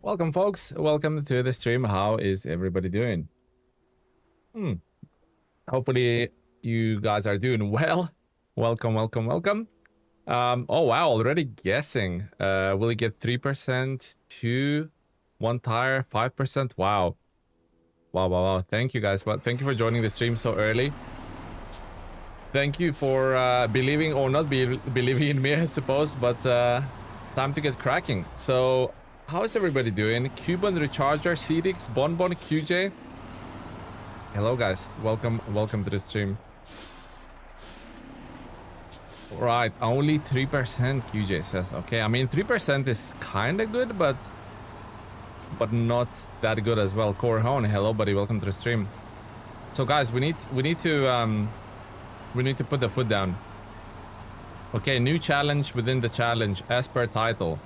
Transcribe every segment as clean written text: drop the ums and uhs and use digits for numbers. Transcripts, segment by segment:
Welcome, folks. Welcome to the stream. How is everybody doing? Hopefully, you guys are doing well. Welcome, welcome, welcome. Oh, wow. Already guessing. Will it get 3%, 2, 1 tire, 5%? Wow. Wow. Thank you, guys. Well, thank you for joining the stream so early. Thank you for believing or not believing in me, I suppose. But time to get cracking. So, how is everybody doing? Cuban Recharger, CDX, Bonbon, QJ. Hello, guys. Welcome to the stream. Right, only 3%, QJ says. Okay, I mean 3% is kind of good, but not that good as well. Corhone, hello, buddy. Welcome to the stream. So, guys, we need to put the foot down. Okay, new challenge within the challenge as per title.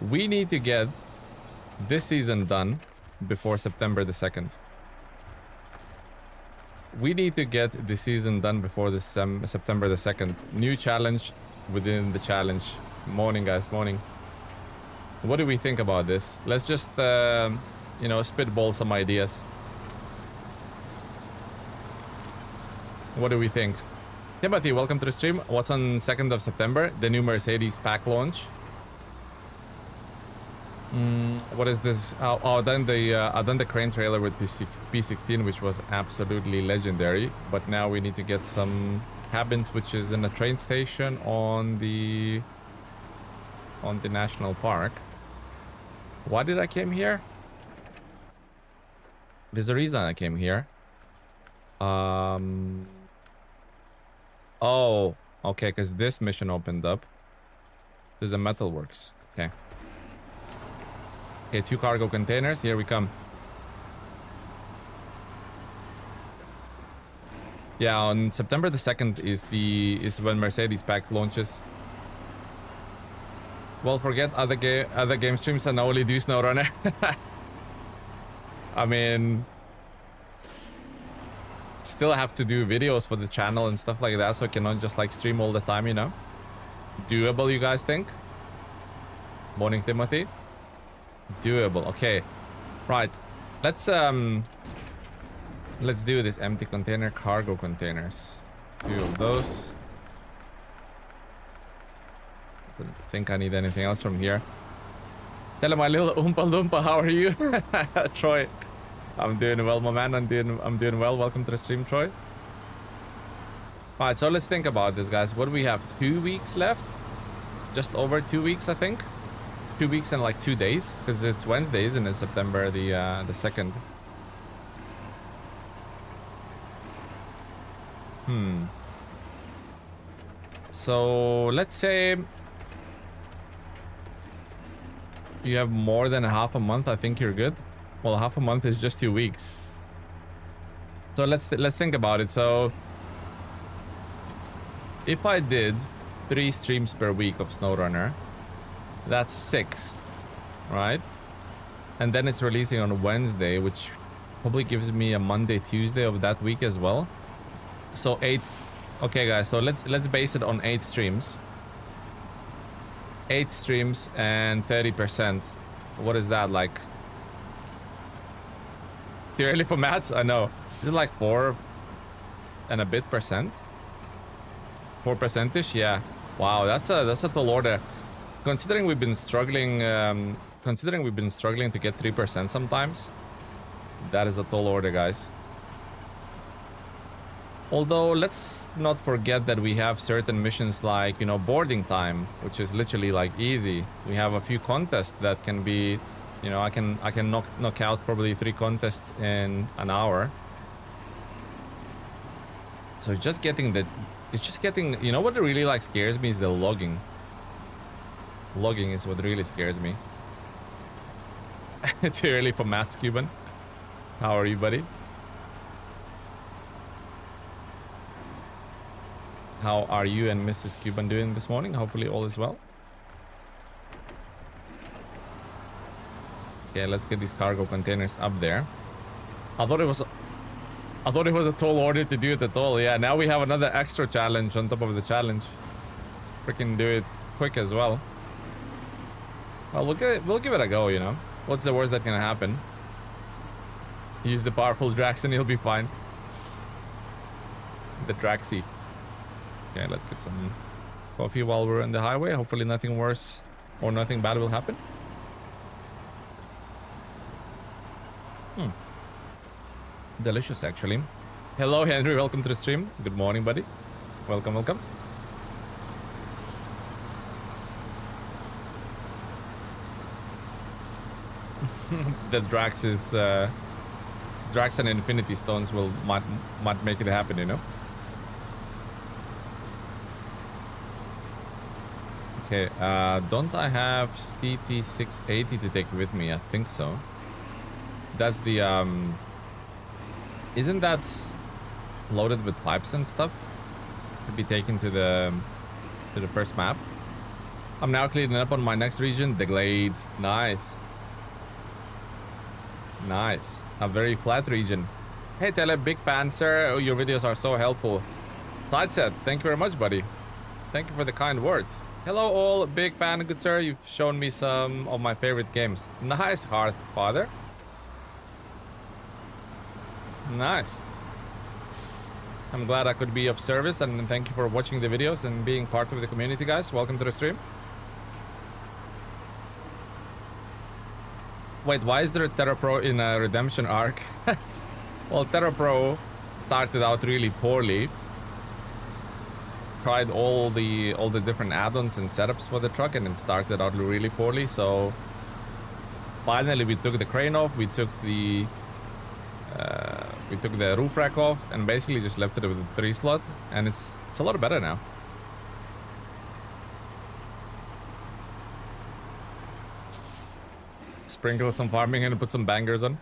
We need to get this season done before September the 2nd. We need to get the season done before this September the 2nd. New challenge within the challenge. Morning, guys, morning. What do we think about this? Let's just, spitball some ideas. What do we think? Timothy, welcome to the stream. What's on 2nd of September? The new Mercedes pack launch. What is this? Then the crane trailer with P16, which was absolutely legendary. But now we need to get some cabins, which is in a train station on the national park. Why did I came here? There's a reason I came here. Oh, okay, because this mission opened up to the metalworks. Okay. Okay, 2 cargo containers. Here we come. Yeah, on September the 2nd is when Mercedes pack launches. Well, forget other game streams and only do SnowRunner. I mean, still have to do videos for the channel and stuff like that, so I cannot just like stream all the time, you know. Doable, you guys think? Morning, Timothy. Doable. Okay, right, let's do this. Empty container, cargo containers, 2 of those. Don't think I need anything else from here. Hello, my little Oompa Loompa, how are you? Troy, I'm doing well, my man. I'm doing well. Welcome to the stream, Troy. All right, so let's think about this, guys. What do we have? 2 weeks left, just over 2 weeks, I think. 2 weeks and like 2 days, because it's Wednesday, isn't it? September the 2nd. So let's say you have more than half a month. I think you're good. Well, half a month is just 2 weeks. So let's think about it. So if I did 3 streams per week of SnowRunner, that's 6, right? And then it's releasing on Wednesday, which probably gives me a Monday, Tuesday of that week as well. So 8. Okay, guys, so let's base it on 8 streams. 8 streams and 30%. What is that like? Too early for maths? I know. Is it like 4 and a bit percent? 4%ish? Yeah. Wow, that's a tall order. Considering we've been struggling to get 3% sometimes, that is a tall order, guys. Although, let's not forget that we have certain missions like, you know, boarding time, which is literally like easy. We have a few contests that can be, you know, I can knock out probably 3 contests in an hour. So it's just getting, you know what really like scares me is the logging. Logging is what really scares me. Too early for maths, Cuban. How are you, buddy? How are you and Mrs. Cuban doing this morning? Hopefully all is well. Okay, let's get these cargo containers up there. I thought it was a tall order to do it at all. Yeah, now we have another extra challenge on top of the challenge. Freaking do it quick as well. Well, we'll give it a go, you know. What's the worst that can happen? Use the powerful Drax and he'll be fine. The Draxi. Okay, let's get some coffee while we're on the highway. Hopefully nothing worse or nothing bad will happen. Delicious, actually. Hello, Henry. Welcome to the stream. Good morning, buddy. Welcome, welcome. The Drax is... Drax and Infinity Stones might make it happen, you know? Okay, don't I have CT680 to take with me? I think so. That's the, Isn't that loaded with pipes and stuff? To be taken to the first map. I'm now cleaning up on my next region, the Glades. Nice. Nice. A very flat region. Hey Tele, big fan, sir. Oh, your videos are so helpful. Sideset, thank you very much, buddy. Thank you for the kind words. Hello all, big fan, good sir. You've shown me some of my favorite games. Nice, Hearth Father. Nice. I'm glad I could be of service, and thank you for watching the videos and being part of the community, guys. Welcome to the stream. Wait, why is there a Terra Pro in a redemption arc? Well, Terra Pro started out really poorly. Tried all the different add-ons and setups for the truck, and it started out really poorly. So finally, we took the crane off. We took the roof rack off, and basically just left it with a 3-slot, and it's a lot better now. Sprinkle some farming and put some bangers on.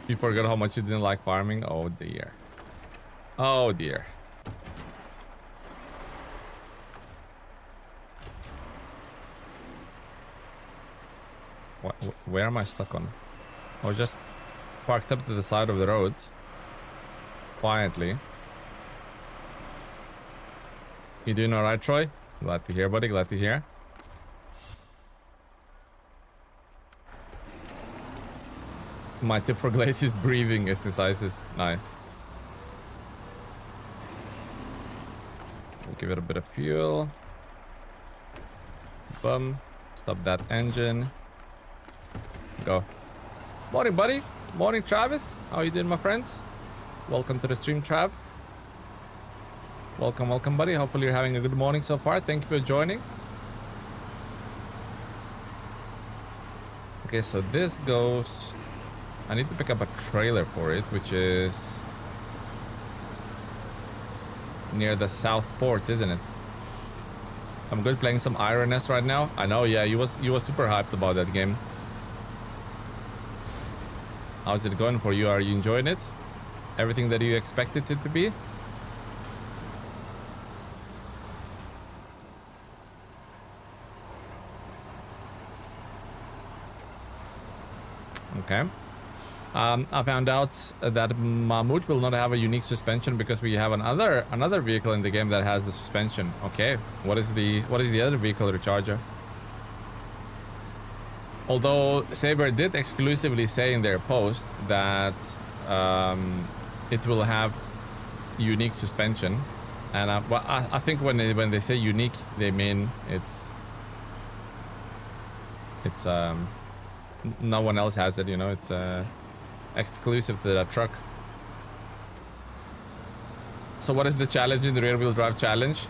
You forgot how much you didn't like farming. Oh dear. Oh dear. Where am I stuck on? I was just parked up to the side of the road. Quietly. You doing alright, Troy? Glad to hear, buddy. Glad to hear. My tip for Glaze is breathing exercises. Nice. We'll give it a bit of fuel. Bum. Stop that engine. Go. Morning, buddy. Morning, Travis. How you doing, my friend? Welcome to the stream, Trav. Welcome, welcome, buddy. Hopefully you're having a good morning so far. Thank you for joining. Okay, so this goes... I need to pick up a trailer for it, which is near the South Port, isn't it? I'm good playing some Iron S right now. I know, yeah, you was super hyped about that game. How's it going for you? Are you enjoying it? Everything that you expected it to be? Okay. I found out that Mammoth will not have a unique suspension because we have another vehicle in the game that has the suspension. Okay, what is the other vehicle, Recharger? Although Saber did exclusively say in their post that it will have unique suspension, and I think when they say unique, they mean it's no one else has it. You know, it's exclusive to that truck. So what is the challenge in the rear wheel drive challenge?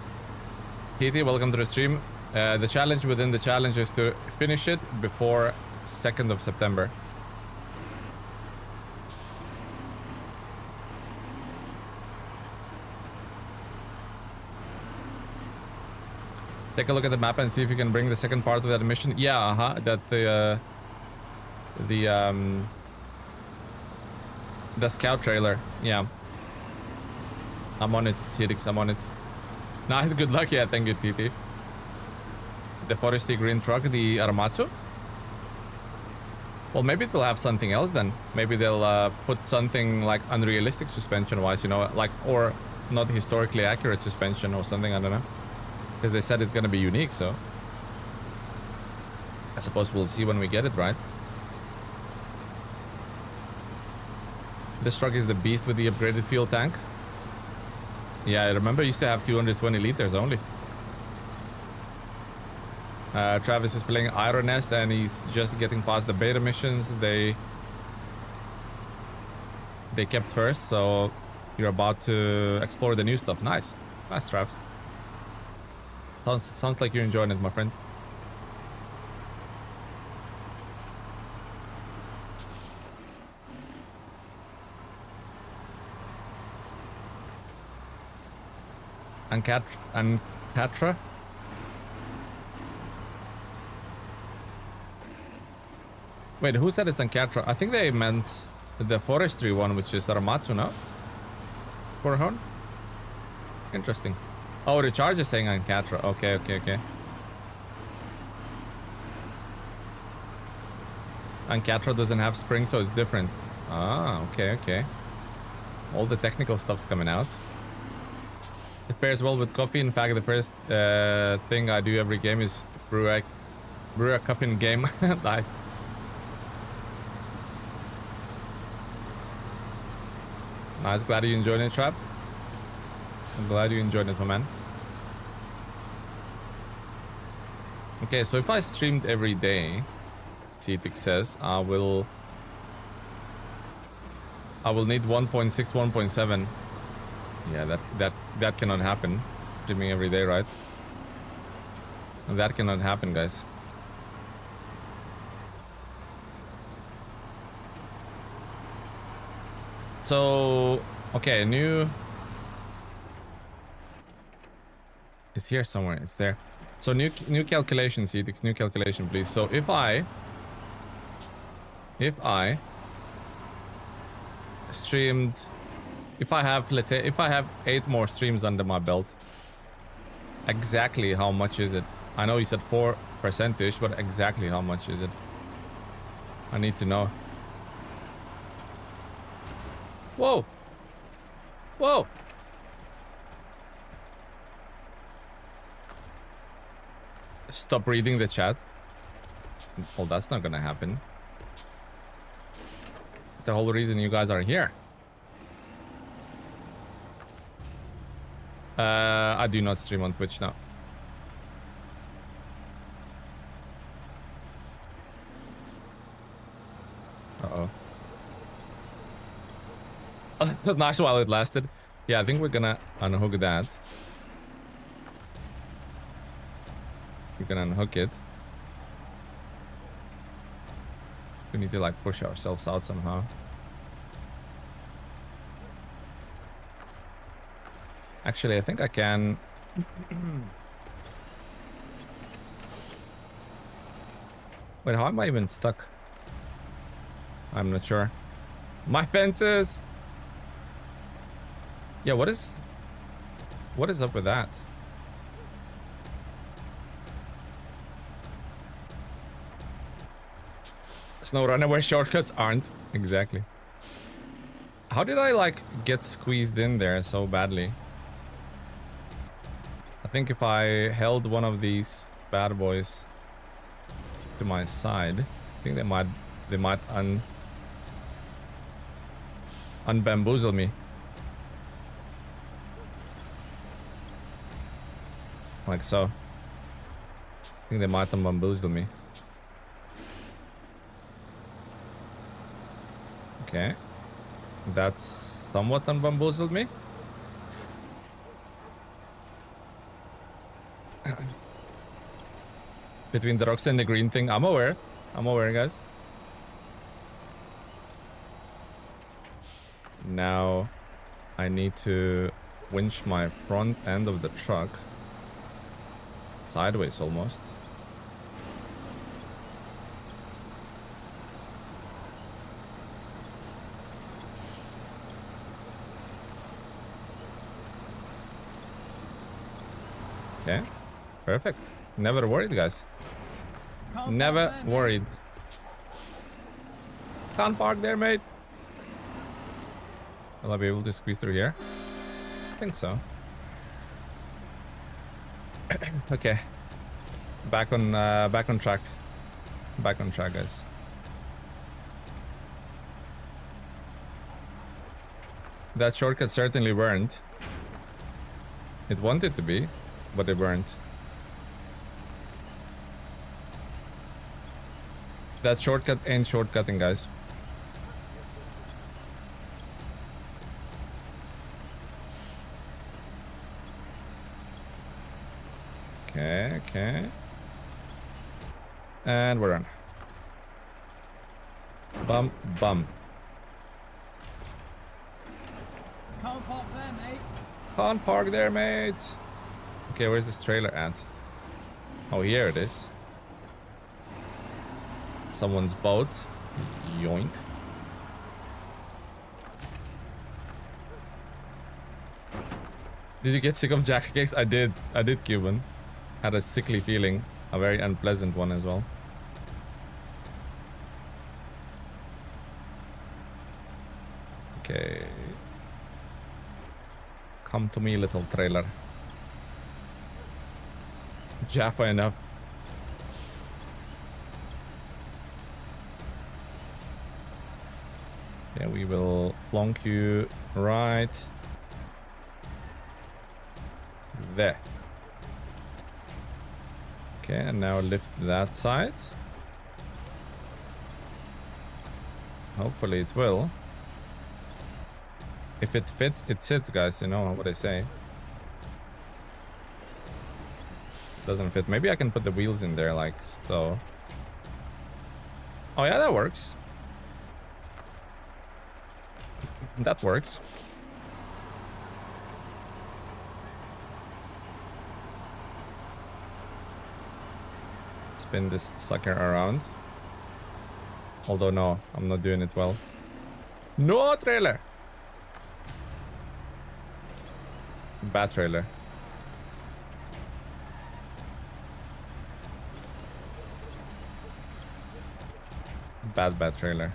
TT, welcome to the stream. The challenge within the challenge is to finish it before 2nd of September. Take a look at the map and see if you can bring the second part of that mission. Yeah, that the scout trailer. Yeah, I'm on it, Cedix, I'm on it. Nice, good luck. Yeah, thank you, TT. The foresty green truck, the Aramatsu. Well, maybe it will have something else then. Maybe they'll put something like unrealistic suspension wise, you know, like, or not historically accurate suspension or something, I don't know. Because they said it's gonna be unique, so I suppose we'll see when we get it, right? This truck is the beast with the upgraded fuel tank. Yeah, I remember I used to have 220 liters only. Travis is playing Iron Nest and he's just getting past the beta missions. They kept first, so you're about to explore the new stuff. Nice. Nice, Trav. Sounds like you're enjoying it, my friend. Ancatra? Wait, who said it's Ancatra? I think they meant the forestry one, which is Aramatsu, no? Horhorn? Interesting. Oh, the charge is saying Ancatra. Okay, okay, okay. Ancatra doesn't have spring, so it's different. Ah, okay, okay. All the technical stuff's coming out. It pairs well with coffee. In fact, the first thing I do every game is brew a cup in game. Nice. Nice, glad you enjoyed it, Trav. I'm glad you enjoyed it, my man. Okay, so if I streamed every day, Cetic says, I will need 1.6, 1.7. Yeah, that cannot happen. Streaming every day, right? That cannot happen, guys. So, okay, new... It's here somewhere, it's there. So new calculation, Cedix, new calculation, please. So if I streamed... If I have, let's say, if I have 8 more streams under my belt, exactly how much is it? I know you said 4%ish, but exactly how much is it? I need to know. Whoa! Whoa! Stop reading the chat. Well, that's not gonna happen. It's the whole reason you guys are here. I do not stream on Twitch now. Uh-oh. Oh, nice while it lasted. Yeah, I think we're gonna unhook that. We're gonna unhook it. We need to like push ourselves out somehow. Actually, I think I can. Wait, how am I even stuck? I'm not sure. My fences! Yeah, what is up with that? SnowRunner where shortcuts aren't. Exactly. How did I like get squeezed in there so badly? I think if I held one of these bad boys to my side, I think they might unbamboozle me. Like so. I think they might unbamboozle me. Okay. That's somewhat unbamboozled me. Between the rocks and the green thing. I'm aware, guys. Now I need to winch my front end of the truck sideways almost. Okay, perfect. Never worried, guys. Never worried. Can't park there, mate. Will I be able to squeeze through here? I think so. Okay. Back on track. Back on track, guys. That shortcut certainly weren't. It wanted to be, but it weren't. That shortcut ain't shortcutting, guys. Okay, okay. And we're on. Bum, bum. Can't park there, mate. Can't park there, mate. Okay, where's this trailer at? Oh, here it is. Someone's boat. Yoink. Did you get sick of jack cakes? I did, Cuban. Had a sickly feeling. A very unpleasant one as well. Okay. Come to me, little trailer. Jaffa enough. Yeah, we will plonk you right there. Okay, and now lift that side. Hopefully it will. If it fits, it sits, guys. You know what I say. Doesn't fit. Maybe I can put the wheels in there like so. Oh yeah, that works. That works. Spin this sucker around. Although no, I'm not doing it well. No trailer. Bad trailer. Bad trailer.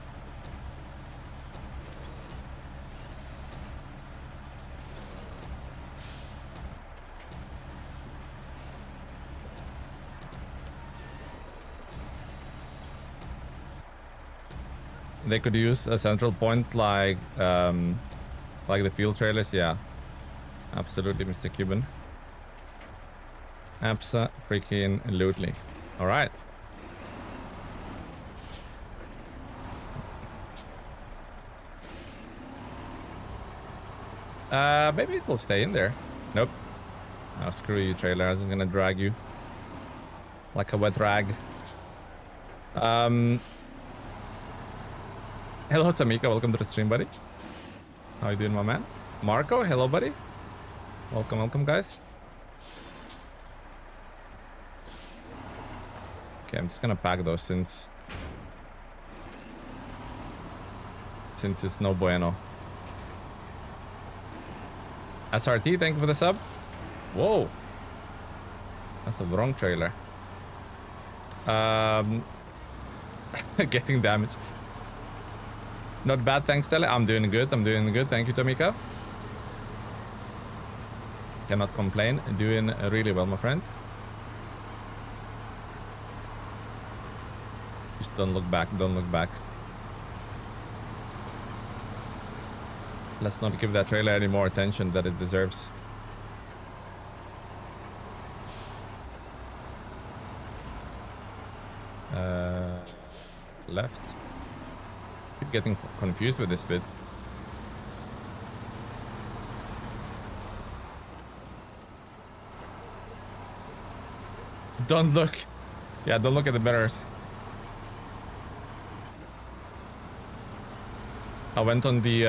They could use a central point like the fuel trailers. Yeah, absolutely, Mr. Cuban. Absa-freaking-lutely. All right. Maybe it will stay in there. Nope. Oh, screw you, trailer. I'm just gonna drag you like a wet rag. Hello, Tamika. Welcome to the stream, buddy. How you doing, my man? Marco, hello, buddy. Welcome, guys. Okay, I'm just gonna pack those since it's no bueno. SRT, thank you for the sub. Whoa. That's a wrong trailer. Getting damaged. Not bad, thanks, Tele. I'm doing good. Thank you, Tamika. Cannot complain. Doing really well, my friend. Just don't look back. Let's not give that trailer any more attention that it deserves. Left. Keep getting confused with this bit. Don't look. Yeah, don't look at the mirrors. I went on the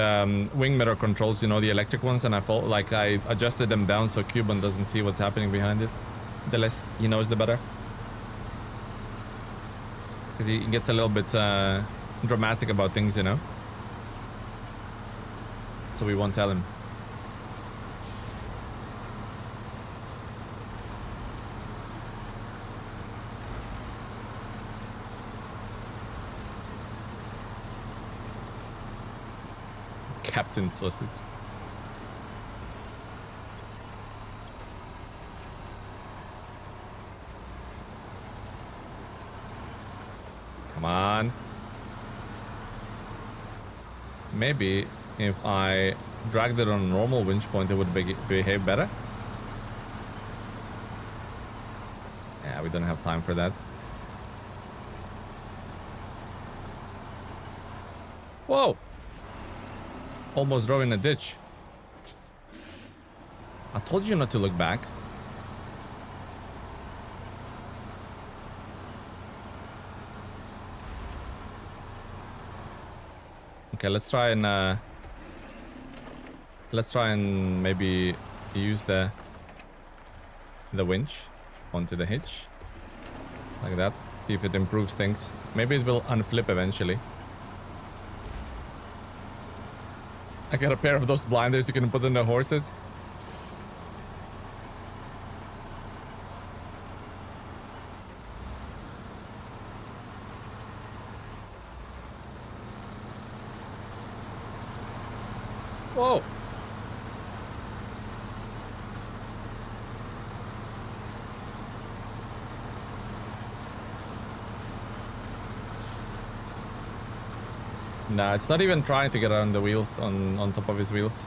wing mirror controls, you know, the electric ones, and I adjusted them down so Cuban doesn't see what's happening behind it. The less he knows, the better. Because he gets a little bit dramatic about things, you know. So we won't tell him. Captain Sausage. Come on. Maybe if I dragged it on a normal winch point, it would behave better. Yeah, we don't have time for that. Whoa! Almost drove in a ditch. I told you not to look back. Okay, let's try and maybe use the winch onto the hitch. Like that. See if it improves things. Maybe it will unflip eventually. I got a pair of those blinders you can put on the horses. Whoa. Nah, it's not even trying to get on the wheels, on top of his wheels.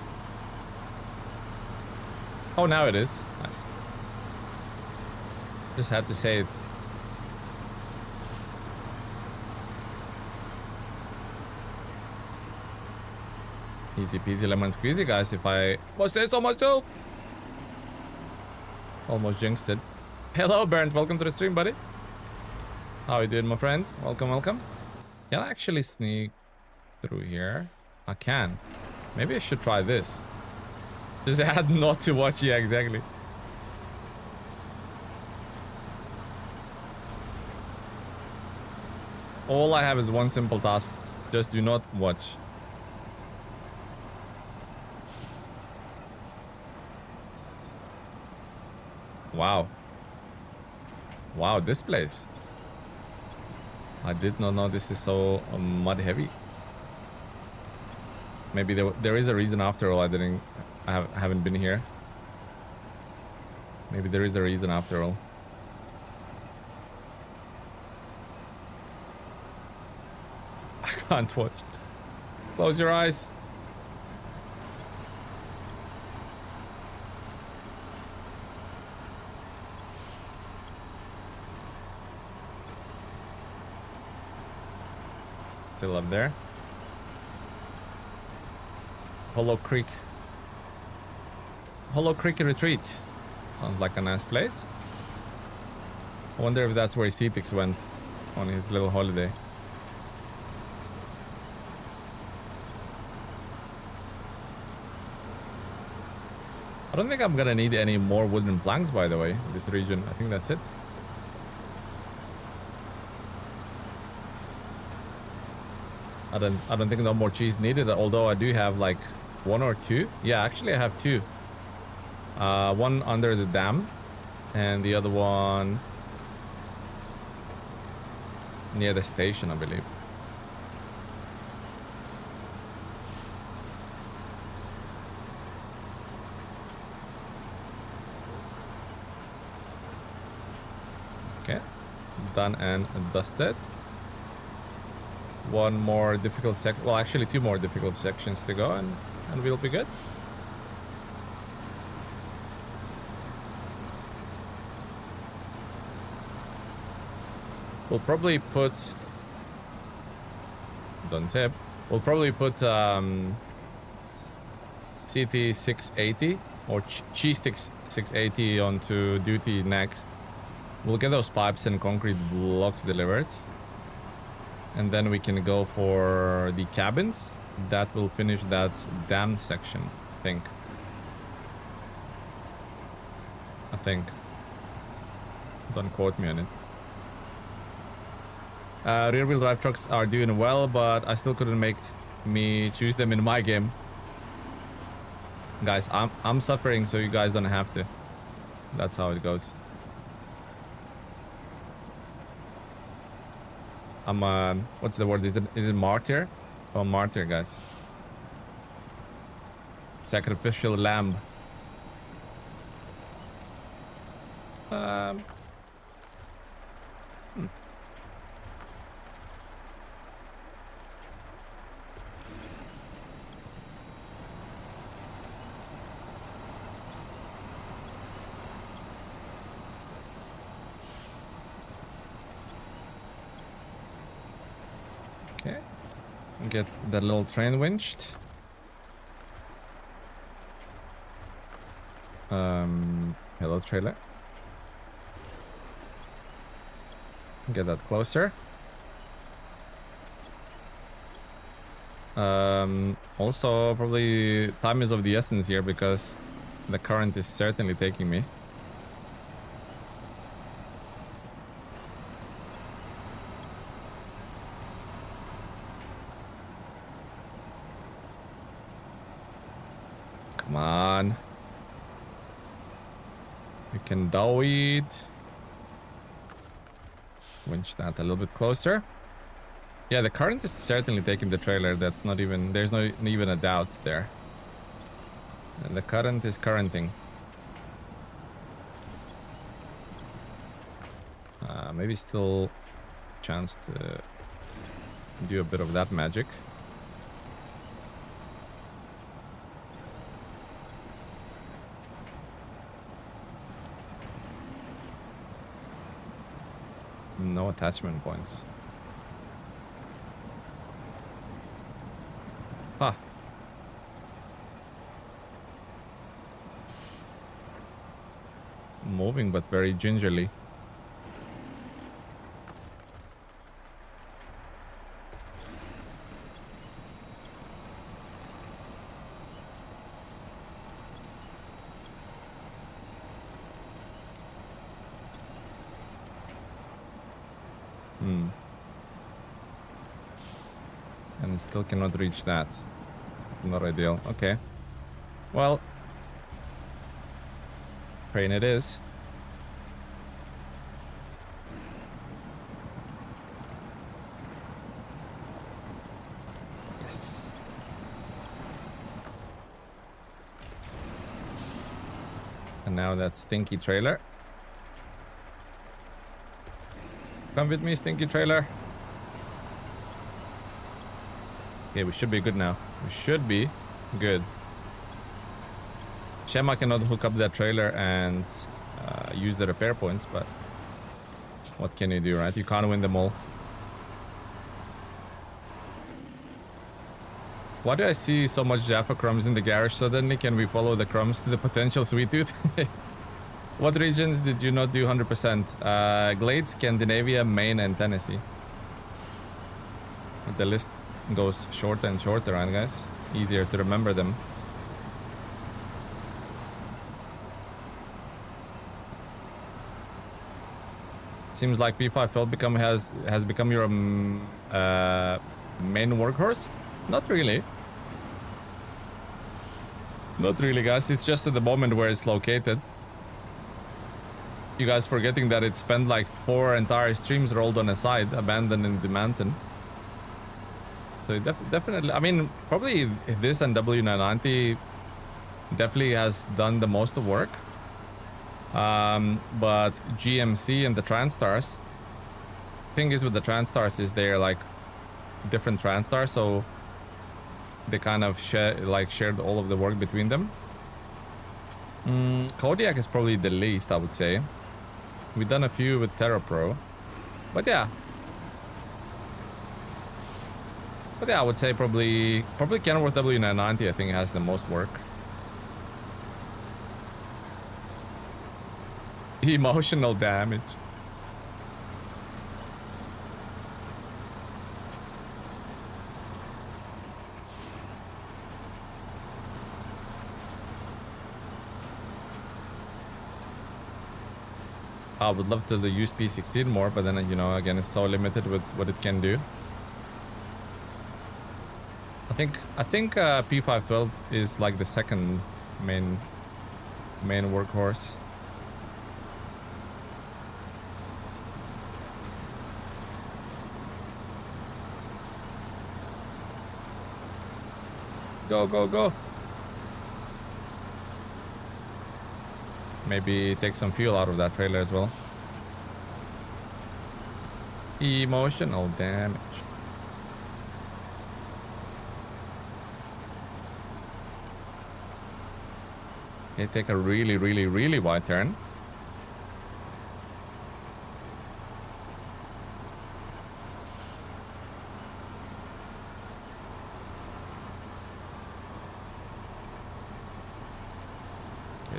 Oh, now it is. Nice. Just had to say it. Easy peasy lemon squeezy, guys, if I must say so myself. Almost jinxed it. Hello, Bernd. Welcome to the stream, buddy. How you doing, my friend? Welcome, welcome. Can I actually sneak through here? I can. Maybe I should try this. Just add not to watch. Yeah, exactly. All I have is one simple task. Just do not watch. Wow. Wow, this place. I did not know this is so mud heavy. Maybe there is a reason after all I haven't been here. Maybe there is a reason after all. I can't watch. Close your eyes. Still up there. Hollow Creek. Hollow Creek Retreat. Sounds like a nice place. I wonder if that's where Cetix went on his little holiday. I don't think I'm gonna need any more wooden planks, by the way, in this region. I think that's it. I don't think no more cheese needed, although I do have like one or two. Yeah, actually I have two. One under the dam and the other one near the station, I believe. Okay, done and dusted. One more difficult section. Well, actually, two more difficult sections to go, and we'll be good. We'll probably put. Don't tip. We'll probably put CT 680 or Cheese 680 onto duty next. We'll get those pipes and concrete blocks delivered. And then we can go for the cabins. That will finish that dam section, I think. Don't quote me on it. Rear-wheel drive trucks are doing well, but I still couldn't make me choose them in my game. Guys, I'm suffering, so you guys don't have to. That's how it goes. I'm what's the word? Is it martyr? Oh, martyr, guys. Sacrificial lamb. Okay. Get that little train winched. Hello, trailer. Get that closer. Also, probably time is of the essence here because the current is certainly taking me. Come on. We can do it. Winch that a little bit closer. Yeah, the current is certainly taking the trailer. That's not even... There's no even a doubt there. And the current is currenting. Maybe still chance to do a bit of that magic. No attachment points. Huh. Moving, but very gingerly. And still cannot reach that. Not ideal. Okay. Well, train it is. Yes. And now that stinky trailer. Come with me, stinky trailer. Okay, we should be good now. We should be good. Shema cannot hook up that trailer and use the repair points, but what can you do, right? You can't win them all. Why do I see so much Jaffa crumbs in the garage suddenly? Can we follow the crumbs to the potential sweet tooth? What regions did you not do 100%? Glade, Scandinavia, Maine, and Tennessee. The list goes shorter and shorter, right, guys? Easier to remember them. Seems like P512 has become your main workhorse. Not really. Not really, guys. It's just at the moment where it's located. You guys forgetting that it spent like 4 entire streams rolled on a side, abandoned in the mountain. So definitely, I mean, probably this and W990 definitely has done the most of work. But GMC and the Transtars, thing is with the Transtars is they're like different Transtars, so they kind of shared all of the work between them. Kodiak is probably the least, I would say. We've done a few with Terra Pro, but yeah. But yeah, I would say probably Kenworth W990 I think has the most work. Emotional damage. I would love to use P16 more, but then, you know, again, it's so limited with what it can do. I think P512 is like the second main workhorse. Go, go, go. Maybe take some fuel out of that trailer as well. Emotional damage. Okay, take a really, really, really wide turn.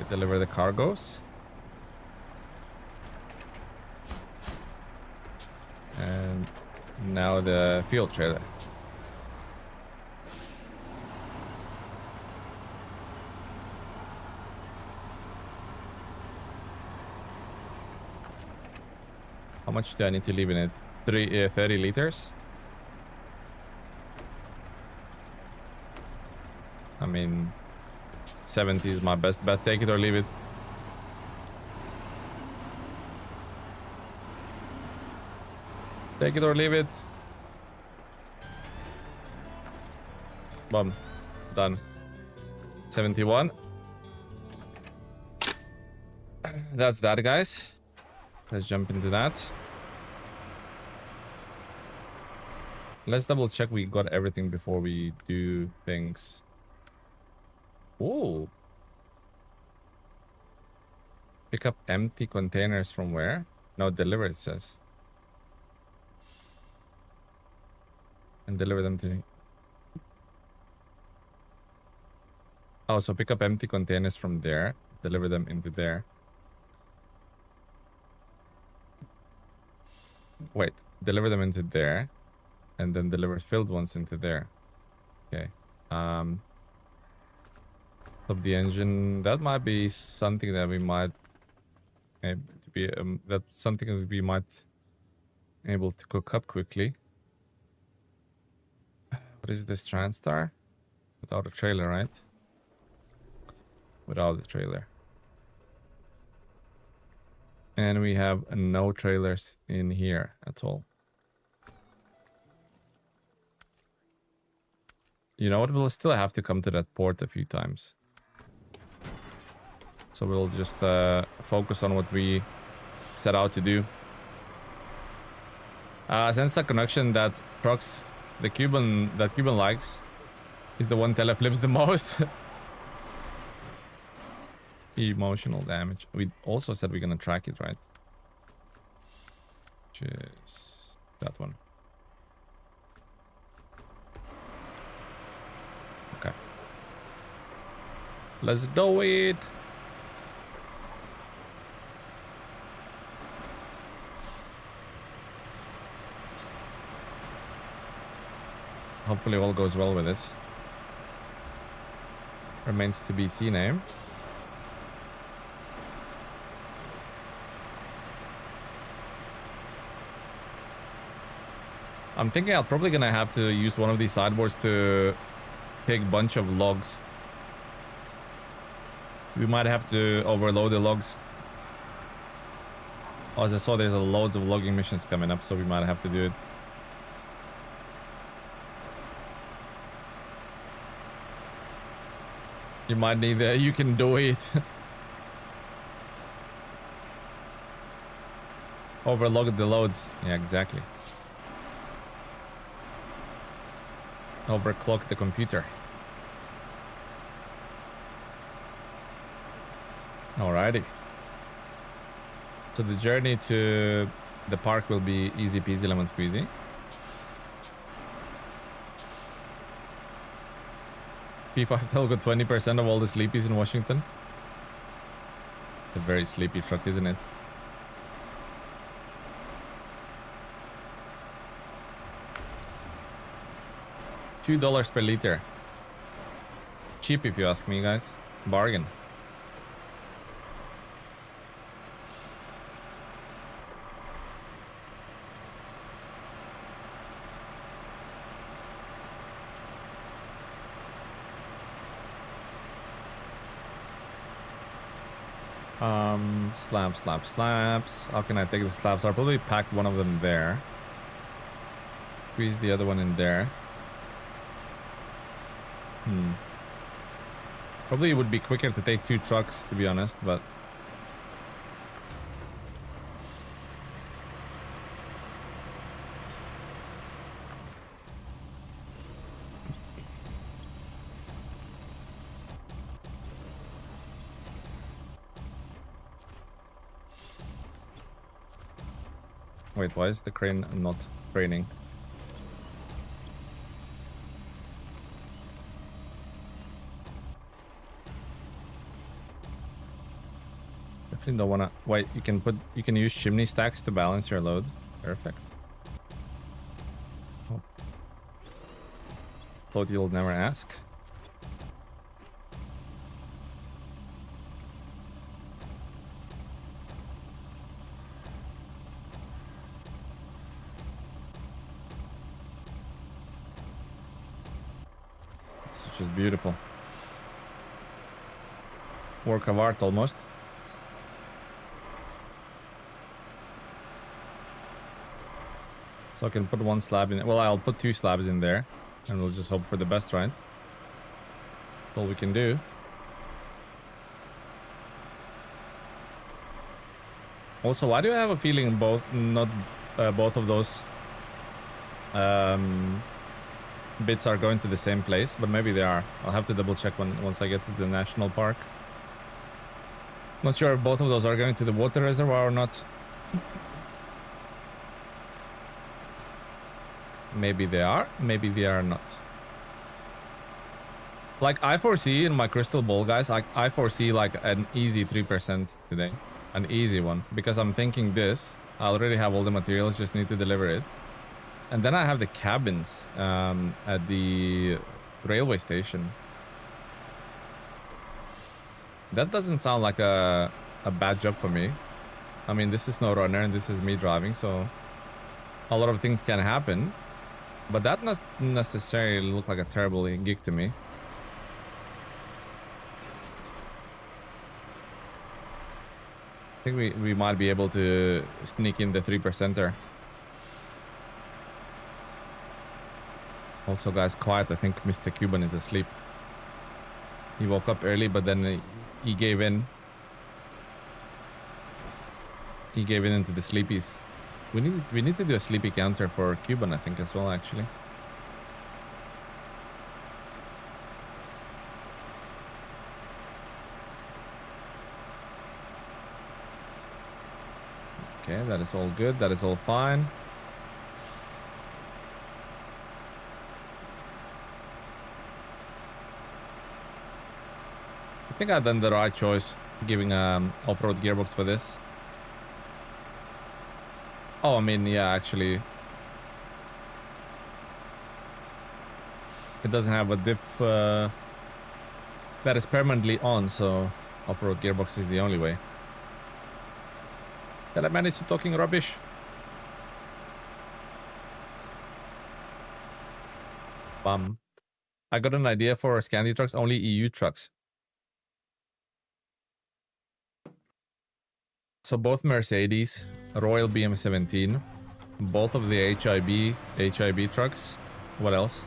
deliver the cargoes. And now the fuel trailer. How much do I need to leave in it? 30 liters? I mean, 70 is my best bet. Take it or leave it. Take it or leave it. Boom. Done. 71. That's that, guys. Let's jump into that. Let's double check we got everything before we do things. Ooh. Pick up empty containers from where? No, deliver, it says. And deliver them to... Oh, so pick up empty containers from there. Deliver them into there. Wait, deliver them into there. And then deliver filled ones into there. Okay. Stop the engine. That might be something that we might... that's something that we might able to cook up quickly. What is this Transstar? Without a trailer, right? Without the trailer. And we have no trailers in here at all. You know what? We'll still have to come to that port a few times. So we'll just focus on what we set out to do. Sense a connection that trucks that Cuban likes is the one Tele flips the most. Emotional damage. We also said we're gonna track it, right? Which is that one. Okay. Let's do it. Hopefully all goes well with this. Remains to be seen, eh? I'm thinking I'm probably gonna have to use one of these sideboards to pick a bunch of logs. We might have to overload the logs. Oh, as I saw, there's loads of logging missions coming up, so we might have to do it. You might need that. You can do it. Overload the loads. Yeah, exactly. Overclock the computer. Alrighty. So the journey to the park will be easy peasy lemon squeezy. P5 Tel got 20% of all the sleepies in Washington. It's a very sleepy truck, isn't it? $2 per liter. Cheap if you ask me, guys. Bargain. Slabs. How can I take the slabs? I'll probably pack one of them there. Squeeze the other one in there. Probably it would be quicker to take 2 trucks, to be honest, but... Wait, why is the crane not craning? You don't wanna wait. You can use chimney stacks to balance your load. Perfect. Oh. Thought you'll never ask. It's just beautiful. Work of art almost. So I can put one slab in. Well, I'll put 2 slabs in there. And we'll just hope for the best, right? That's all we can do. Also, why do I have a feeling both of those bits are going to the same place? But maybe they are. I'll have to double check once I get to the national park. Not sure if both of those are going to the water reservoir or not. Maybe they are, maybe they are not. Like, I foresee in my crystal ball, guys, I foresee like an easy 3% today. An easy one. Because I'm thinking this. I already have all the materials, just need to deliver it. And then I have the cabins at the railway station. That doesn't sound like a bad job for me. I mean, this is SnowRunner and this is me driving, so a lot of things can happen. But that doesn't necessarily look like a terrible gig to me. I think we might be able to sneak in the 3%er. Also, guys, quiet. I think Mr. Cuban is asleep. He woke up early, but then he gave in. He gave in into the sleepies. We need to do a sleepy counter for Cuban, I think, as well, actually. Okay, that is all good. That is all fine. I think I've done the right choice giving off-road gearbox for this. Oh, I mean, yeah, actually. It doesn't have a diff that is permanently on, so off-road gearbox is the only way. TeleMenace, you talking rubbish? Bum. I got an idea for Scandi trucks, only EU trucks. So both Mercedes, Royal BM17, both of the HIB trucks. What else?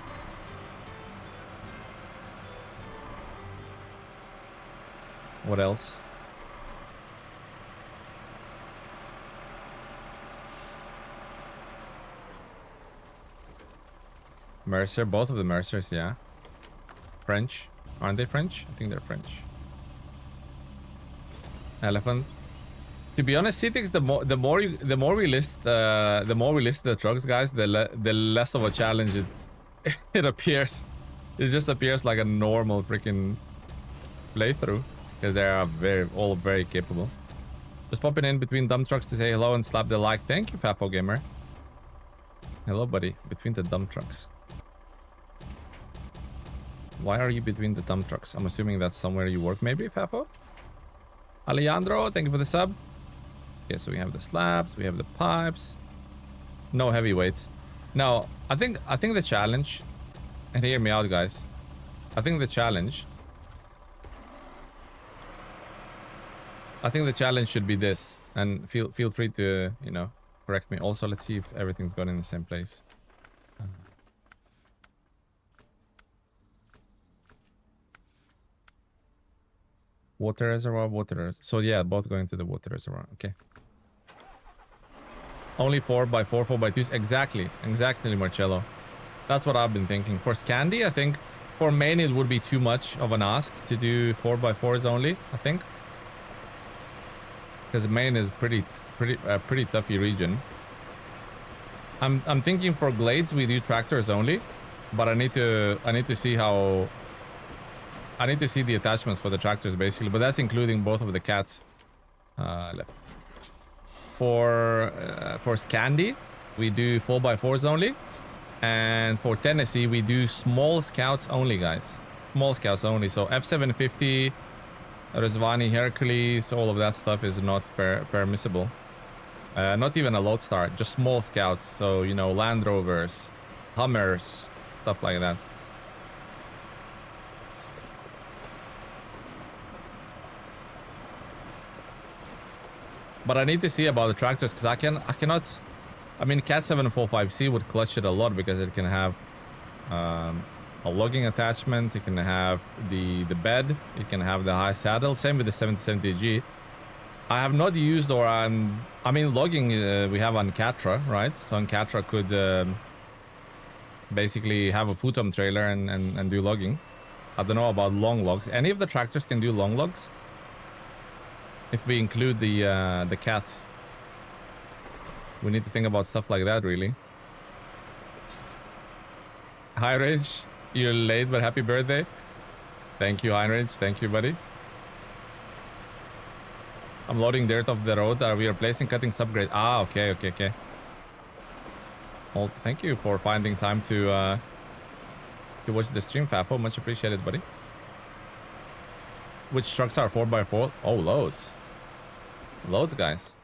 What else? Mercer, both of the Mercers, yeah. French, aren't they French? I think they're French. Elephant. To be honest, CTX, the more we list the trucks, guys, the less of a challenge it appears. It just appears like a normal freaking playthrough because they are all very capable. Just popping in between dump trucks to say hello and slap the like. Thank you, Fafo Gamer. Hello, buddy. Between the dump trucks. Why are you between the dump trucks? I'm assuming that's somewhere you work, maybe, Fafo. Alejandro, thank you for the sub. Okay, so we have the slabs, we have the pipes. No heavyweights. No, I think the challenge, and hear me out, guys. I think the challenge should be this. And feel free to, you know, correct me. Also, let's see if everything's gone in the same place. Water reservoir, water reservoir. So yeah, both going to the water reservoir. Okay. Only 4x4, 4x2s. Exactly, Marcello. That's what I've been thinking. For Scandi, I think for main it would be too much of an ask to do 4x4s only. I think because main is pretty toughy region. I'm thinking for glades we do tractors only, but I need to see how. I need to see the attachments for the tractors basically, but that's including both of the cats. Left. For Scandi, we do 4x4s only. And for Tennessee, we do small scouts only, guys. Small scouts only. So F750, Rizvani, Hercules, all of that stuff is not permissible. Not even a Lodestar, just small scouts. So, you know, Land Rovers, Hummers, stuff like that. But I need to see about the tractors because I cannot. I mean, Cat 745C would clutch it a lot because it can have a logging attachment. It can have the bed. It can have the high saddle. Same with the 7070G. I have not used or I mean, logging we have on Catra, right? So on Catra could basically have a futon trailer and do logging. I don't know about long logs. Any of the tractors can do long logs. If we include the cats, we need to think about stuff like that, really. Heinrich, you're late, but happy birthday. Thank you, Heinrich. Thank you, buddy. I'm loading dirt off the road. We are replacing cutting subgrade. Ah, okay. Well, thank you for finding time to watch the stream, Fafo. Much appreciated, buddy. Which trucks are 4x4? Oh, loads. Loads, guys.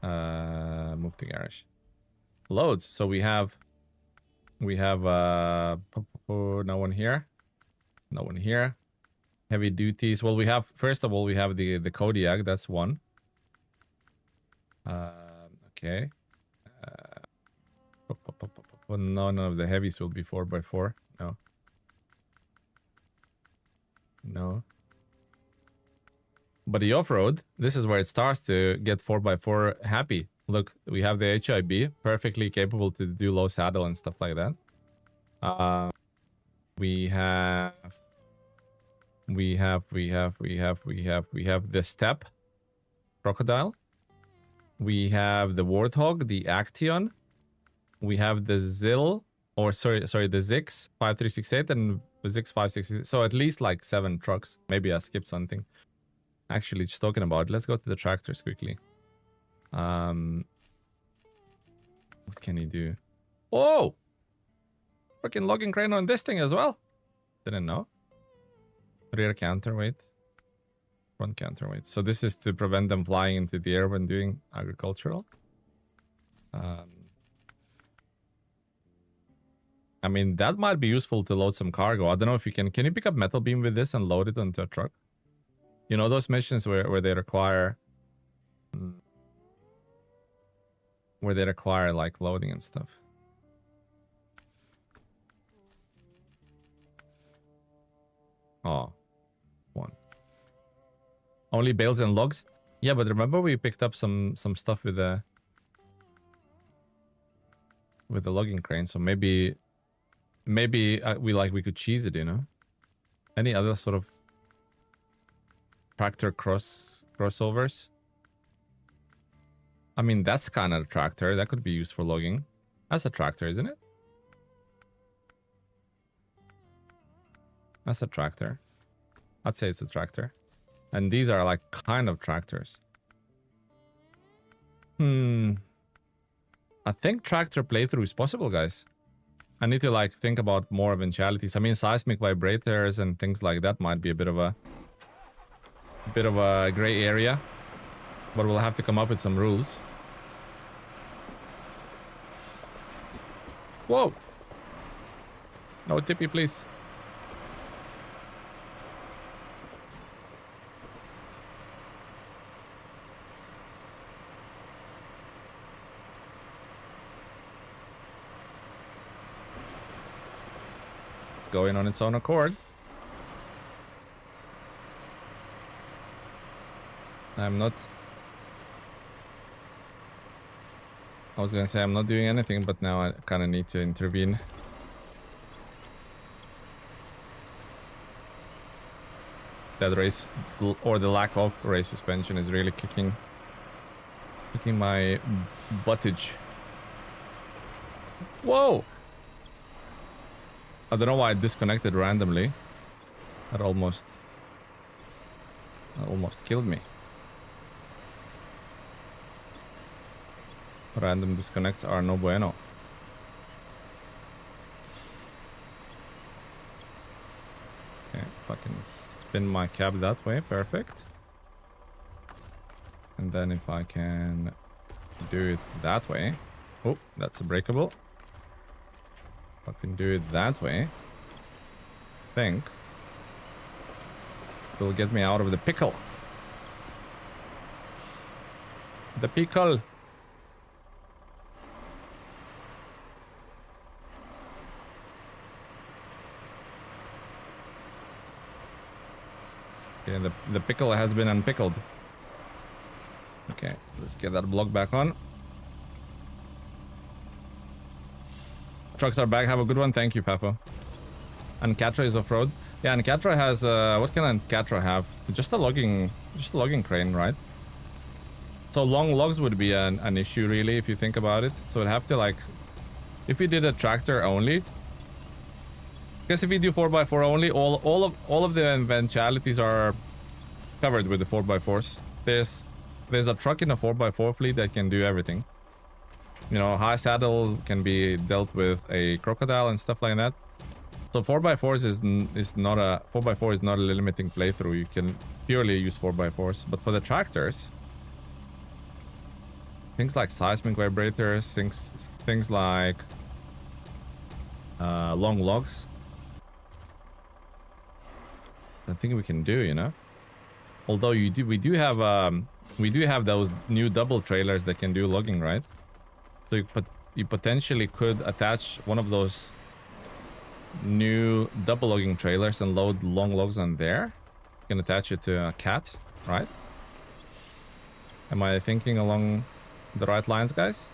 Move to garage. Loads. So we have no one here. No one here. Heavy duties. Well, we have, first of all, we have the Kodiak. That's one. Okay. None of the heavies will be 4x4. No. No. But the off-road, this is where it starts to get 4x4 happy. Look, we have the HIB, perfectly capable to do low saddle and stuff like that. We have the Step Crocodile. We have the Warthog, the Action. We have the Zill, or sorry, the Zix 5368 and the Zix 566. So at least like 7 trucks. Maybe I skipped something. Actually, just talking about it, let's go to the tractors quickly. What can you do? Oh! Freaking logging crane on this thing as well. Didn't know. Rear counterweight. Front counterweight. So this is to prevent them flying into the air when doing agricultural. I mean, that might be useful to load some cargo. I don't know if you can. Can you pick up metal beam with this and load it onto a truck? You know those missions where they require like loading and stuff. Oh, one. Only bales and logs? Yeah, but remember we picked up some stuff with the logging crane, so maybe we could cheese it, you know? Any other sort of tractor crossovers? I mean, that's kind of a tractor. That could be used for logging. That's a tractor, isn't it? That's a tractor. I'd say it's a tractor. And these are like kind of tractors. I think tractor playthrough is possible, guys. I need to like think about more eventualities. I mean, seismic vibrators and things like that might be a bit of a gray area, but we'll have to come up with some rules. Whoa! No tippy, please. It's going on its own accord. I'm not... I was gonna say I'm not doing anything, but now I kind of need to intervene. That race, or the lack of race suspension, is really kicking my buttage. Whoa! I don't know why I disconnected randomly. That almost That almost killed me. Random disconnects are no bueno. Okay, if I can spin my cab that way, perfect. And then if I can do it that way. Oh, that's breakable. If I can do it that way, I think it will get me out of the pickle. The pickle. Okay, the pickle has been unpickled. Okay, let's get that block back on. Trucks are back. Have a good one. Thank you, Fafo. And Catra is off-road. Yeah, and Catra has what can Catra have? Just a logging crane, right? So long logs would be an issue really if you think about it. So it'd have to like, if we did a tractor only. Because if we do 4x4 only, all of the eventualities are covered with the 4x4s. There's a truck in a 4x4 fleet that can do everything. You know, high saddle can be dealt with a crocodile and stuff like that. So 4x4s is not a 4x4 is not a limiting playthrough. You can purely use 4x4s, but for the tractors, things like seismic vibrators, things like long logs, I think we can do, you know. Although we do have those new double trailers that can do logging, right? So you potentially could attach one of those new double logging trailers and load long logs on there. You can attach it to a cat, right? Am I thinking along the right lines, guys?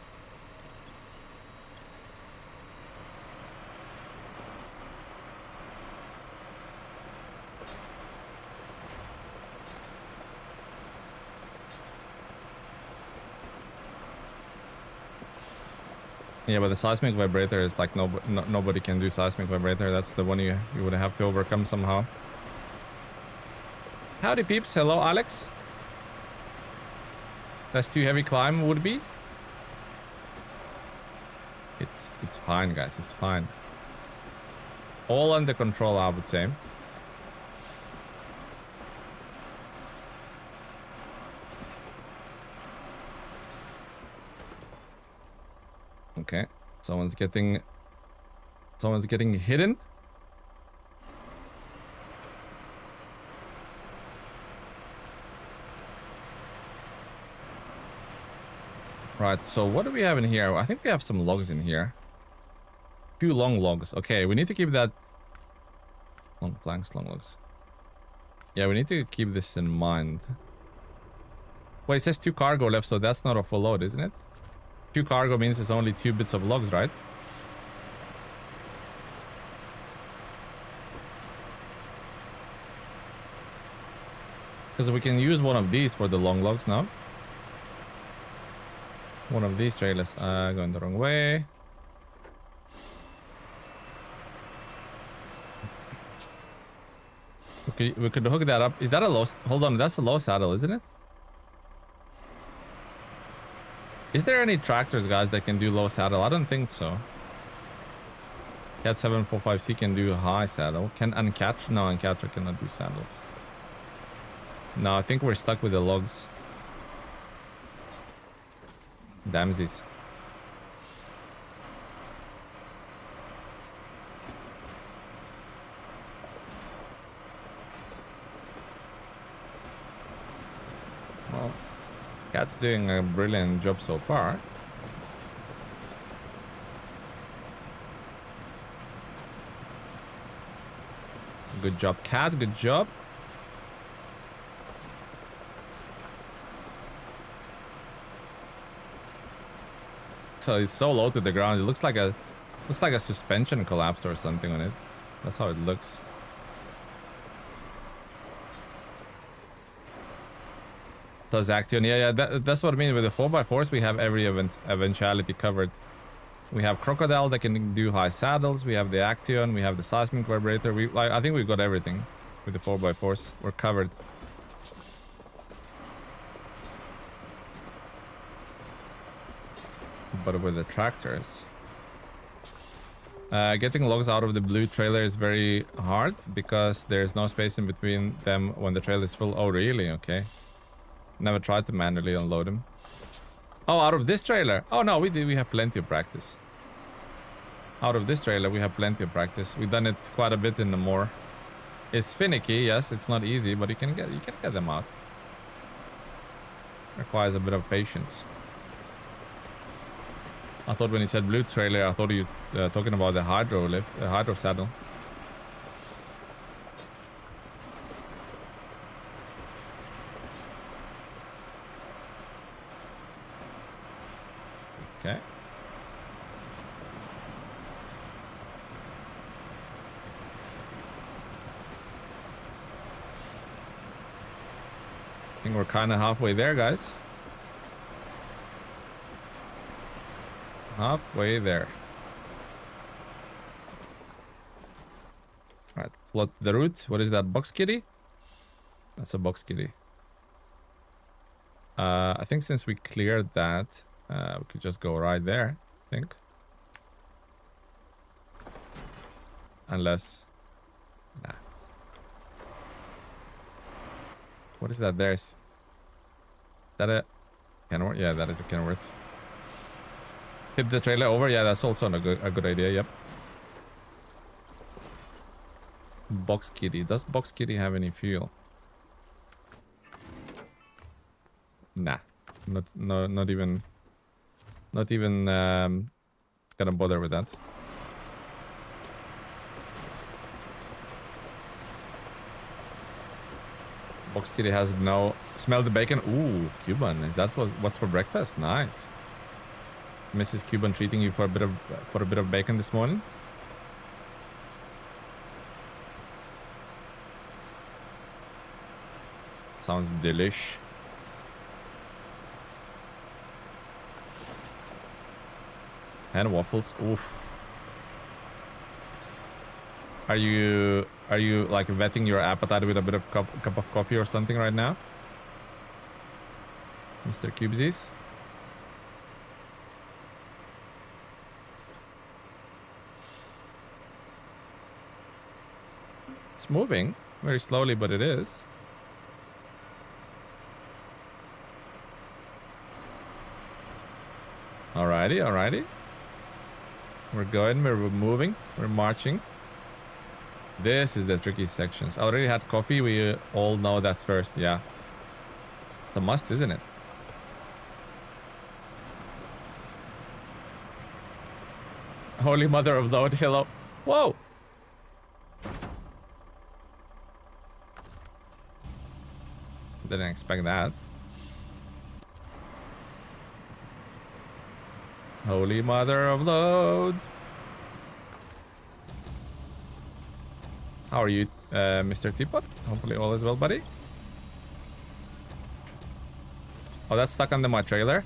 Yeah, but the seismic vibrator is like nobody can do seismic vibrator. That's the one you would have to overcome somehow. Howdy peeps, hello Alex. That's too heavy climb would be. It's fine, guys, it's fine. All under control, I would say. Okay, someone's getting hidden. Right, so what do we have in here? I think we have some logs in here. 2 long logs. Okay, we need to keep that. Long planks, long logs. Yeah, we need to keep this in mind. Wait, it says 2 cargo left, so that's not a full load, isn't it? 2 cargo means it's only 2 bits of logs, right? Because we can use one of these for the long logs now. One of these trailers going the wrong way. Okay, we could hook that up. Is that a low? Hold on, that's a low saddle, isn't it? Is there any tractors, guys, that can do low saddle? I don't think so. Cat 745C can do high saddle. Can uncatch? No, uncatcher cannot do saddles. No, I think we're stuck with the logs. Damsies. Well, Cat's doing a brilliant job so far. Good job, Cat. Good job. So it's so low to the ground. It looks like a suspension collapsed or something on it. That's how it looks. Does Action? Yeah, that's what I mean with the 4x4s. We have every eventuality covered. We have Crocodile that can do high saddles. We have the Action. We have the seismic vibrator. I think we've got everything with the 4x4s. We're covered. but with the tractors. Getting logs out of the blue trailer is very hard because there's no space in between them when the trailer is full. Oh, really? Okay. Never tried to manually unload them. Oh, out of this trailer? Oh, no, we have plenty of practice. Out of this trailer, we have plenty of practice. We've done it quite a bit in the moor. It's finicky, yes, it's not easy, but you can get them out. Requires a bit of patience. I thought when he said blue trailer, I thought you talking about the hydro lift, hydro saddle. Okay. I think we're kind of halfway there, guys. Halfway there. Alright, plot the route. What is that, box kitty? That's a box kitty. I think since we cleared that, we could just go right there, I think. Unless... Nah. What is that there? Is that a Kenworth? Yeah, that is a Kenworth. Tip the trailer over? Yeah, that's also a good idea, yep. Box kitty. Does box kitty have any fuel? Nah. Not even gonna bother with that. Box kitty has no... Smell the bacon. Ooh, Cuban. Is that what's for breakfast? Nice. Mrs. Cuban treating you for a bit of bacon this morning. Sounds delish. And waffles. Oof. Are you like vetting your appetite with a bit of cup of coffee or something right now, Mr. Cubesies? It's moving very slowly, but it is. Alrighty, alrighty. We're going, we're moving, we're marching. This is the tricky sections. I already had coffee. We all know that's first. Yeah. It's a must, isn't it? Holy Mother of Lord, hello. Whoa! Didn't expect that. Holy Mother of Lord. How are you, Mr. Teapot? Hopefully all is well, buddy. Oh, that's stuck under my trailer.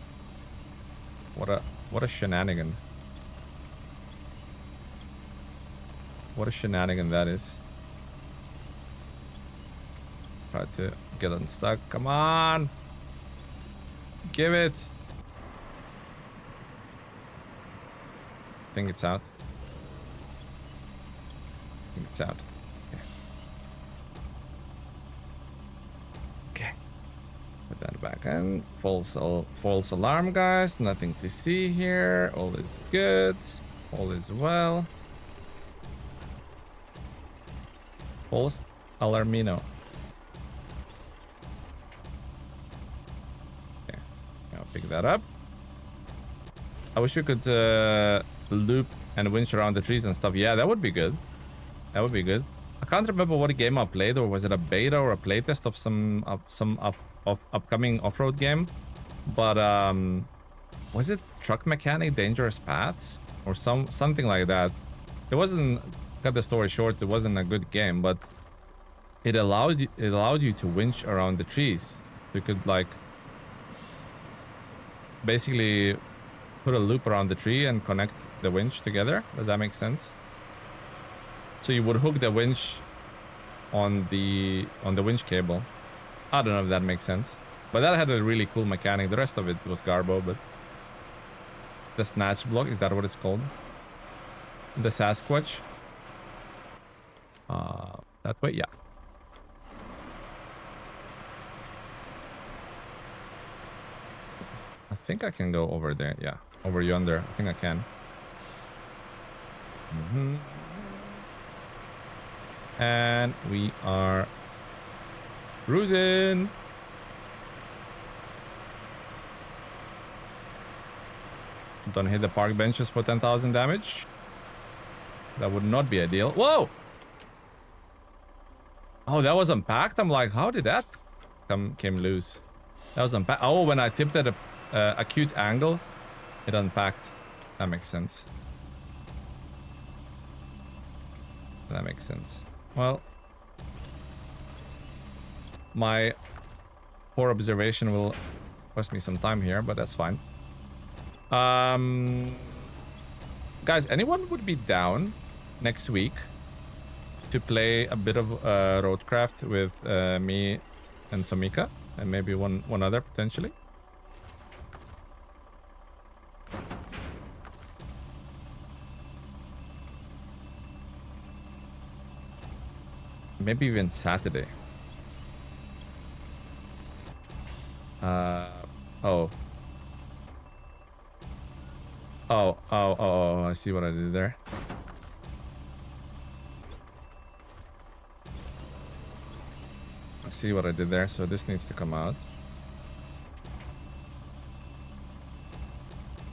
What a shenanigan. What a shenanigan that is. Try to get unstuck. Come on. Give it. I think it's out. I think it's out. Put that back in. False alarm, guys. Nothing to see here. All is good. All is well. False alarmino. Okay, I'll pick that up. I wish we could loop and winch around the trees and stuff. Yeah, that would be good. That would be good. I can't remember what game I played, or was it a beta or a playtest of some upcoming off-road game? But was it Truck Mechanic Dangerous Paths or something like that? It wasn't, cut the story short, it wasn't a good game, but it allowed you to winch around the trees. You could like basically put a loop around the tree and connect the winch together. Does that make sense? So you would hook the winch on the winch cable. I don't know if that makes sense, but that had a really cool mechanic. The rest of it was garbo, but The snatch block, is that what it's called? The Sasquatch. That way, yeah. I think I can go over there, yeah. Over yonder, I think I can. And we are cruising. Don't hit the park benches for 10,000 damage. That would not be ideal. Whoa! Oh, that was unpacked? I'm like, how did that came loose? That was unpacked. Oh, when I tipped at a acute angle, it unpacked. That makes sense. That makes sense. Well, my poor observation will cost me some time here, but that's fine. Guys, anyone would be down next week to play a bit of roadcraft with me and Tomika, and maybe one other potentially? Maybe even Saturday. Oh. Oh, I see what I did there. I see what I did there, so this needs to come out.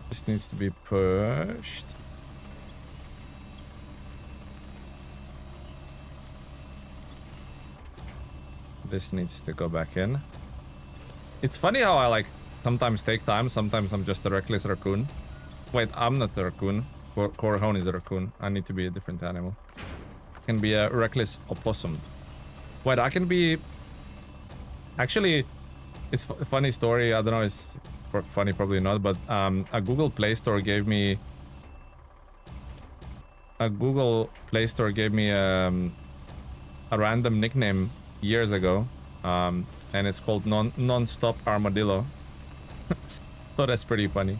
This needs to be pushed. This needs to go back in. It's funny how I like sometimes take time, sometimes I'm just a reckless raccoon. Wait, I'm not the raccoon. Corhone is the raccoon. I need to be a different animal. I can be a reckless opossum. Wait, I can be... Actually, it's a funny story. I don't know, it's funny, probably not, but a Google Play Store gave me... A random nickname years ago. And it's called Non-Stop Armadillo. So that's pretty funny.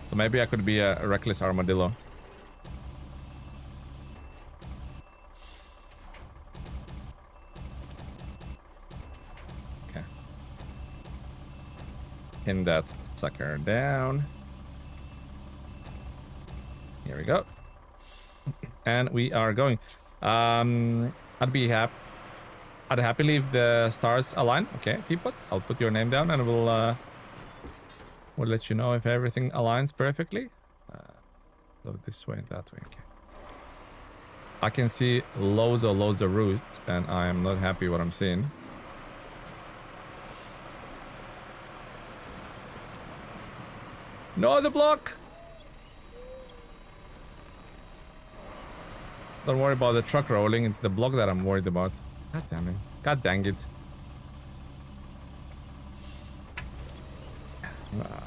So maybe I could be a reckless armadillo. Okay. Pin that sucker down. Here we go. And we are going. I'd be happy. I'd happily leave the stars align. Okay, Teapot, I'll put your name down and we'll let you know if everything aligns perfectly. So this way, that way, okay. I can see loads of routes and I am not happy what I'm seeing. No, the block! Don't worry about the truck rolling, it's the block that I'm worried about. God damn it. God dang it.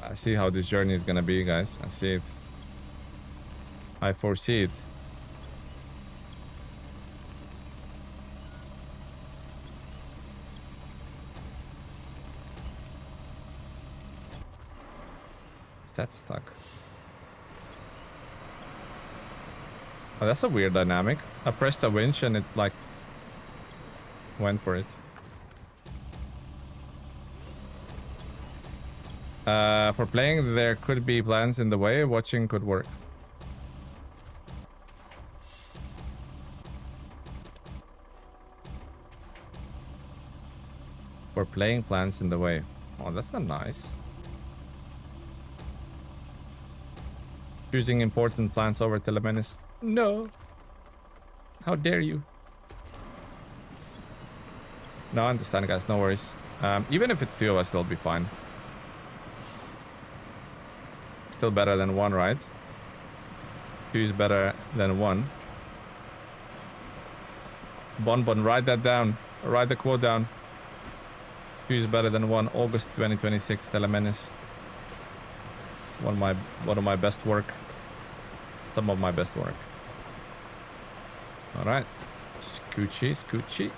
I see how this journey is gonna be, guys. I see it. I foresee it. Is that stuck? Oh, that's a weird dynamic. I pressed the winch and it like went for it. For playing, there could be plans in the way. Watching could work. For playing, plans in the way. Oh, that's not nice. Choosing important plans over TeleMenace. No. How dare you? No, I understand, guys. No worries. Even if it's two of us, they'll be fine. Still better than one, right? Two is better than one. Bon, write that down. Write the quote down. Two is better than one. August 2026, TeleMenace. One of my best work. Some of my best work. All right. Scoochie.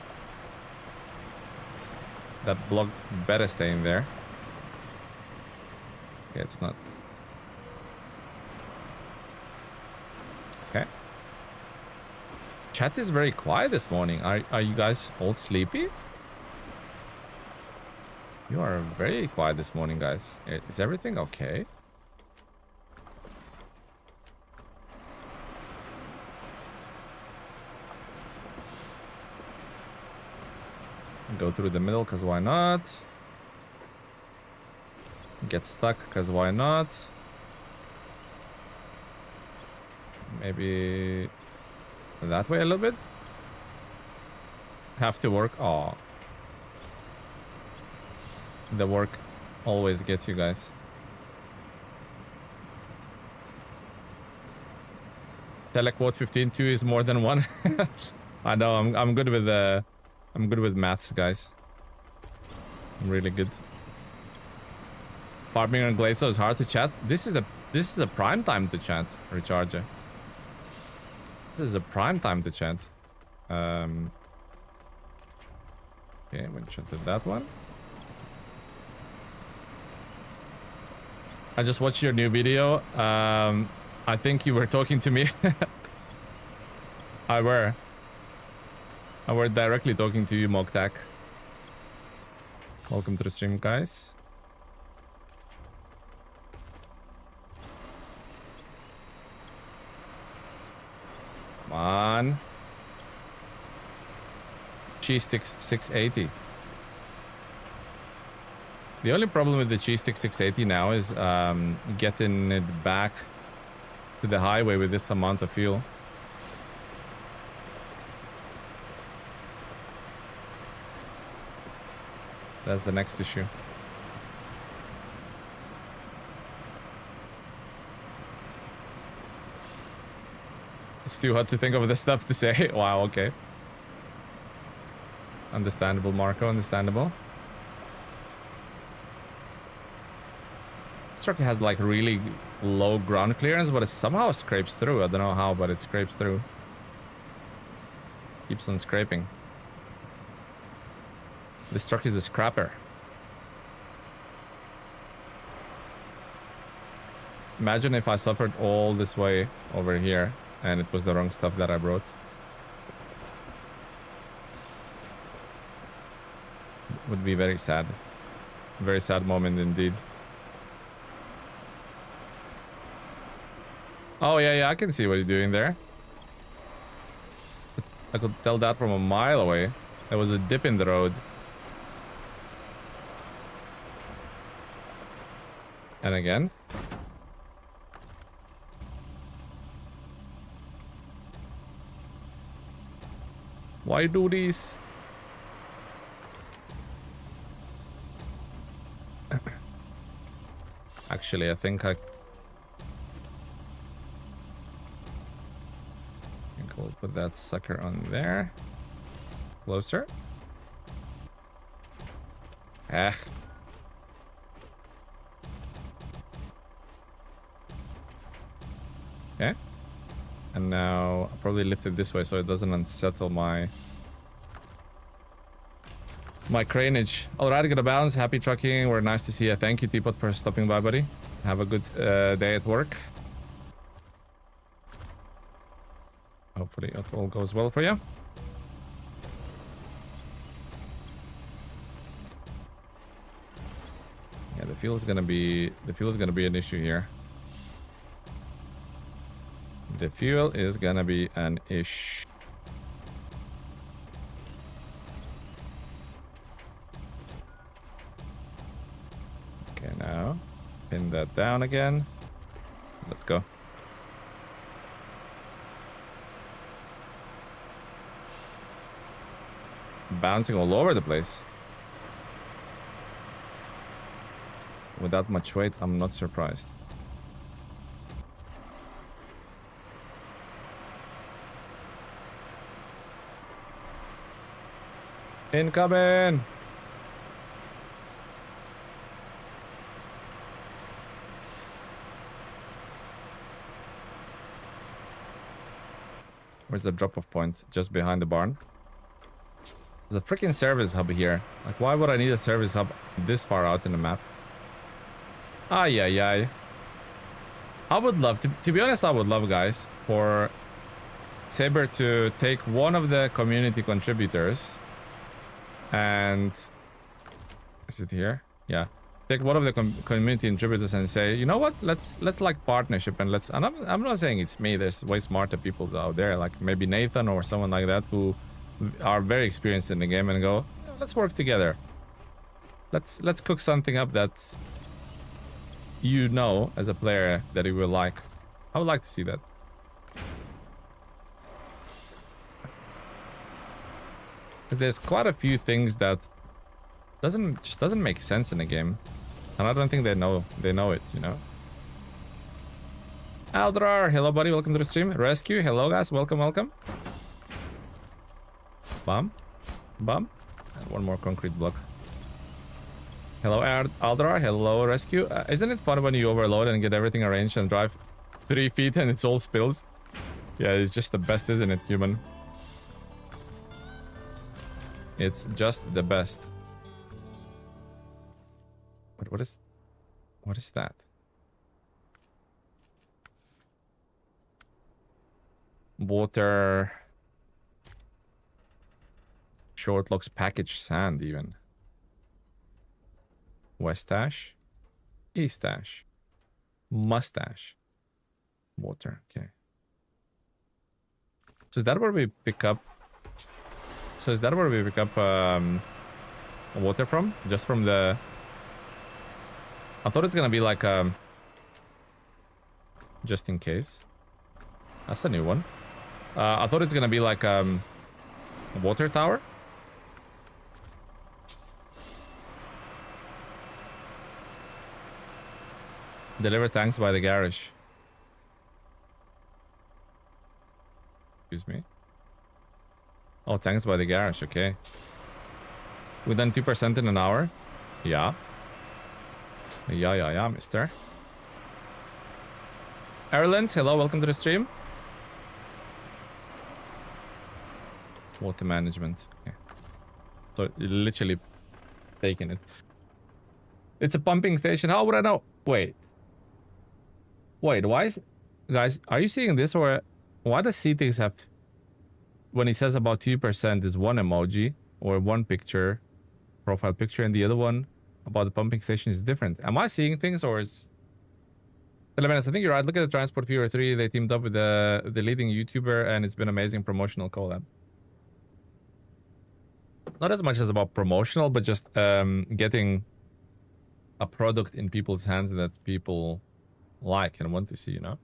That block better stay in there. Okay, it's not. Chat is very quiet this morning. Are you guys all sleepy? You are very quiet this morning, guys. Is everything okay? Go through the middle, because why not? Get stuck, because why not? Maybe that way a little bit? Have to work. Oh. The work always gets you guys. Telequote 15.2 is more than one. I know, I'm good with I'm good with maths, guys. I'm really good. Farming and Glazo is hard to chat. This is a prime time to chat, Recharger. This is a prime time to chat. Okay, we'll chat with that one. I just watched your new video. I think you were talking to me. I were directly talking to you, Moktak. Welcome to the stream, guys. Come on. Cheese sticks 680. The only problem with the cheese stick 680 now is getting it back to the highway with this amount of fuel. That's the next issue. It's too hard to think of the stuff to say. Wow, okay. Understandable, Marco, understandable. This truck has like really low ground clearance, but it somehow scrapes through. I don't know how, but it scrapes through. Keeps on scraping. This truck is a scrapper. Imagine if I suffered all this way over here and it was the wrong stuff that I brought. Would be very sad. Very sad moment indeed. Oh, yeah, I can see what you're doing there. I could tell that from a mile away. There was a dip in the road. And again. Why do this? Actually, I think we'll put that sucker on there. Closer. Ah. Okay. And now I'll probably lift it this way so it doesn't unsettle my craneage. Alright, got a balance. Happy trucking. We're nice to see you. Thank you, Teapot, for stopping by, buddy. Have a good day at work. Hopefully it all goes well for you. Yeah, the fuel is gonna be an issue here. The fuel is gonna be an issue. Okay, now pin that down again. Let's go. Bouncing all over the place. With that much weight, I'm not surprised. Incoming! Where's the drop-off point? Just behind the barn. There's a freaking service hub here. Like, why would I need a service hub this far out in the map? Ay, ay, ay. I would love to be honest, I would love, guys, for Saber to take one of the community contributors and... Is it here? Yeah. Take one of the community contributors and say, you know what? Let's like partnership and let's... And I'm not saying it's me. There's way smarter people out there, like maybe Nathan or someone like that who are very experienced in the game and go, "Yeah, let's work together. Let's cook something up that you know as a player that you will like." I would like to see that. Because there's quite a few things that just doesn't make sense in the game. And I don't think they know it, you know. Aldrar, hello buddy, welcome to the stream. Rescue, hello guys, welcome. Bum. And one more concrete block. Hello Aldrar, hello Rescue. Isn't it fun when you overload and get everything arranged and drive 3 feet and it's all spills? Yeah, it's just the best, isn't it, human? It's just the best. But what is that? Water. Short locks package sand even. Westash. Eastash. Mustache. Water. Okay. So is that where we pick up? Water from? Just from the... I thought it's gonna be like just in case. That's a new one. I thought it's gonna be like a water tower. Deliver tanks by the garage. Excuse me. Oh, tanks by the garage, okay. We done 2% in an hour? Yeah. Yeah, mister. Erlens, hello, welcome to the stream. Water management. Okay. So, literally taking it. It's a pumping station. How would I know? Wait, why is... Guys, are you seeing this or... Why does CTX have... When it says about 2% is one emoji or one picture, profile picture, and the other one about the pumping station is different. Am I seeing things or is... TeleMenace, I think you're right. Look at the Transport Viewer 3. They teamed up with the leading YouTuber and it's been amazing promotional collab. Not as much as about promotional, but just getting a product in people's hands that people like and want to see, you know?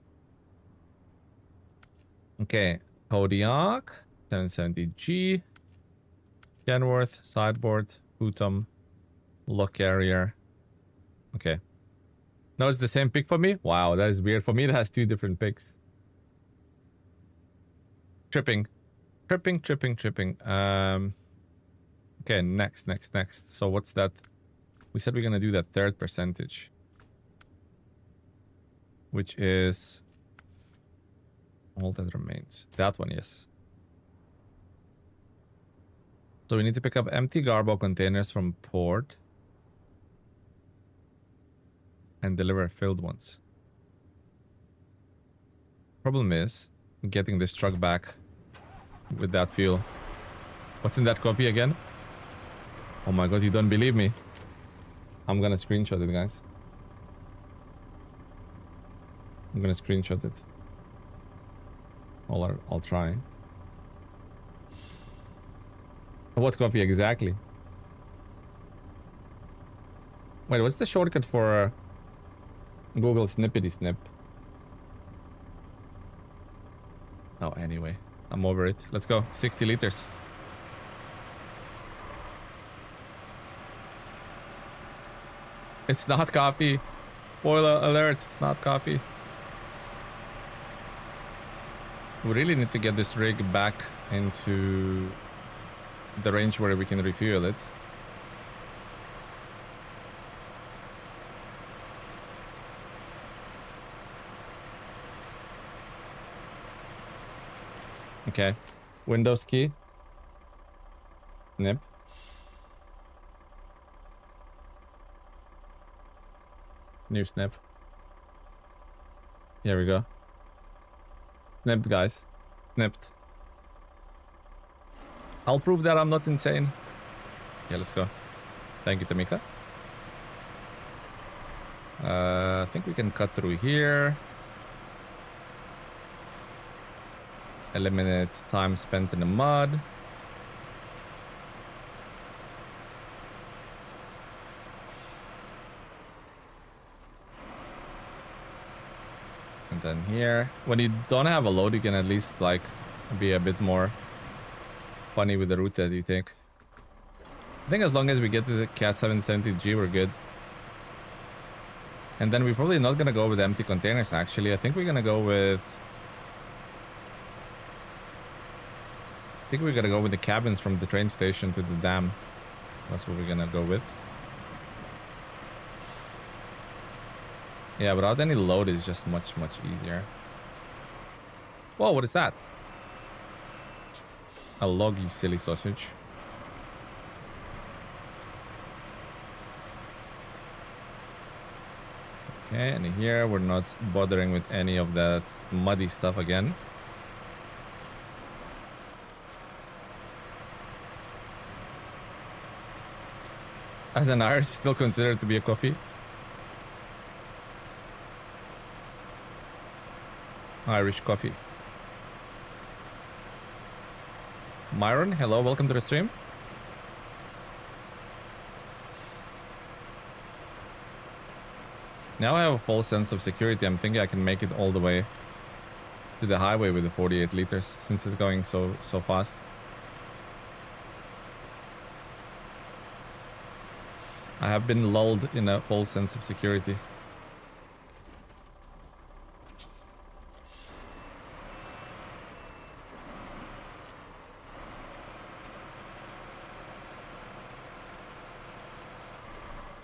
Okay. Kodiak. 770G. Kenworth. Sideboard. Hootum. Lock carrier. Okay. No, it's the same pick for me? Wow, that is weird. For me, it has 2 different picks. Tripping. Okay, next. So what's that? We said we're gonna do that third percentage. Which is... all that remains. That one, yes. So we need to pick up empty Garbo containers from port. And deliver filled ones. Problem is getting this truck back with that fuel. What's in that coffee again? Oh my god, you don't believe me. I'm gonna screenshot it, guys. I'm gonna screenshot it. I'll try. What coffee exactly? Wait, what's the shortcut for Google Snippety Snip? Oh, anyway. I'm over it. Let's go. 60 liters. It's not coffee. Spoiler alert, it's not coffee. We really need to get this rig back into the range where we can refuel it. Okay. Windows key. Snip. New snip. Here we go. Snipped, guys. Snipped. I'll prove that I'm not insane. Yeah, let's go. Thank you, Tamika. I think we can cut through here. Eliminate time spent in the mud. And then here. When you don't have a load, you can at least, like, be a bit more funny with the route that you take. I think as long as we get to the Cat 770G, we're good. And then we're probably not gonna go with empty containers, actually. I think we're gonna go with... I think we're gonna go with the cabins from the train station to the dam. That's what we're gonna go with. Yeah, without any load is just much, much easier. Whoa, what is that? A log, you silly sausage. Okay, and here we're not bothering with any of that muddy stuff again. As an Irish, still considered to be a coffee. Irish coffee. Myron, hello, welcome to the stream. Now I have a full sense of security. I'm thinking I can make it all the way to the highway with the 48 liters since it's going so fast. I have been lulled in a full sense of security.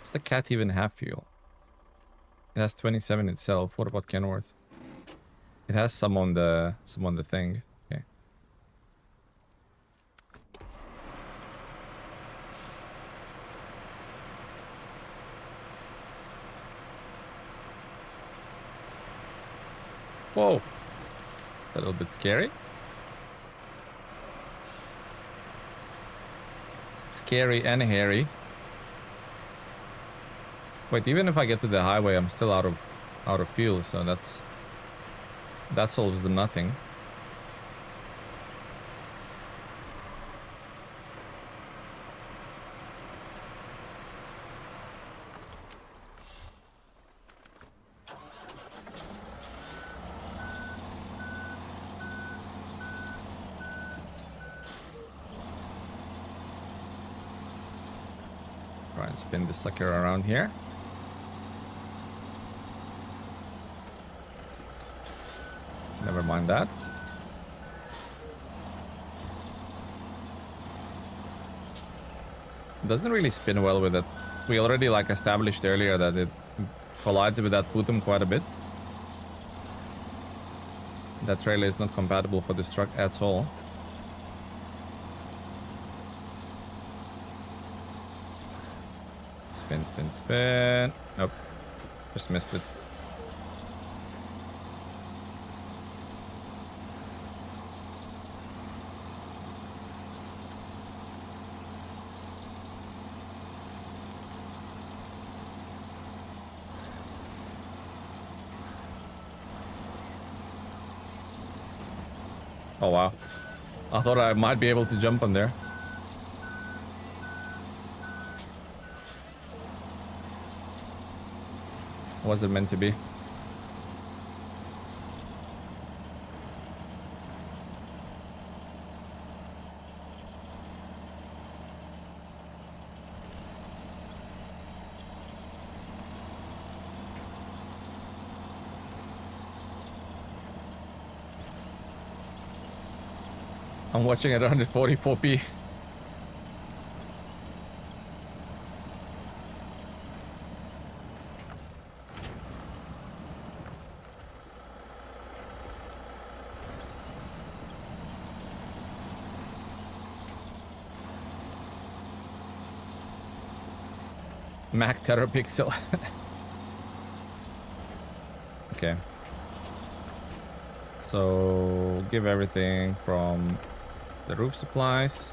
Does the Cat even have fuel? It has 27 itself. What about Kenworth? It has some on the thing. Okay. Whoa. A little bit scary. Scary and hairy. Wait, even if I get to the highway, I'm still out of fuel, so that solves the nothing. Try and spin the sucker around here. Never mind that. Doesn't really spin well with it. We already like established earlier that it collides with that futum quite a bit. That trailer is not compatible for this truck at all. Spin, spin, spin. Nope. Just missed it. Oh wow. I thought I might be able to jump on there. Was it meant to be? I'm watching at 144p. Mac terapixel. Okay. So give everything from the roof supplies.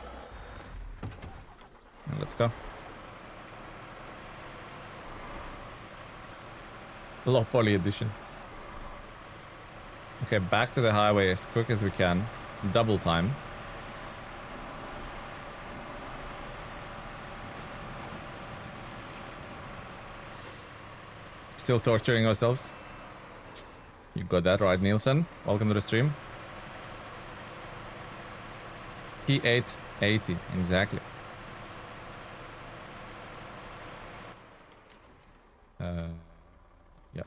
Let's go. Low poly edition. Okay, back to the highway as quick as we can. Double time. Still torturing ourselves. You got that right, Nielsen. Welcome to the stream. P880, exactly. Yeah.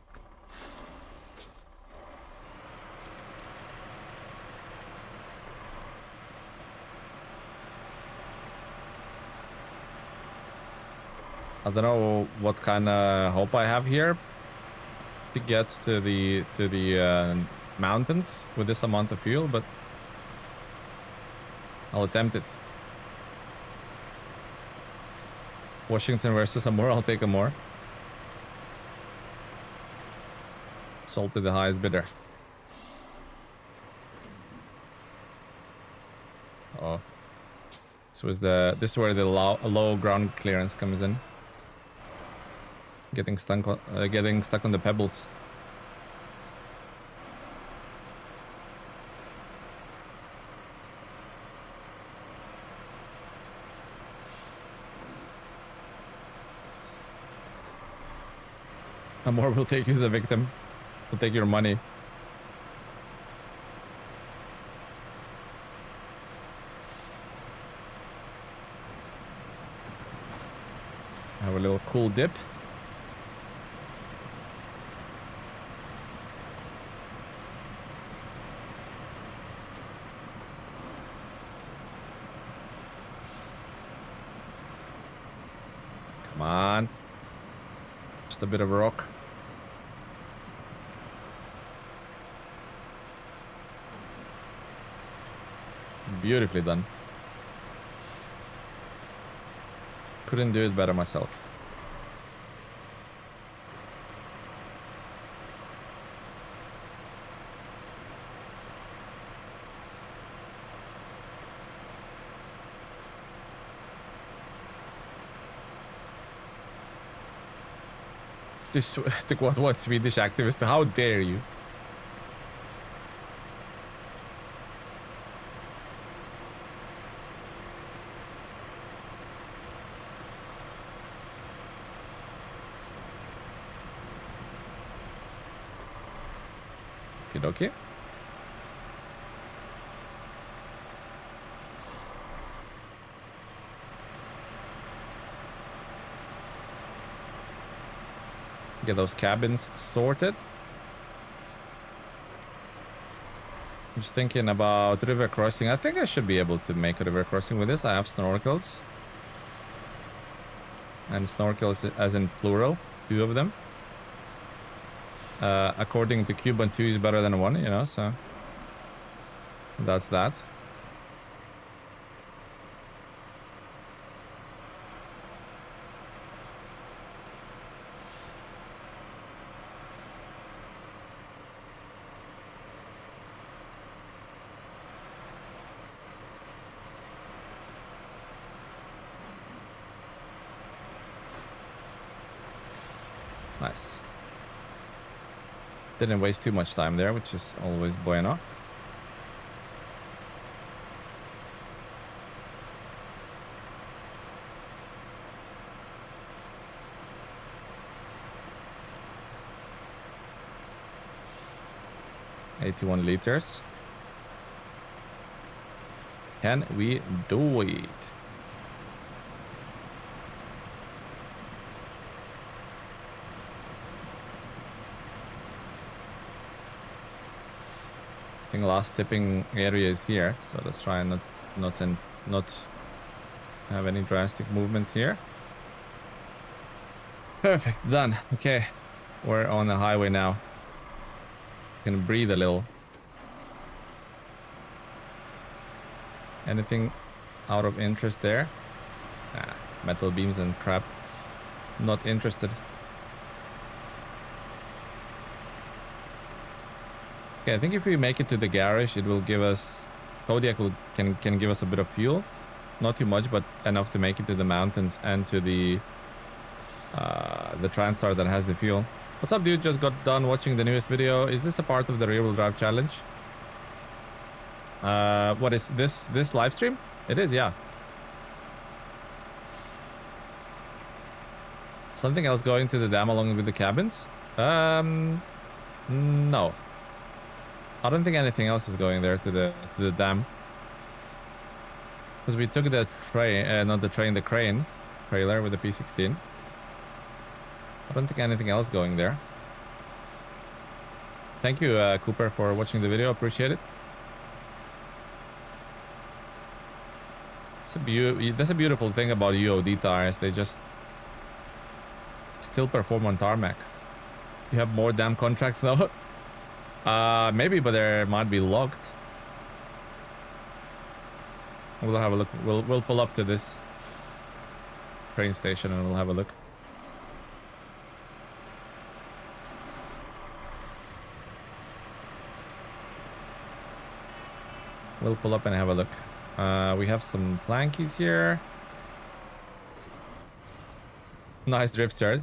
I don't know what kind of hope I have here to get to the mountains with this amount of fuel, but I'll attempt it. Washington versus Amur, I'll take Amur. Sold to the highest bidder. Oh, this is where the low ground clearance comes in. Getting stuck on the pebbles. Amor will take you as a victim. We'll take your money. Have a little cool dip. Come on. Just a bit of rock. Beautifully done. Couldn't do it better myself. To quote one Swedish activist, how dare you? Okay. Get those cabins sorted. I'm just thinking about river crossing. I think I should be able to make a river crossing with this. I have snorkels. And snorkels as in plural, 2 of them. According to Cuban, 2 is better than 1, you know, so that's that. Nice. Didn't waste too much time there, which is always bueno. $81 liters. Can we do it? I think last tipping area is here, so let's try and not have any drastic movements here. Perfect, done. Okay, we're on the highway now. Can breathe a little. Anything out of interest there? Nah, metal beams and crap. Not interested. Okay, I think if we make it to the garage, it will give us... Kodiak can give us a bit of fuel. Not too much, but enough to make it to the mountains and to the TranStar that has the fuel. What's up, dude? Just got done watching the newest video. Is this a part of the rear-wheel drive challenge? What is this live stream? It is, yeah. Something else going to the dam along with the cabins? No. I don't think anything else is going there to the dam. Because we took the train, not the train, the crane trailer with the P16. I don't think anything else going there. Thank you, Cooper, for watching the video. Appreciate it. That's a beautiful thing about UOD tires. They just still perform on tarmac. You have more damn contracts now. Maybe, but they might be locked. We'll have a look. We'll pull up to this train station and we'll have a look. We'll pull up and have a look. We have some plankies here. Nice drift start.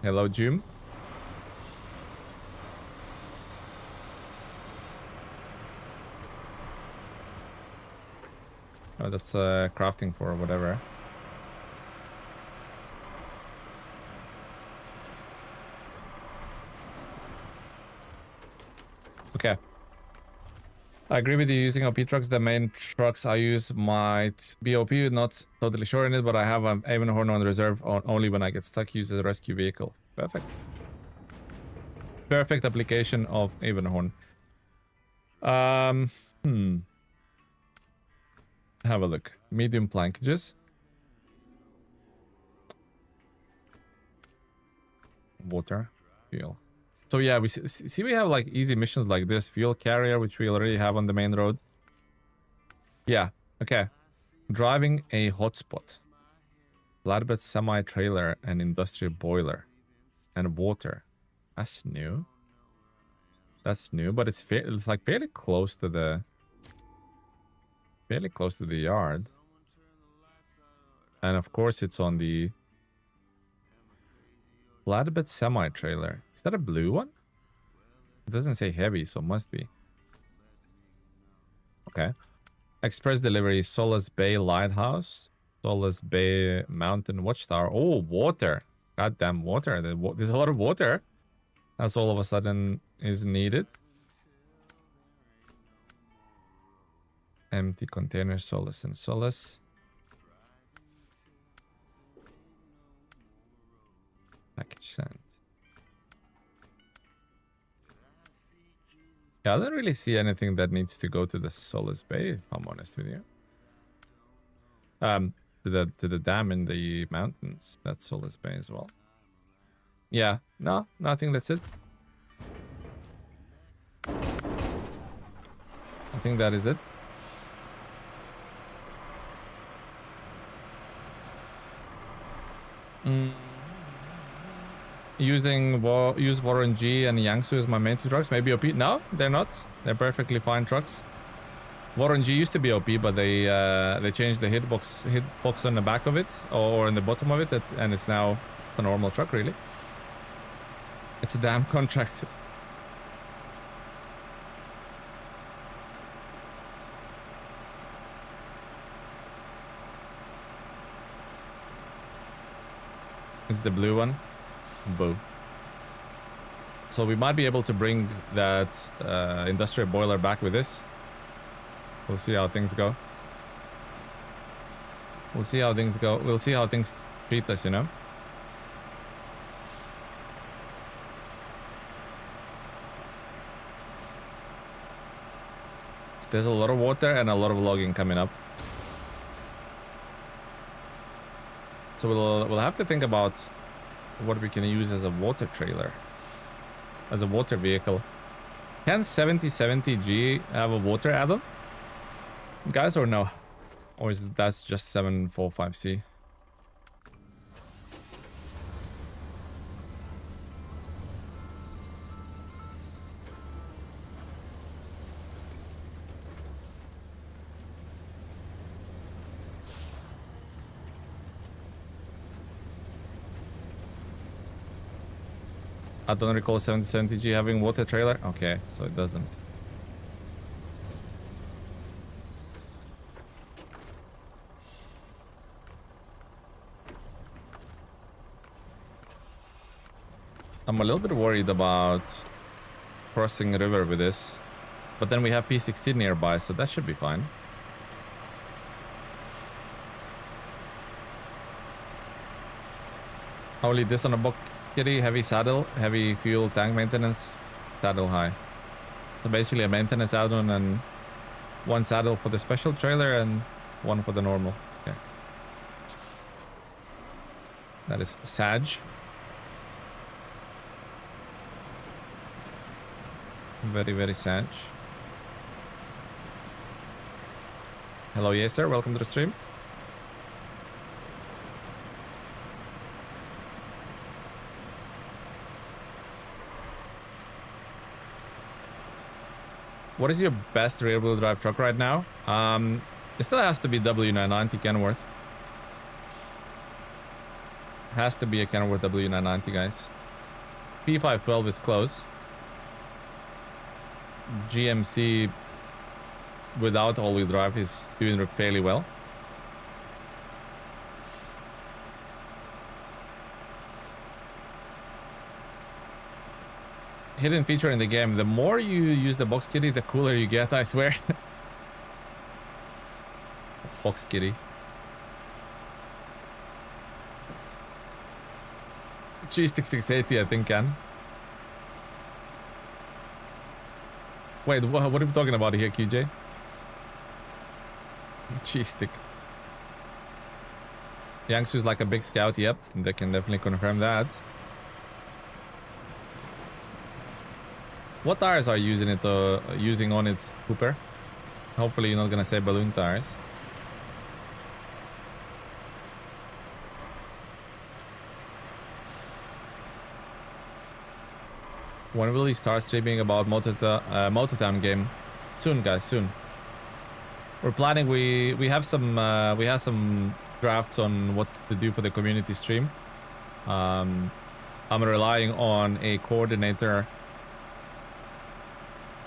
Hello, Jim. Oh, that's crafting for whatever. Okay. I agree with you using OP trucks. The main trucks I use might be OP, not totally sure in it, but I have an Avonhorn on reserve only when I get stuck, use as a rescue vehicle. Perfect. Perfect application of Avonhorn. Have a look. Medium plankages. Water. Fuel. So yeah, we see we have like easy missions like this. Fuel carrier, which we already have on the main road. Yeah, okay. Driving a hotspot. Flatbed semi-trailer and industrial boiler. And water. That's new. That's new, but it's like fairly close to the... Fairly close to the yard. And of course it's on the... Flatbed semi-trailer. Is that a blue one? It doesn't say heavy, so must be. Okay. Express delivery, Solace Bay Lighthouse. Solace Bay Mountain Watchtower. Oh, water. Goddamn water. There's a lot of water. That's all of a sudden is needed. Empty container, Solace and Solace. Package sent. Yeah, I don't really see anything that needs to go to the Solace Bay, if I'm honest with you. To the dam in the mountains. That's Solace Bay as well. Yeah, no, I think that's it. I think that is it. Use Warren G and Yangsu as my main two trucks. Maybe OP. No, they're not. They're perfectly fine trucks. Warren G used to be OP, but they changed the hitbox on the back of it or on the bottom of it, and it's now a normal truck. Really, it's a damn contract. It's the blue one. Boo. So we might be able to bring that industrial boiler back with this. We'll see how things go. We'll see how things go. We'll see how things treat us, you know? There's a lot of water and a lot of logging coming up. So we'll have to think about what we can use as a water trailer. As a water vehicle. Can 7070G have a water add-on? Guys, or no? Or is that just 745C? I don't recall 7070G having water trailer. Okay, so it doesn't. I'm a little bit worried about crossing the river with this. But then we have P16 nearby, so that should be fine. Only this on a book kitty, heavy saddle, heavy fuel tank maintenance, saddle high. So basically a maintenance add-on and one saddle for the special trailer and one for the normal. Okay. That is Sag. Very, very Sag. Hello, yes sir, welcome to the stream. What is your best rear-wheel drive truck right now? It still has to be W990 Kenworth. Has to be a Kenworth W990, guys. P512 is close. GMC without all-wheel drive is doing fairly well. Hidden feature in the game. The more you use the box kitty, the cooler you get, I swear. Box kitty. G-Stick 680, I think, can. Wait, what are we talking about here, QJ? G-Stick. Yangsu's like a big scout, yep. They can definitely confirm that. What tires are you using on it, Cooper? Hopefully you're not gonna say balloon tires. When will you start streaming about Motortown game? Soon, guys, soon. We're planning. We have some drafts on what to do for the community stream. I'm relying on a coordinator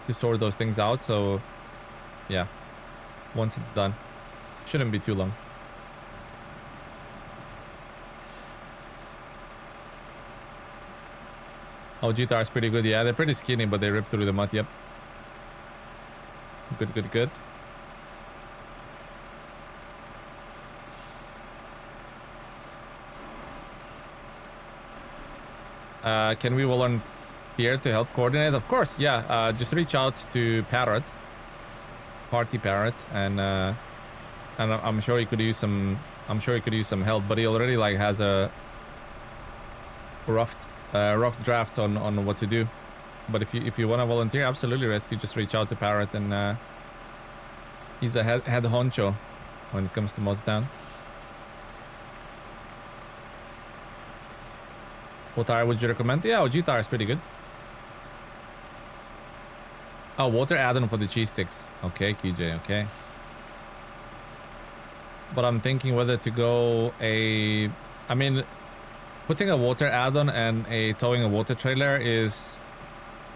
to sort those things out, so yeah, once it's done, shouldn't be too long. Oh, GTR is pretty good. Yeah, they're pretty skinny, but they rip through the mud. Yep. Good, good, good. Can we volunteer to help coordinate? Of course, yeah. Just reach out to Parrot, Party Parrot, and I'm sure he could use some. I'm sure he could use some help, but he already like has a rough draft on what to do. But if you want to volunteer, absolutely, Rescue. Just reach out to Parrot, and he's a head honcho when it comes to Motortown. What tire would you recommend? Yeah, OG tire is pretty good. Oh, water add-on for the cheese sticks. Okay, QJ, okay. But I'm thinking whether to go I mean, putting a water add-on and towing a water trailer is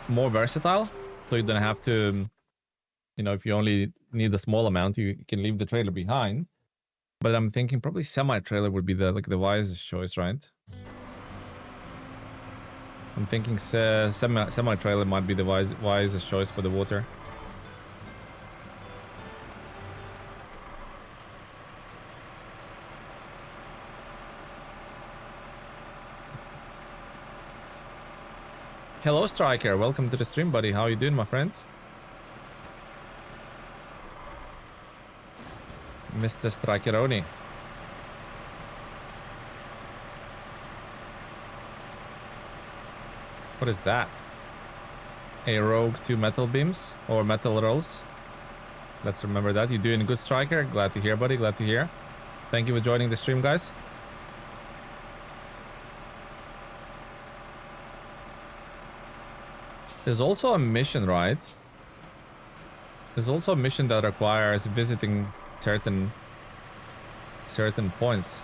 more versatile. So you don't have to, you know, if you only need a small amount, you can leave the trailer behind. But I'm thinking probably semi-trailer would be the wisest choice, right? I'm thinking semi-trailer might be the wisest choice for the water. Hello, Striker. Welcome to the stream, buddy. How you doing, my friend? Mr. Strikeroni. What is that? A rogue 2 metal beams or metal rolls? Let's remember that. You're doing a good, Striker. Glad to hear, buddy. Glad to hear. Thank you for joining the stream, guys. There's also a mission, right? There's also a mission that requires visiting certain points.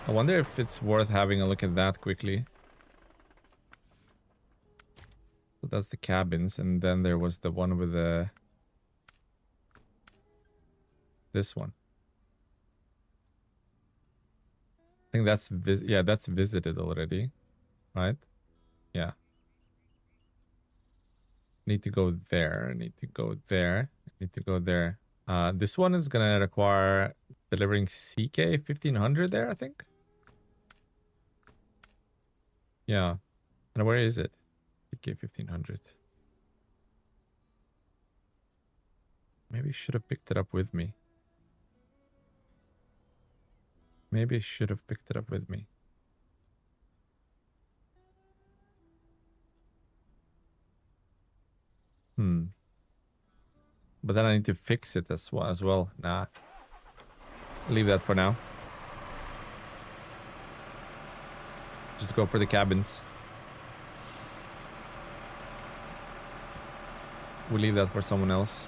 I wonder if it's worth having a look at that quickly. So that's the cabins, and then there was the one with the... This one. I think that's yeah, that's visited already, right? Yeah. Need to go there. Need to go there. Need to go there. This one is gonna require delivering CK 1500 there, I think. Yeah. And where is it? CK 1500. Maybe I should have picked it up with me. Maybe I should have picked it up with me. But then I need to fix it as well. Nah. Leave that for now. Just go for the cabins. We'll leave that for someone else.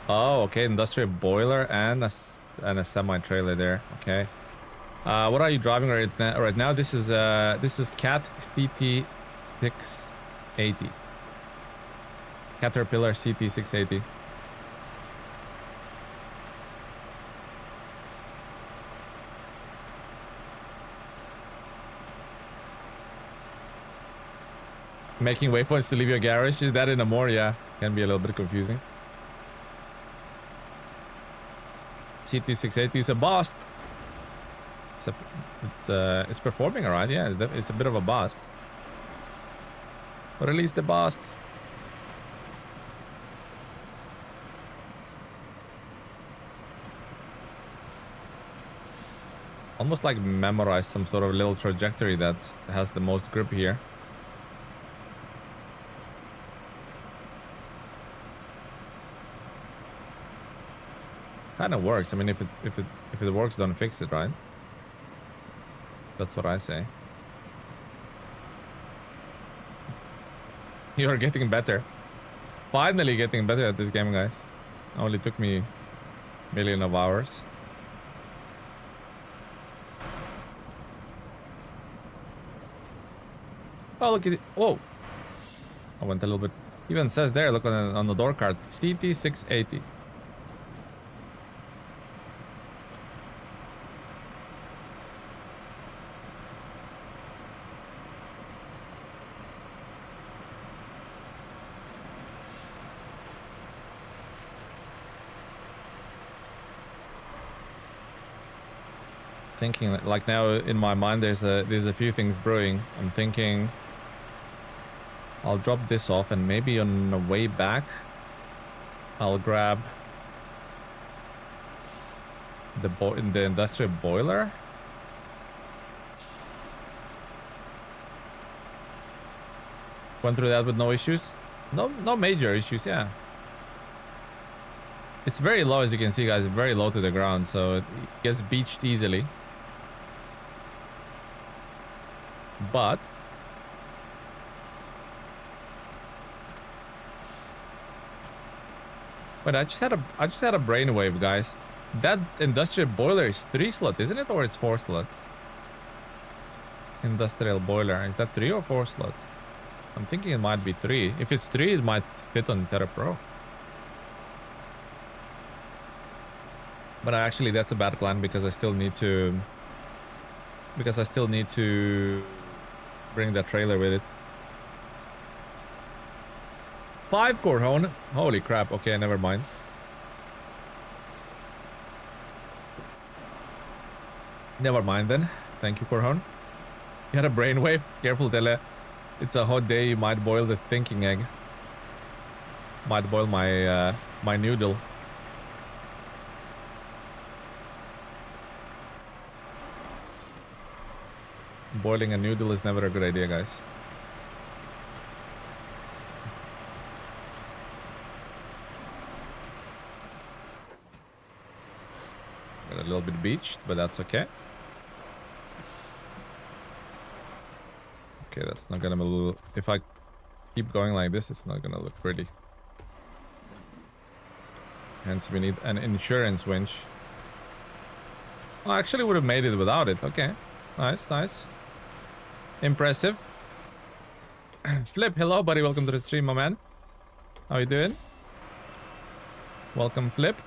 Oh, okay. Industrial boiler and a semi-trailer there. Okay. What are you driving right now? This is Cat CT 680. Caterpillar CT 680. Making waypoints to leave your garage. Is that in a more? Yeah. Can be a little bit confusing. CT 680 is a bust. It's performing alright, yeah. It's a bit of a bust. Release the bust. Almost like memorize some sort of little trajectory that has the most grip here. Kind of works. I mean, if it works, don't fix it, right? That's what I say. You're getting better. Finally getting better at this game, guys. Only took me a million of hours. Oh, look at it. Whoa. I went a little bit. Even says there, look on the door card. CT 680. Thinking like now in my mind there's a few things brewing. I'm thinking I'll drop this off and maybe on the way back I'll grab the industrial boiler. Went through that with no issues. No major issues, yeah. It's very low, as you can see, guys, very low to the ground, so it gets beached easily. But I just had a brainwave, guys. That industrial boiler is 3-slot, isn't it, or it's 4-slot? Industrial boiler, is that 3 or 4-slot? I'm thinking it might be 3. If it's 3, it might fit on Terra Pro. But actually, that's a bad plan because I still need to bring that trailer with it. 5 Corhone. Holy crap. Okay, never mind. Never mind then. Thank you, Corhone. You had a brainwave. Careful, Tele. It's a hot day. You might boil the thinking egg. Might boil my my noodle. Boiling a noodle is never a good idea, guys. Got a little bit beached, but that's okay. Okay, that's not gonna be... If I keep going like this, it's not gonna look pretty. Hence, we need an insurance winch. I actually would have made it without it. Okay. Nice, nice. Impressive. Flip, hello, buddy. Welcome to the stream, my man. How you doing? Welcome, Flip.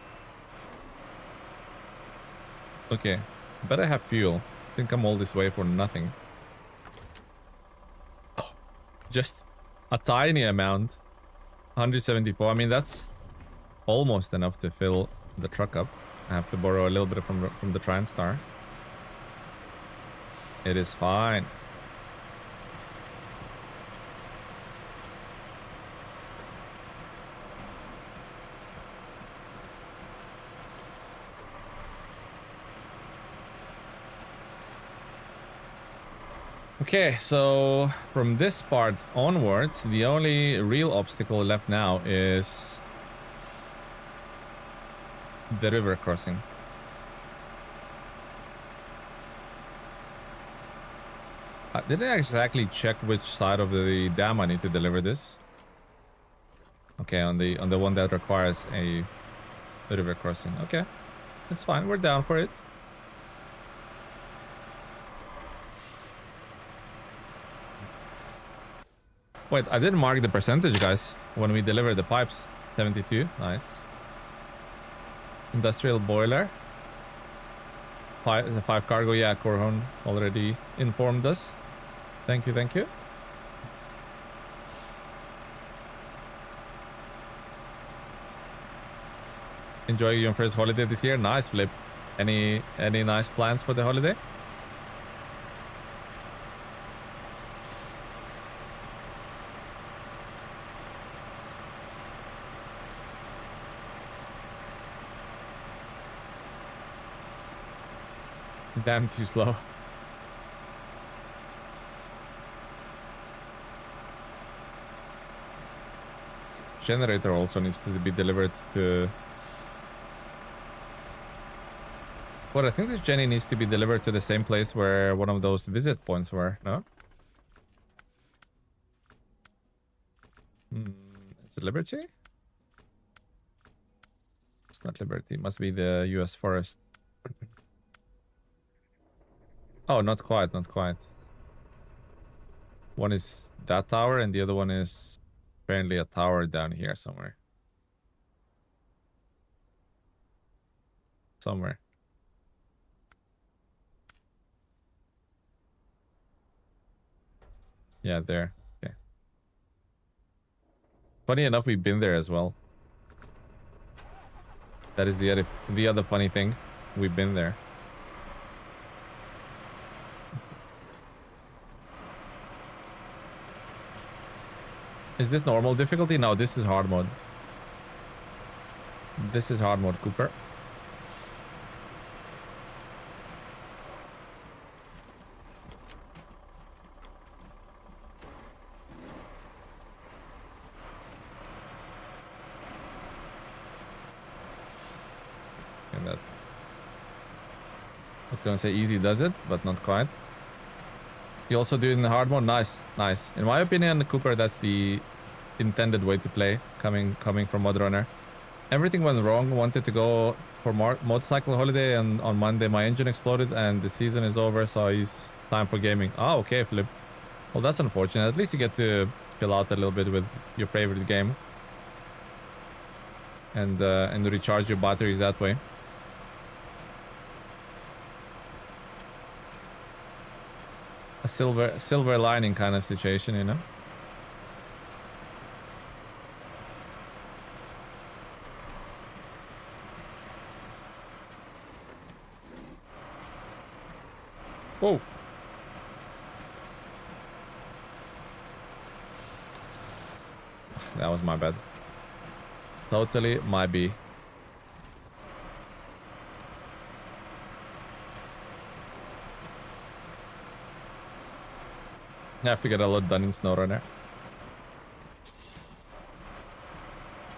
Okay. Better have fuel. Think I'm all this way for nothing. Oh, just a tiny amount. 174. I mean, that's almost enough to fill the truck up. I have to borrow a little bit from the TranStar. It is fine. Okay, so from this part onwards, the only real obstacle left now is the river crossing. I didn't exactly check which side of the dam I need to deliver this. Okay, on the one that requires a river crossing. Okay, that's fine. We're down for it. Wait, I didn't mark the percentage, guys, when we deliver the pipes. 72, nice. Industrial boiler. The 5 cargo, yeah, Corhon already informed us. Thank you, thank you. Enjoy your first holiday this year. Nice, Flip. Any nice plans for the holiday? Damn, too slow. Generator also needs to be delivered to... Well, I think this Jenny needs to be delivered to the same place where one of those visit points were, no? Is it Liberty? It's not Liberty. It must be the US forest. Oh, not quite, not quite. One is that tower and the other one is apparently a tower down here somewhere. Somewhere. Yeah, there. Okay. Funny enough, we've been there as well. That is the other funny thing. We've been there. Is this normal difficulty? No, this is hard mode. This is hard mode, Cooper. And that... I was gonna say easy does it, but not quite. You also do it in the hard mode? Nice, nice. In my opinion, Cooper, that's the intended way to play, coming from ModRunner. Everything went wrong. Wanted to go for motorcycle holiday, and on Monday my engine exploded and the season is over, so it's time for gaming. Oh, okay, Flip. Well, that's unfortunate. At least you get to chill out a little bit with your favorite game. And recharge your batteries that way. A silver lining kind of situation, you know? Whoa. That was my bad. Totally my B. I have to get a lot done in SnowRunner.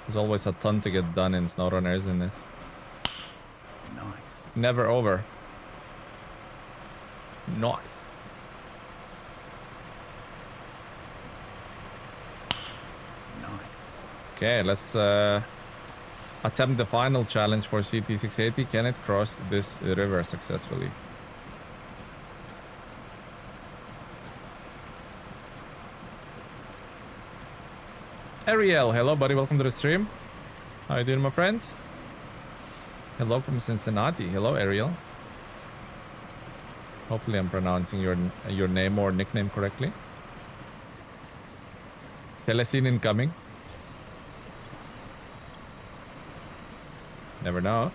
There's always a ton to get done in SnowRunner, isn't it? Nice. Never over. Nice. Okay, let's attempt the final challenge for CT680. Can it cross this river successfully? Ariel, hello buddy, welcome to the stream. How you doing, my friend? Hello from Cincinnati. Hello, Ariel. Hopefully I'm pronouncing your name or nickname correctly. Telecine incoming. Never know.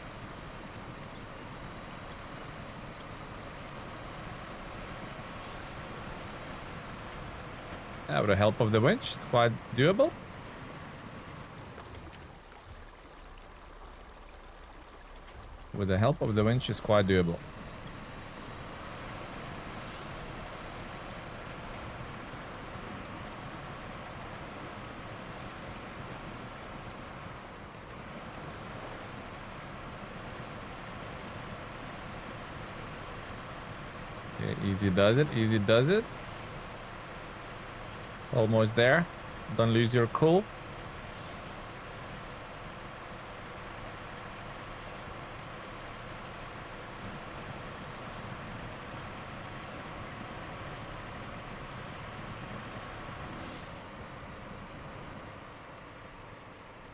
With the help of the winch, it's quite doable. With the help of the winch, it's quite doable. Okay, easy does it, easy does it. Almost there. Don't lose your cool.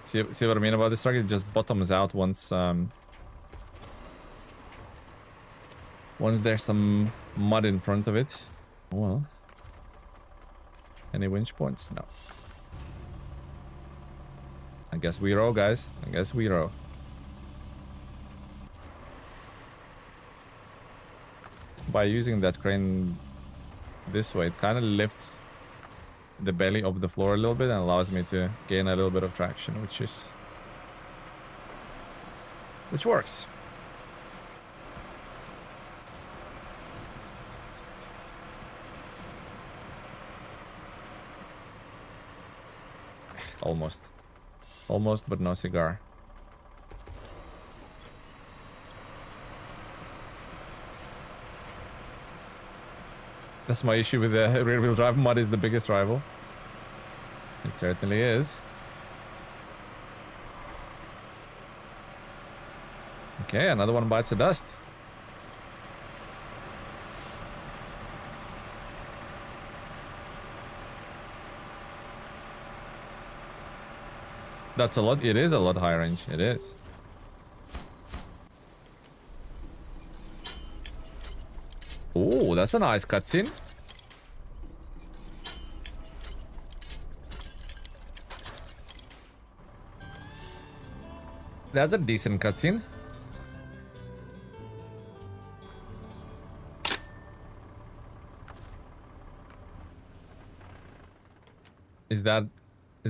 See what I mean about this truck? It just bottoms out once once there's some mud in front of it. Well, any winch points? No. I guess we row, guys. I guess we row. By using that crane this way, it kind of lifts the belly of the floor a little bit and allows me to gain a little bit of traction, which works. Almost, but no cigar. That's my issue with the rear-wheel drive. Mud is the biggest rival. It certainly is. Okay, another one bites the dust. That's a lot. It is a lot high range. It is. Oh, that's a nice cutscene. That's a decent cutscene. Is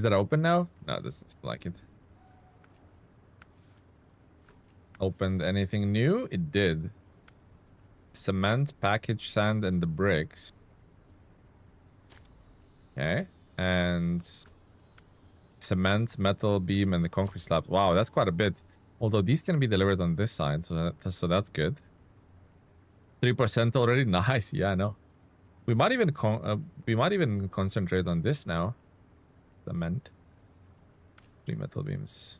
that open now? No, this is like it. Opened anything new? It did. Cement, package, sand, and the bricks. Okay. And cement, metal, beam, and the concrete slab. Wow, that's quite a bit. Although these can be delivered on this side, so that's good. 3% already. Nice. Yeah, I know. We might even concentrate on this now. Cement. 3 metal beams.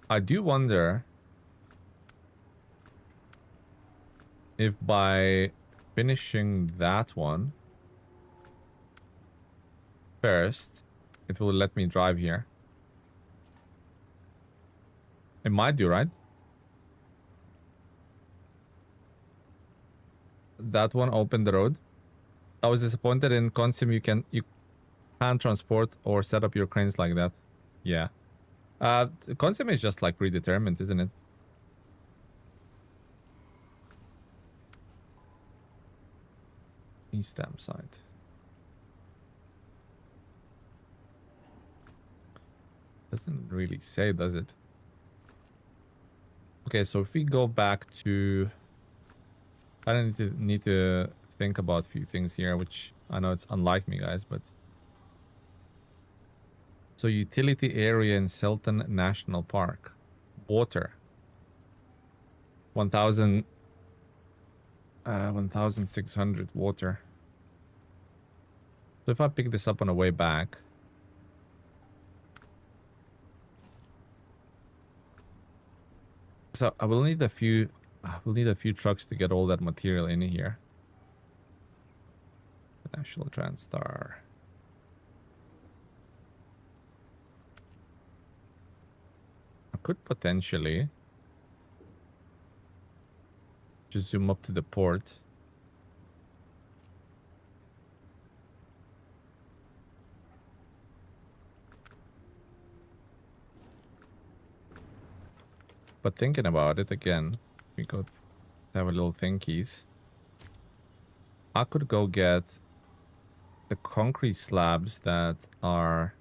I do wonder if by finishing that one first, it will let me drive here. It might do, right? That one opened the road. I was disappointed in Consim. You can't transport or set up your cranes like that. Yeah. Consim is just like predetermined, isn't it? E-stamp site. Doesn't really say, does it? Okay, so if we go back to... I don't need to think about a few things here, which I know it's unlike me, guys, but... So utility area in Selton National Park. Water. 1,600 water. So if I pick this up on the way back, so I will need a few. We'll need a few trucks to get all that material in here. National Transstar. I could potentially just zoom up to the port. But thinking about it again, we could have a little thinkies. I could go get the concrete slabs that are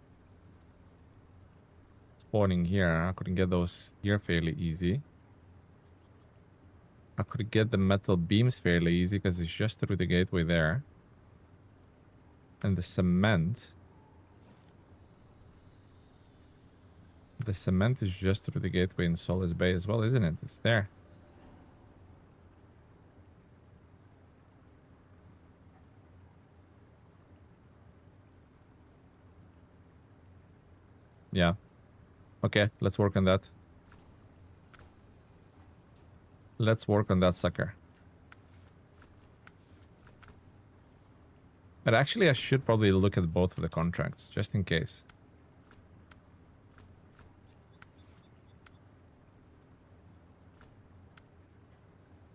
spawning here. I could get those here fairly easy. I could get the metal beams fairly easy because it's just through the gateway there. And the cement. The cement is just through the gateway in Solace Bay as well, isn't it? It's there. Yeah. Okay, let's work on that. Let's work on that sucker. But actually, I should probably look at both of the contracts, just in case.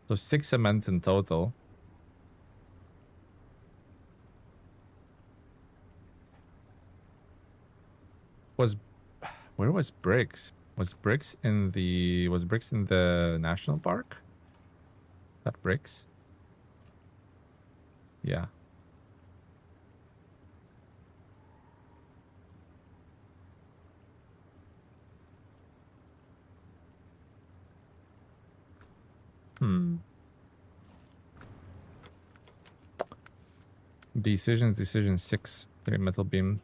So 6 cement in total. Where was Briggs? Was Briggs in the national park? That Briggs? Yeah. Decision 6. 3 metal beam.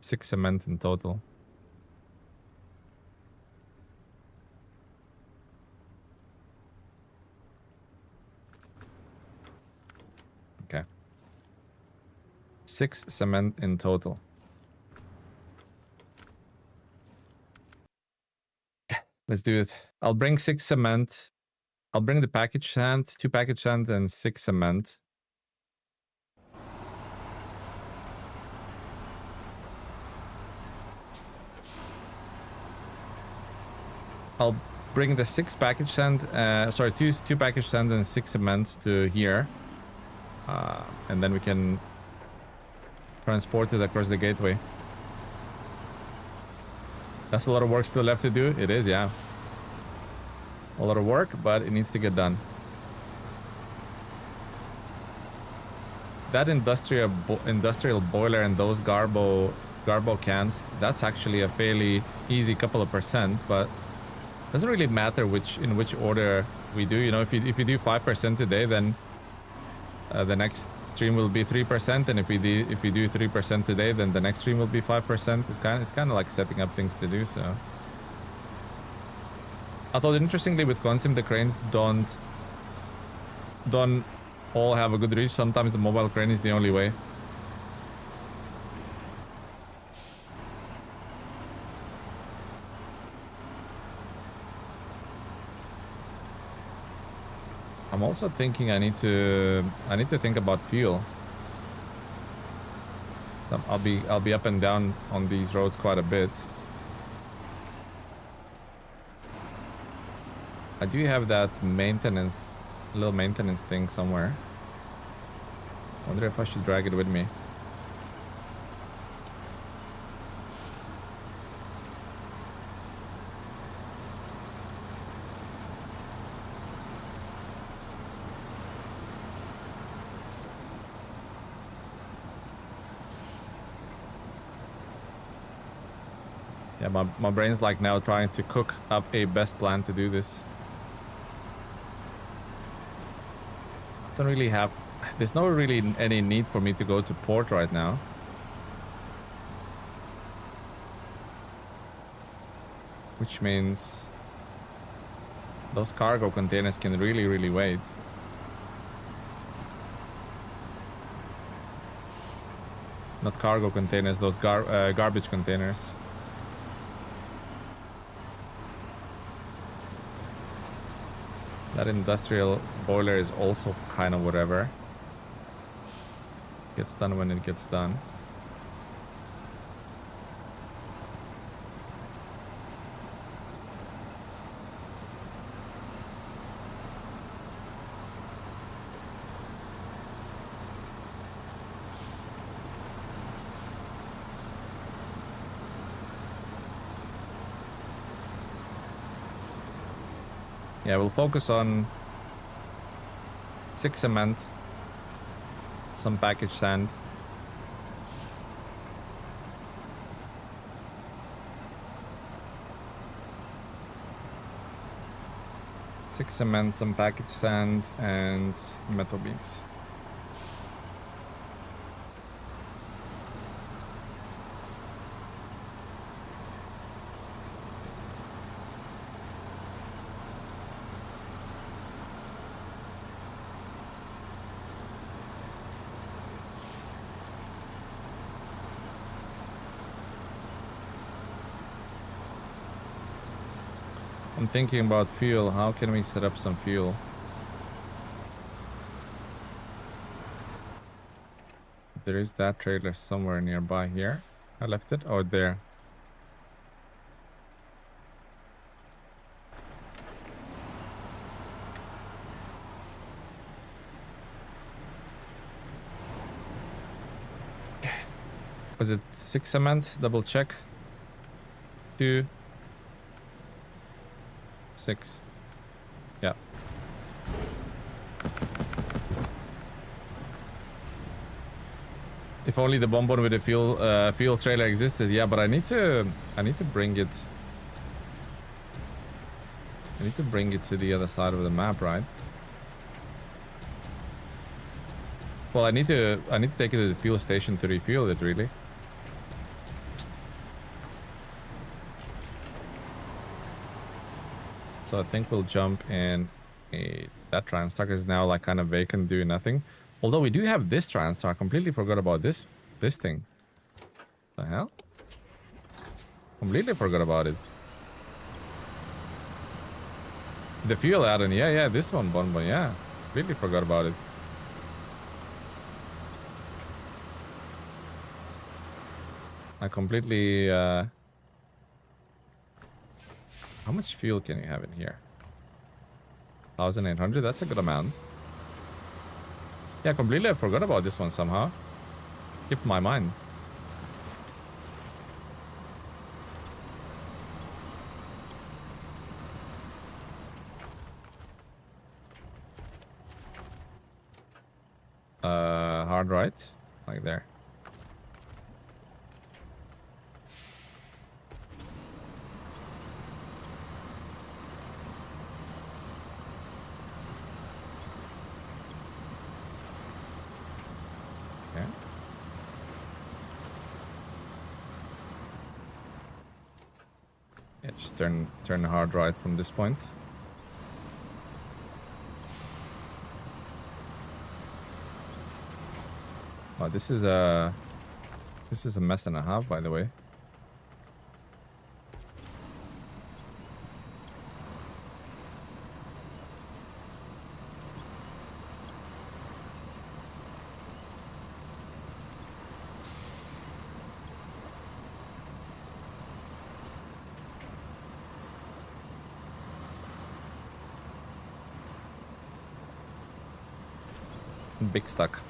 6 cement in total. Okay. 6 cement in total. Let's do it. I'll bring 6 cement. I'll bring the package sand, 2 package sand, and 6 cement. I'll bring the 6 package sand, sorry, two package sand and 6 cement to here. And then we can transport it across the gateway. That's a lot of work still left to do. It is, yeah. A lot of work, but it needs to get done. That industrial boiler and those Garbo cans, that's actually a fairly easy couple of percent, but doesn't really matter in which order we do. You know, if you do 5% today, then the next stream will be 3%, and if we do 3% today, then the next stream will be 5%. It's kind of like setting up things to do. So I thought, interestingly, with Consim, the cranes don't all have a good reach. Sometimes the mobile crane is the only way. I'm also thinking I need to think about fuel. I'll be up and down on these roads quite a bit. I do have that little maintenance thing somewhere. Wonder if I should drag it with me. Yeah, my brain's like now trying to cook up a best plan to do this. Don't really have... There's no really any need for me to go to port right now. Which means those cargo containers can really wait. Not cargo containers, those garbage containers. That industrial boiler is also kind of whatever. Gets done when it gets done. Yeah, we'll focus on 6 cement, some packaged sand. Six cement, some packaged sand, and metal beams. I'm thinking about fuel. How can we set up some fuel? There is that trailer somewhere nearby here. I left it. Oh, there. Was it 6 cement? Double check. 2. 6. Yeah. If only the bonbon with the fuel trailer existed. Yeah, but I need to bring it. I need to bring it to the other side of the map, right? Well, I need to take it to the fuel station to refuel it, really. So I think we'll jump in that Transtar is now like kind of vacant, doing nothing. Although we do have this Transtar. I completely forgot about this thing. The hell? Completely forgot about it. The fuel add-on, yeah, this one, bonbon, yeah. Completely forgot about it. I completely how much fuel can you have in here? 1,800, that's a good amount. Yeah, completely I forgot about this one somehow. Skipped my mind. Hard right? Like there. Yeah, just turn the hard right from this point. Oh, this is a mess and a half, by the way. Big stuck.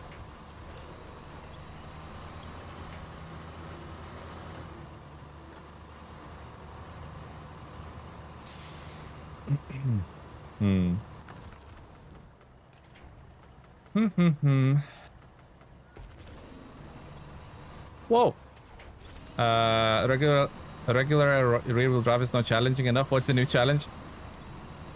Whoa. Regular rear-wheel drive is not challenging enough. What's the new challenge?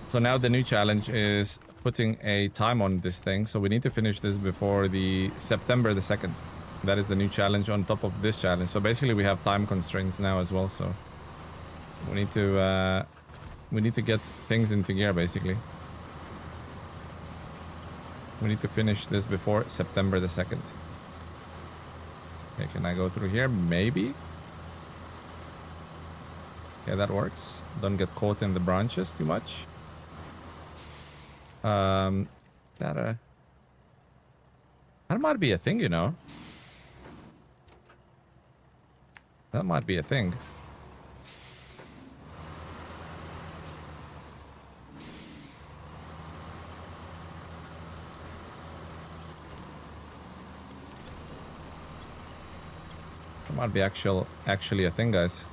So now the new challenge is putting a time on this thing. So we need to finish this before the September the 2nd. That is the new challenge on top of this challenge. So basically we have time constraints now as well. So we need to get things into gear, basically. We need to finish this before September the 2nd. Okay, can I go through here? Maybe. Yeah, that works. Don't get caught in the branches too much. That that might be a thing, you know. That might be a thing. That might be actually a thing, guys.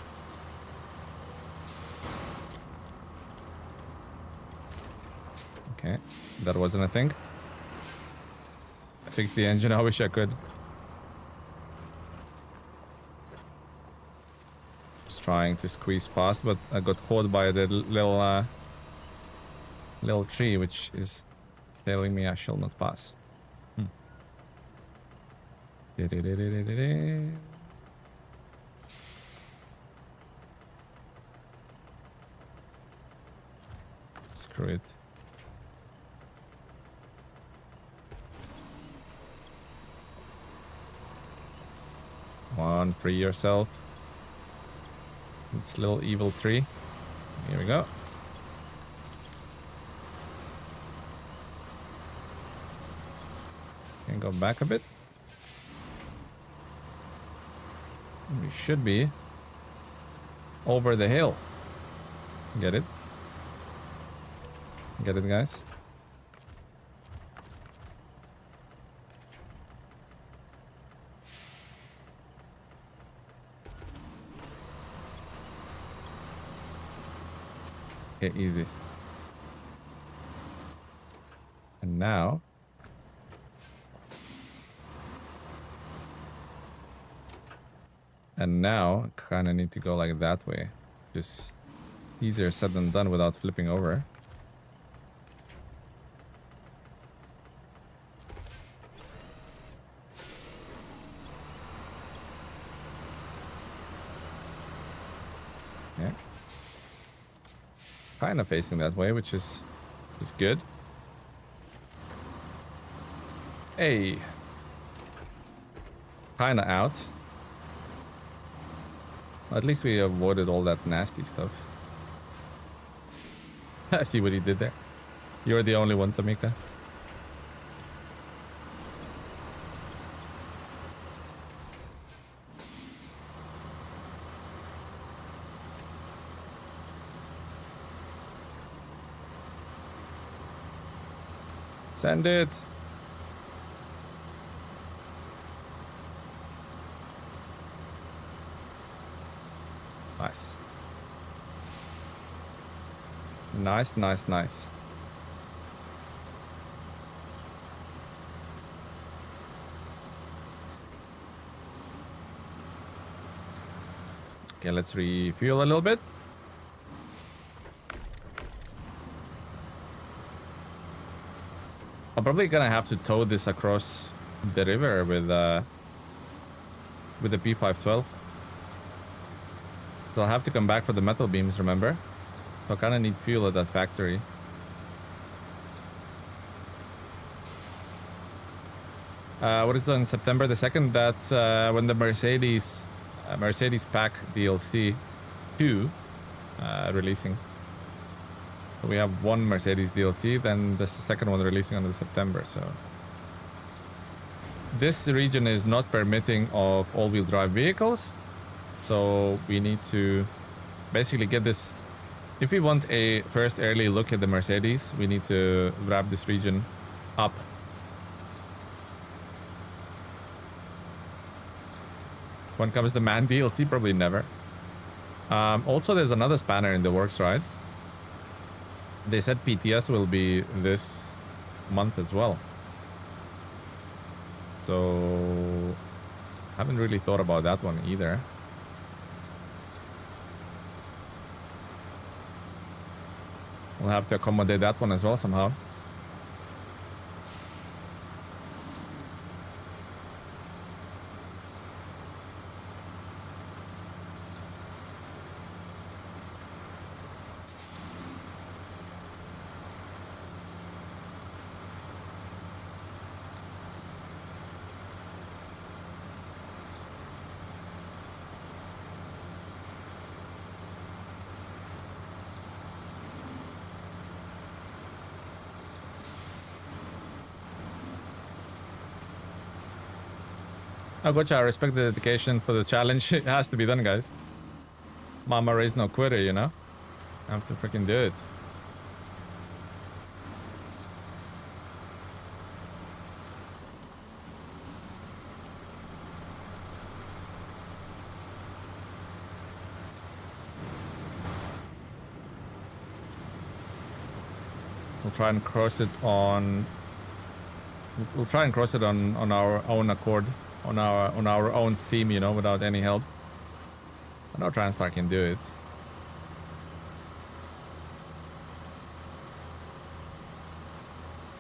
Okay, that wasn't a thing. I fixed the engine. I wish I could. Just trying to squeeze past, but I got caught by the little tree, which is telling me I shall not pass. Screw it. Come on, free yourself. This little evil tree. Here we go. Can go back a bit. We should be over the hill. Get it? Get it, guys? Okay, easy. And now... And now, kind of need to go like that way. Just easier said than done without flipping over. Yeah. Kind of facing that way, which is good. Hey. Kind of out. At least we avoided all that nasty stuff. I see what he did there. You're the only one, Tamika. Send it. Nice. Nice, nice, nice. Okay, let's refuel a little bit. I'm probably gonna have to tow this across the river with the P512. So I'll have to come back for the metal beams, remember? So I kind of need fuel at that factory. What is on September the 2nd? That's when the Mercedes Pack DLC 2 releasing. So we have one Mercedes DLC, then the second one releasing on September. So this region is not permitting of all-wheel drive vehicles. So we need to basically get this. If we want a first early look at the Mercedes, we need to wrap this region up. When comes the Man DLC, probably never. Also, there's another spanner in the works, right? They said PTS will be this month as well. So, haven't really thought about that one either. We'll have to accommodate that one as well somehow. I gotcha. I respect the dedication for the challenge. It has to be done, guys. Mama raised no quitter, you know? I have to freaking do it. We'll try and cross it on... We'll try and cross it on our own accord. On our own steam, you know, without any help. I know TranStar can do it.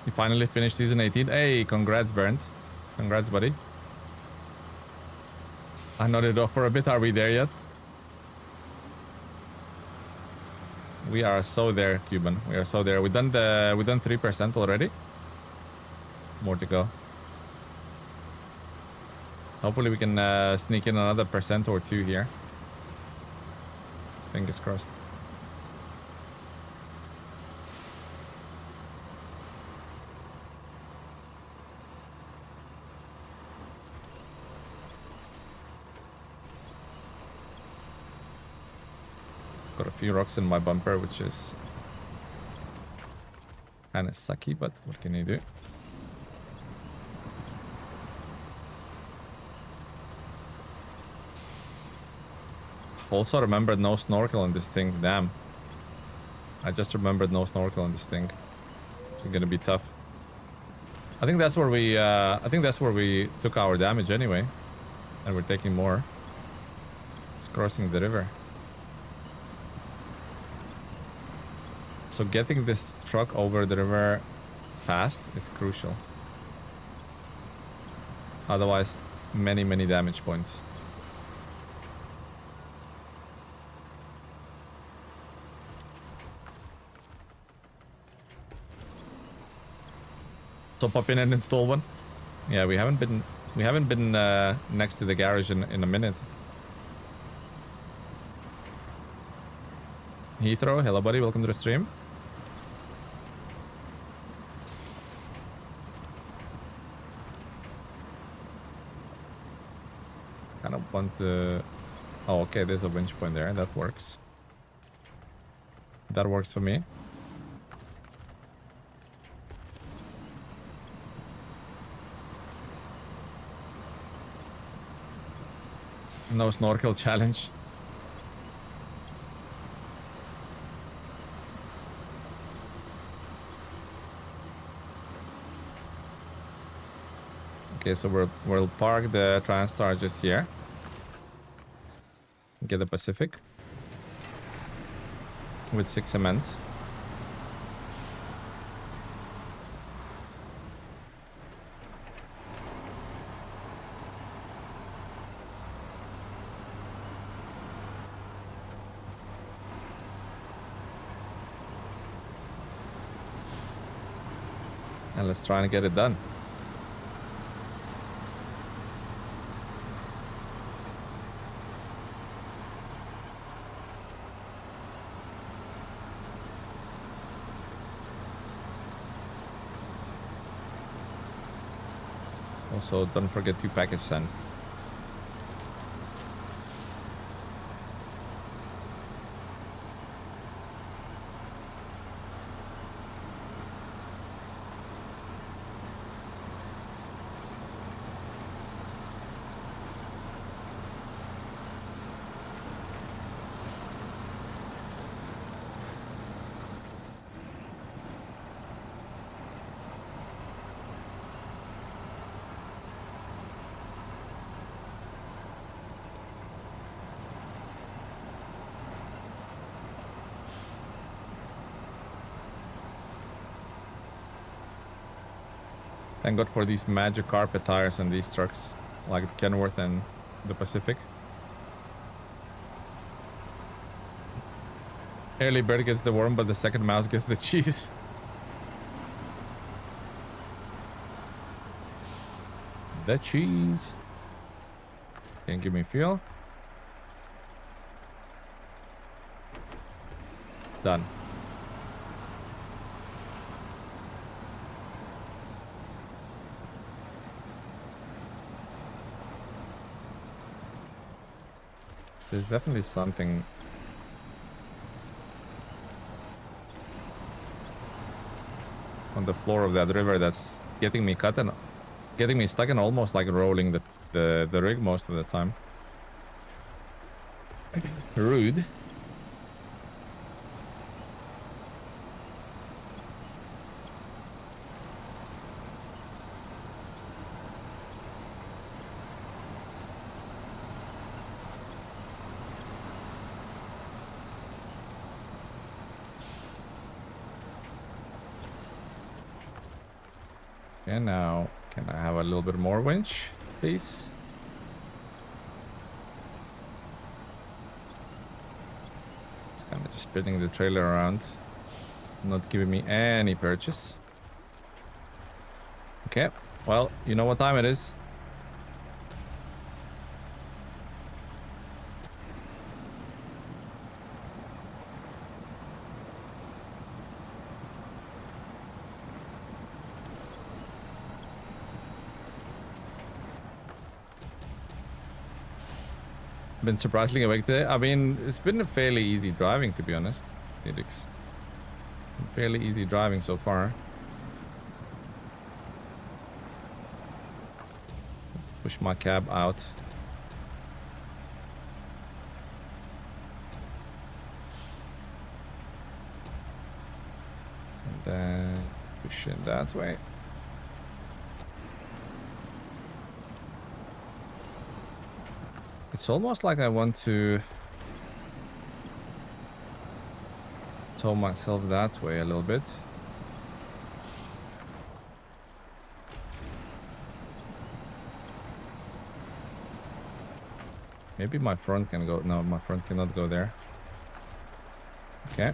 You finally finished season 18. Hey, congrats, Bernd. Congrats, buddy. I nodded off for a bit. Are we there yet? We are so there, Cuban. We are so there. We done 3% already. More to go. Hopefully we can sneak in another % or two here. Fingers crossed. Got a few rocks in my bumper, which is kind of sucky, but what can you do? Also remembered no snorkel on this thing. Damn. I just remembered no snorkel on this thing. This is gonna be tough. I think that's where we took our damage anyway. And we're taking more. It's crossing the river. So getting this truck over the river fast is crucial. Otherwise, many damage points. So pop in and install one. Yeah, we haven't been next to the garage in a minute. Heathrow, hello buddy, welcome to the stream. Kind of want to... Oh, okay, there's a winch point there. That works. That works for me. No snorkel challenge. Okay, so we'll park the TranStar just here. Get the Pacific with 6 cement. And let's try and get it done. Also, don't forget to package send. Thank God for these magic carpet tires on these trucks, like the Kenworth and the Pacific. Early bird gets the worm, but the second mouse gets the cheese. The cheese. Can you give me fuel? Done. There's definitely something. On the floor of that river that's getting me cut and getting me stuck and almost like rolling the rig most of the time. Rude. Okay, now can I have a little bit more winch, please? It's kind of just spinning the trailer around, not giving me any purchase. Okay, well, you know what time it is. Been surprisingly awake today. I mean, it's been a fairly easy driving, to be honest, Felix. Fairly easy driving so far. Push my cab out. And then push it that way. It's almost like I want to tow myself that way a little bit. Maybe my front can go. No, my front cannot go there. Okay.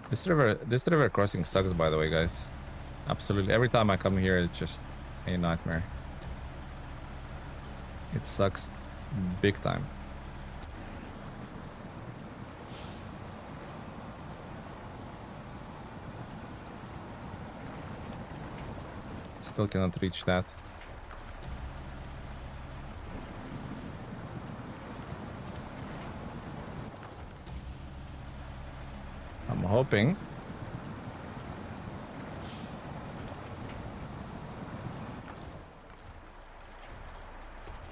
This river crossing sucks, by the way, guys. Absolutely. Every time I come here, it's just a nightmare. It sucks big time. Still cannot reach that. I'm hoping.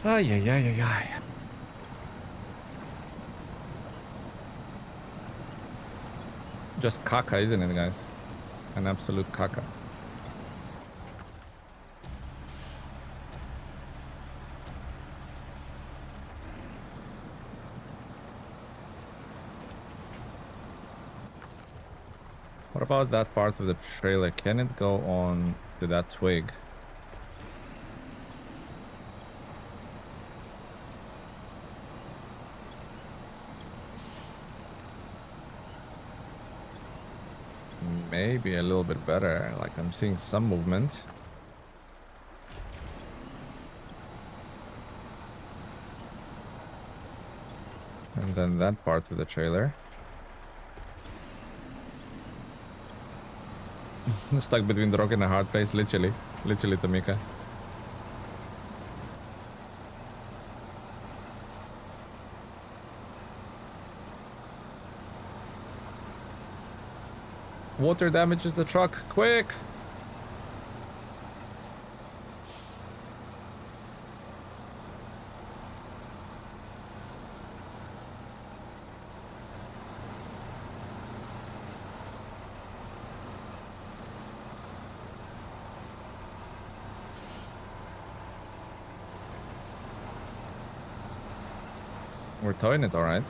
Ay, ay, ay, ay, ay. Just caca, isn't it, guys? An absolute caca. What about that part of the trailer? Can it go on to that twig? Maybe a little bit better. Like, I'm seeing some movement. And then that part of the trailer. Stuck between the rock and a hard place, literally. Literally, Tamika. Water damages the truck, quick! We're towing it, alright.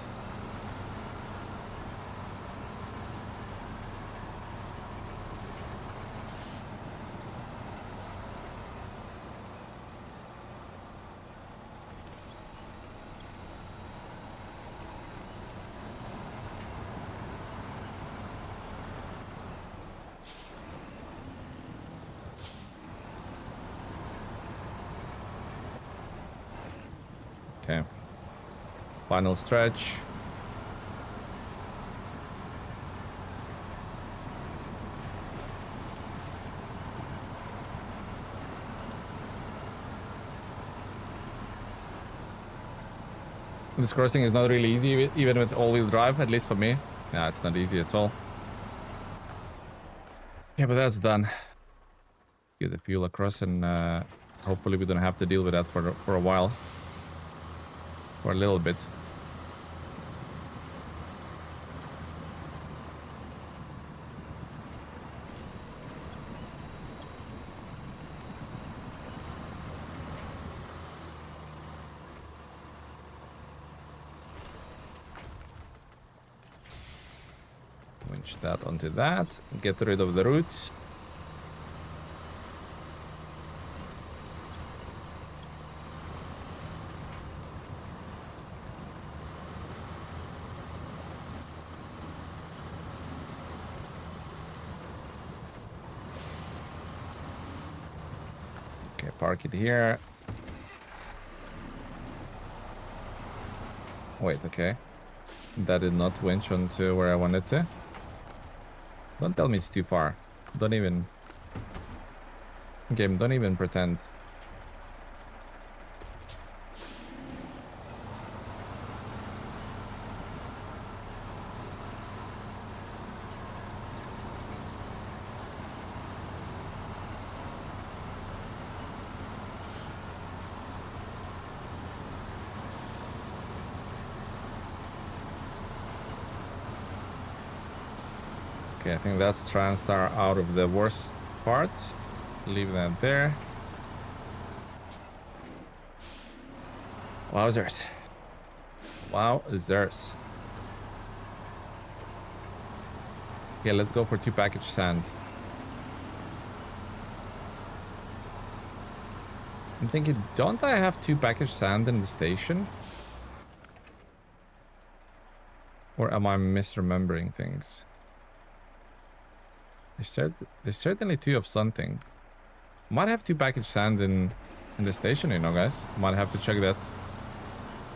Okay. Final stretch. This crossing is not really easy, even with all-wheel drive, at least for me. Yeah, it's not easy at all. Yeah, but that's done. Get the fuel across, and hopefully we don't have to deal with that for a while. For a little bit. Winch that onto that. Get rid of the roots. Okay, park it here. Wait, okay. That did not winch onto where I wanted to. Don't tell me it's too far. Don't even... Game, don't even pretend. Okay, I think that's TranStar out of the worst part. Leave that there. Wowzers. Wowzers. Okay, let's go for 2 package sand. I'm thinking, don't I have 2 package sand in the station? Or am I misremembering things? There's certainly 2 of something. Might have 2 package sand in the station, you know, guys. Might have to check that.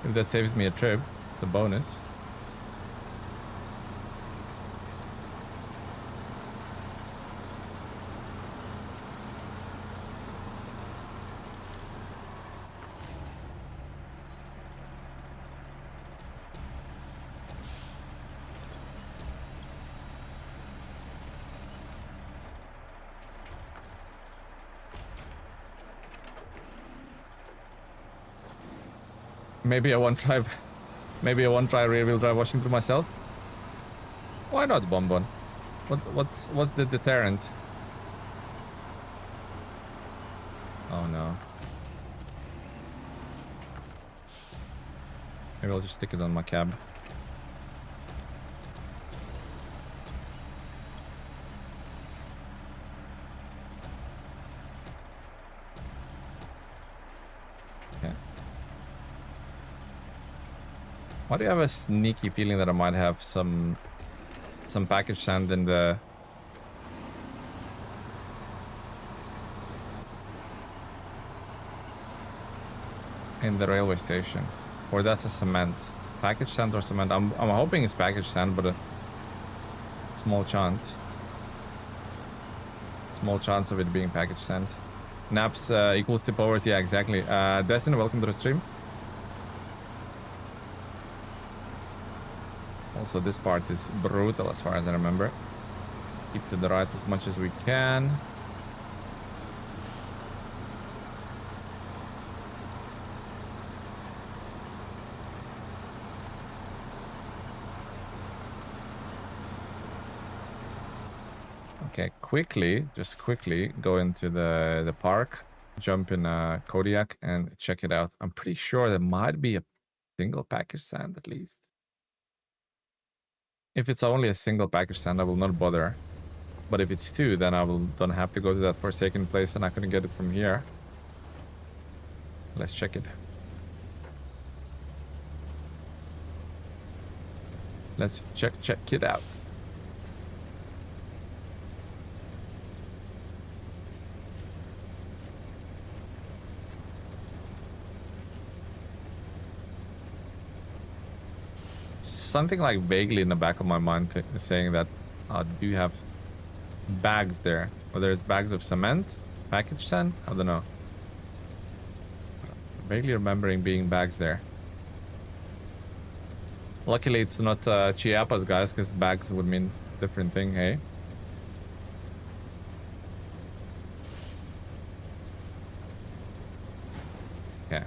If that saves me a trip, the bonus. Maybe I won't try. Maybe I won't try rear-wheel drive washing through myself. Why not, Bonbon? What's the deterrent? Oh no. Maybe I'll just stick it on my cab. Why do you have a sneaky feeling that I might have some package sand in the railway station? Or that's a cement. Package sand or cement? I'm hoping it's package sand, but a small chance. Small chance of it being package sand. Naps equals tip overs. Yeah, exactly. Destin, welcome to the stream. Also, this part is brutal as far as I remember. Keep to the right as much as we can. Okay, just quickly go into the park, jump in a Kodiak and check it out. I'm pretty sure there might be a single package sand at least. If it's only a single package sand, I will not bother. But if it's 2, then I don't have to go to that forsaken place and I can get it from here. Let's check it. Let's check it out. Something like vaguely in the back of my mind saying that do you have bags there? Whether it's bags of cement, package sand, I don't know. Vaguely remembering being bags there. Luckily, it's not Chiapas, guys, because bags would mean different thing, hey? Yeah.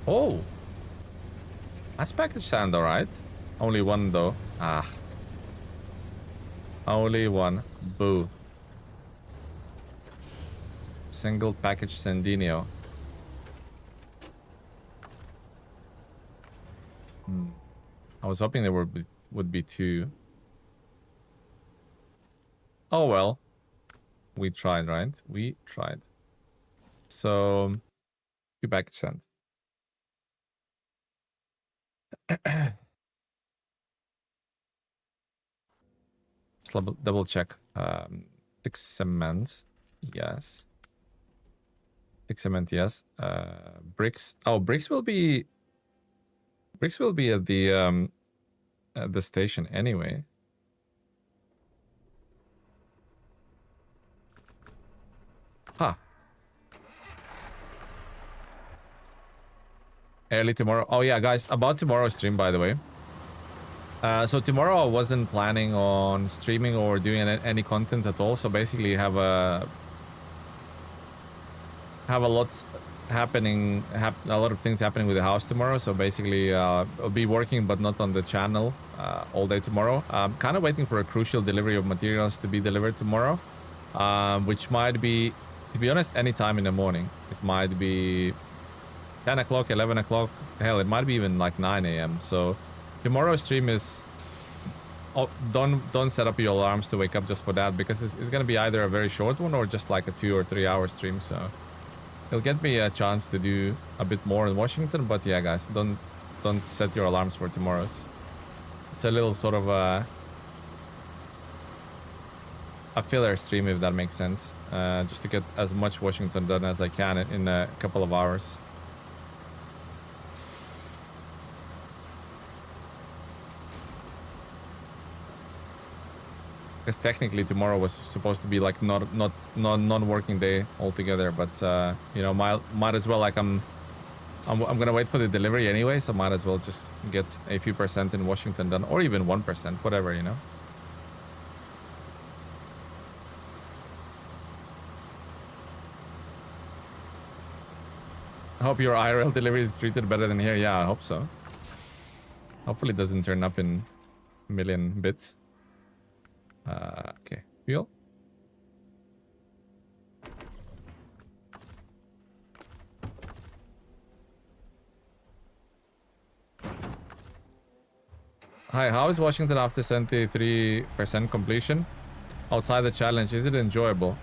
Oh! That's package sand, alright. Only one, though. Ah. Only one. Boo. Single package Sandinio. I was hoping there would be two. Oh well. We tried, right? We tried. So, two package sand. Just double check. 6 cement. Yes. 6 cement, yes. Bricks. Oh, bricks will be at the station anyway. Huh. Early tomorrow. Oh yeah, guys, about tomorrow's stream, by the way. So tomorrow I wasn't planning on streaming or doing any content at all. So basically have a lot happening, a lot of things happening with the house tomorrow. So basically I'll be working, but not on the channel all day tomorrow. I'm kind of waiting for a crucial delivery of materials to be delivered tomorrow, which might be, to be honest, any time in the morning. It might be 10 o'clock, 11 o'clock. Hell, it might be even like 9 a.m. So tomorrow's stream is... Oh, don't set up your alarms to wake up just for that, because it's going to be either a very short one or just like a 2 or 3 hour stream. So it'll get me a chance to do a bit more in Washington. But yeah, guys, don't set your alarms for tomorrow's. It's a little sort of a filler stream, if that makes sense. Just to get as much Washington done as I can in a couple of hours. Because technically tomorrow was supposed to be like not non-working day altogether, but you know, might as well, like I'm gonna wait for the delivery anyway, so might as well just get a few percent in Washington done, or even 1%, whatever, you know. I hope your IRL delivery is treated better than here. Yeah, I hope so. Hopefully it doesn't turn up in a million bits. Okay, fuel. Hi, how is Washington after 73% completion? Outside the challenge, is it enjoyable?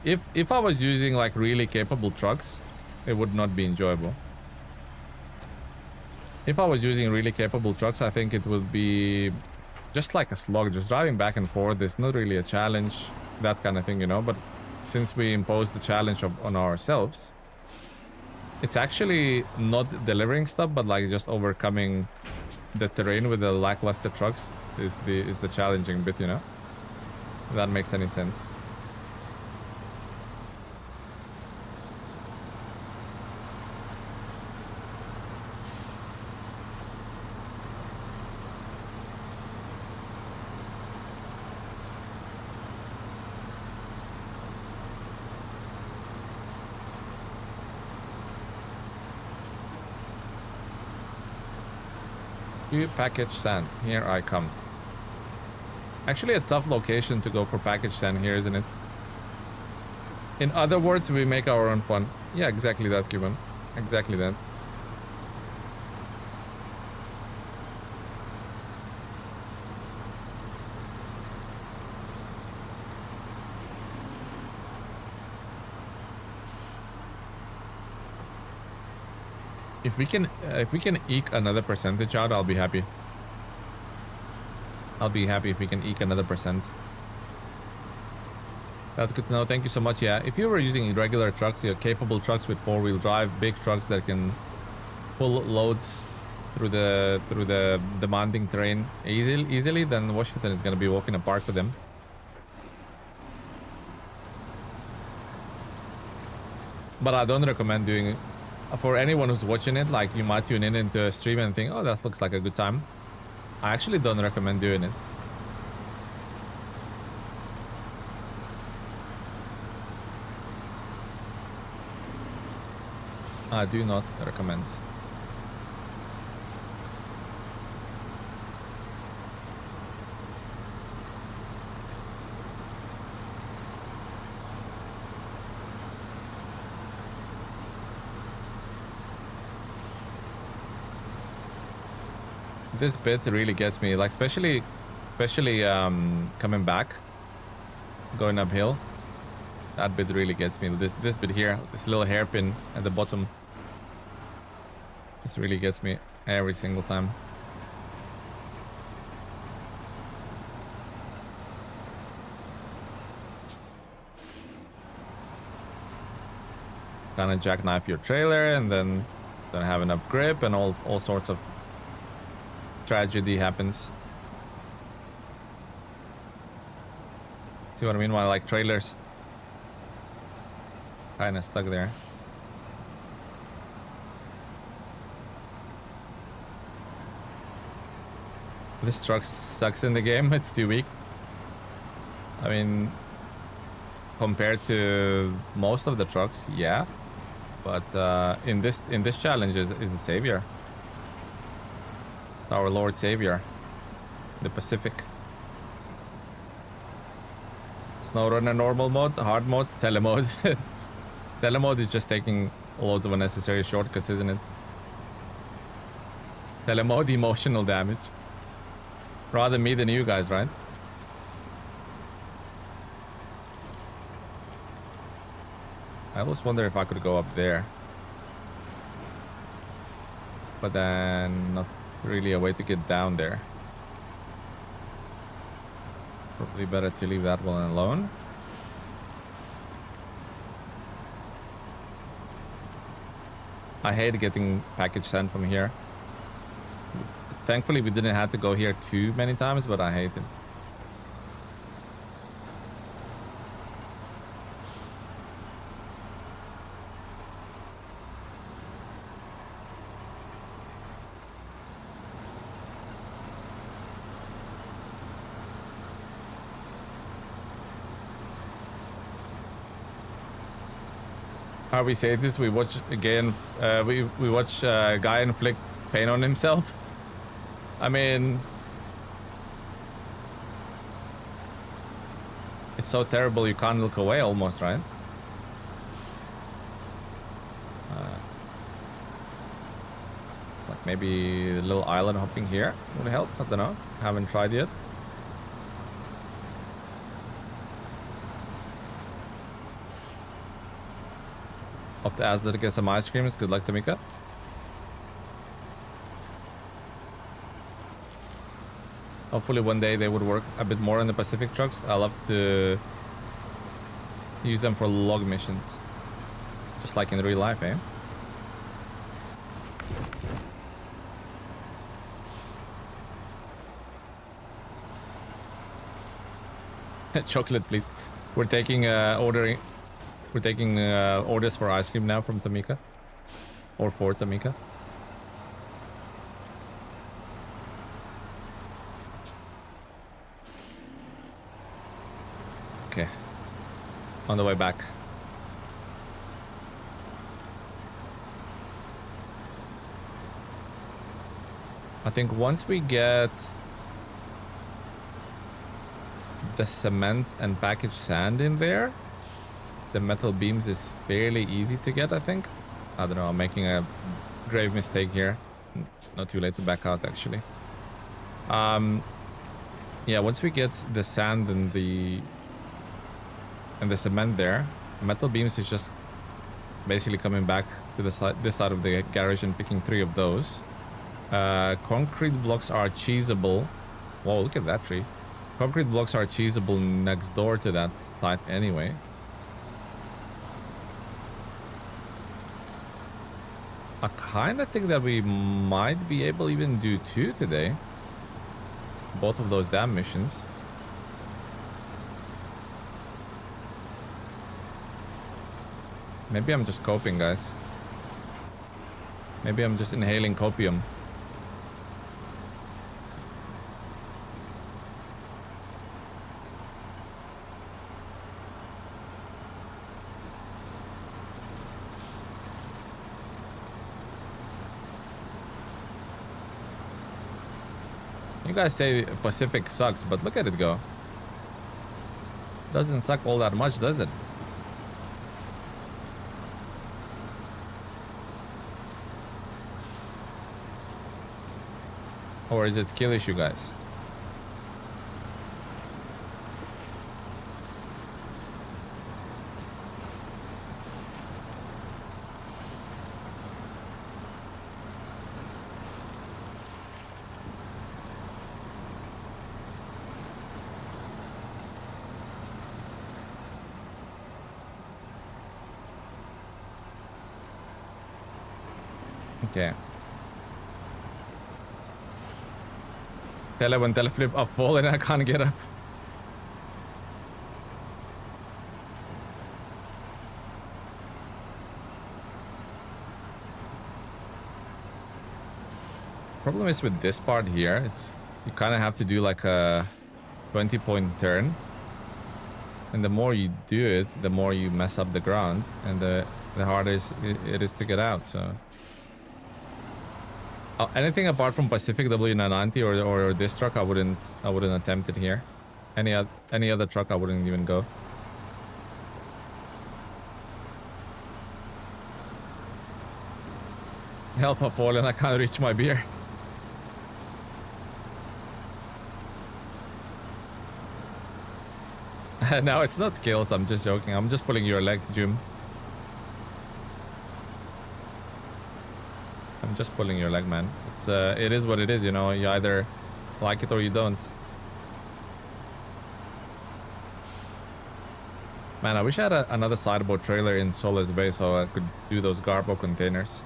If I was using like really capable trucks, it would not be enjoyable. If I was using really capable trucks, I think it would be just like a slog, just driving back and forth. It's not really a challenge, that kind of thing, you know. But since we imposed the challenge on ourselves, it's actually not delivering stuff, but like just overcoming the terrain with the lackluster trucks is the challenging bit, you know. If that makes any sense. Package sand, here I come. Actually a tough location to go for package sand here, isn't it? In other words, we make our own fun. Yeah, exactly that, Cuban. Exactly that. If we can eke another percentage out, I'll be happy. I'll be happy if we can eke another percent. That's good to know. Thank you so much. Yeah, if you were using regular trucks, you know, capable trucks with 4-wheel drive, big trucks that can pull loads through the demanding terrain easily, then Washington is gonna be walking apart for them. But I don't recommend doing for anyone who's watching it, like you might tune in into a stream and think, oh, that looks like a good time. I actually don't recommend doing it. I do not recommend. This bit really gets me, like especially coming back, going uphill. That bit really gets me. This bit here, this little hairpin at the bottom. This really gets me every single time. Kind of jackknife your trailer and then don't have enough grip and all sorts of tragedy happens. See what I mean? Why like trailers kind of stuck there. This truck sucks in the game. It's too weak. I mean, compared to most of the trucks, yeah. But in this challenge is the savior. Our Lord Savior. The Pacific. SnowRunner normal mode, hard mode, telemode. Telemode is just taking loads of unnecessary shortcuts, isn't it? Telemode emotional damage. Rather me than you guys, right? I always wonder if I could go up there. But then not really a way to get down there. Probably better to leave that one alone. I hate getting package sent from here. Thankfully we didn't have to go here too many times, but I hate it. How we say this? We watch again. We watch a guy inflict pain on himself. I mean, it's so terrible you can't look away almost, right? Like maybe a little island hopping here would help. I don't know. Haven't tried yet. Off to Asda to get some ice creams. Good luck, Tamika. Hopefully one day they would work a bit more in the Pacific trucks. I love to use them for log missions. Just like in real life, eh? Chocolate, please. We're taking orders for ice cream now from Tamika. Or for Tamika. Okay. On the way back. I think once we get the cement and packaged sand in there, the metal beams is fairly easy to get, I think. I don't know, I'm making a grave mistake here. Not too late to back out, actually. Yeah, once we get the sand and the cement there, metal beams is just basically coming back to the side, this side of the garage and picking 3 of those. Concrete blocks are cheesable. Whoa, look at that tree. Concrete blocks are cheesable next door to that site anyway. I kind of think that we might be able to even do 2 today. Both of those damn missions. Maybe I'm just coping, guys. Maybe I'm just inhaling copium. You guys say Pacific sucks, but look at it go. Doesn't suck all that much, does it? Or is it skill issue, guys? Okay. When teleflip up ball and I can't get up. Problem is with this part here, it's you kind of have to do like a 20-point turn. And the more you do it, the more you mess up the ground, and the harder it is to get out, so. Anything apart from Pacific W990 or this truck, I wouldn't attempt it here. Any other truck, I wouldn't even go. Help, I've fallen. I can't reach my beer. No, it's not skills. I'm just joking. I'm just pulling your leg, Jim. I'm just pulling your leg, man. It is what it is, you know. You either like it or you don't. Man, I wish I had another sideboard trailer in Solace Bay so I could do those Garbo containers.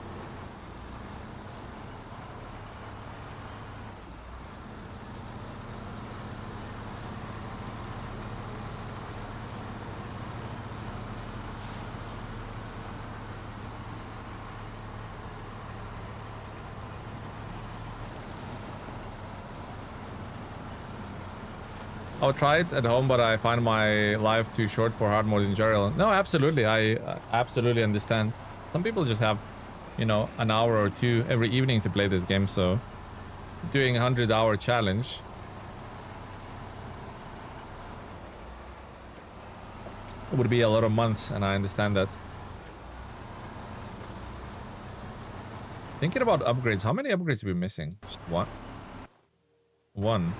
I'll try it at home, but I find my life too short for hard mode in general. No, absolutely. I absolutely understand. Some people just have, you know, an hour or two every evening to play this game, so doing a 100-hour challenge would be a lot of months, and I understand that. Thinking about upgrades, how many upgrades are we missing? Just one. One.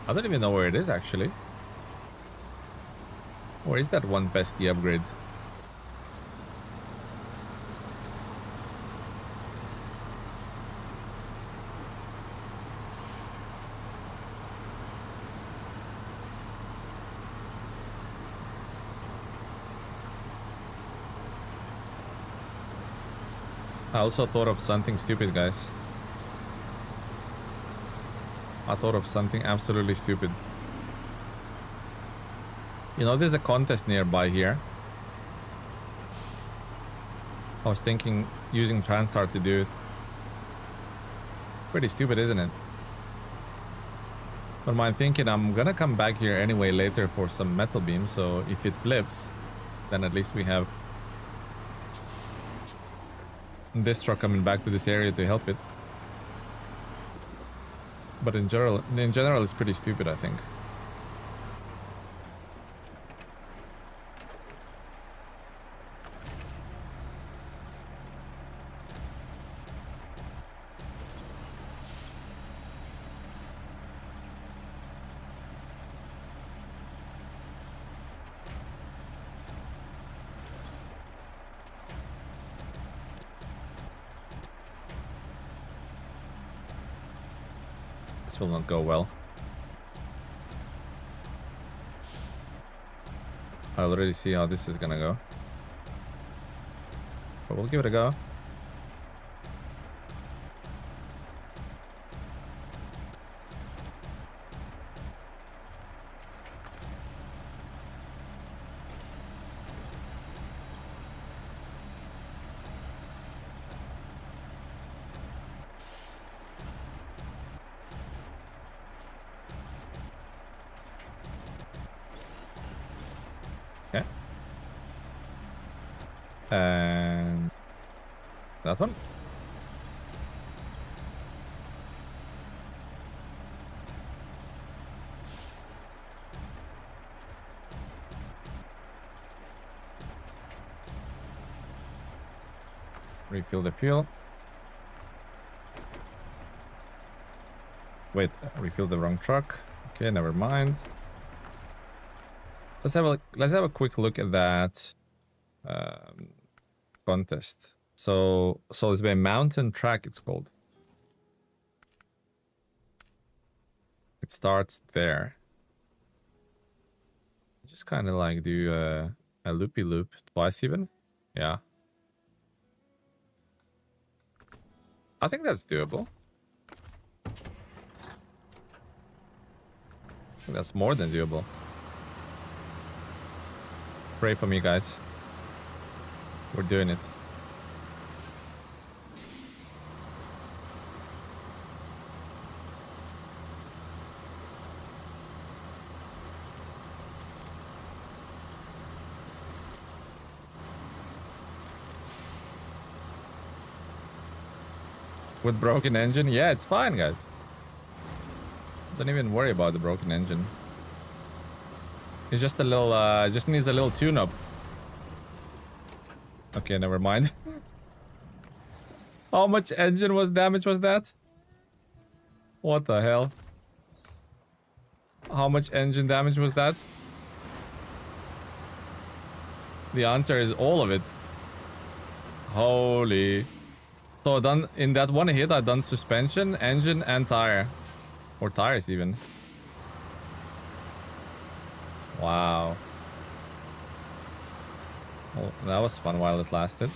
I don't even know where it is, actually. Where is that one pesky upgrade? I also thought of something stupid, guys. I thought of something absolutely stupid. You know, there's a contest nearby here. I was thinking using Transtar to do it. Pretty stupid, isn't it? But I'm thinking I'm gonna come back here anyway later for some metal beams, so if it flips, then at least we have this truck coming back to this area to help it. But in general, it's pretty stupid, I think. Will not go well. I already see how this is gonna go, but we'll give it a go. And that one. Refill the fuel. Wait, refill the wrong truck. Okay, never mind. Let's have a quick look at that contest. So it's a mountain track. It's called. It starts there. Just kind of like do a loopy loop twice even. Yeah. I think that's doable. I think that's more than doable. Pray for me, guys. We're doing it. With broken engine? Yeah, it's fine, guys. Don't even worry about the broken engine. It's just a little, just needs a little tune-up. Okay, never mind. How much engine damage was that? What the hell? How much engine damage was that? The answer is all of it. Holy. So done in that one hit, I done suspension, engine, and tire. Or tires even. Wow. Well, that was fun while it lasted.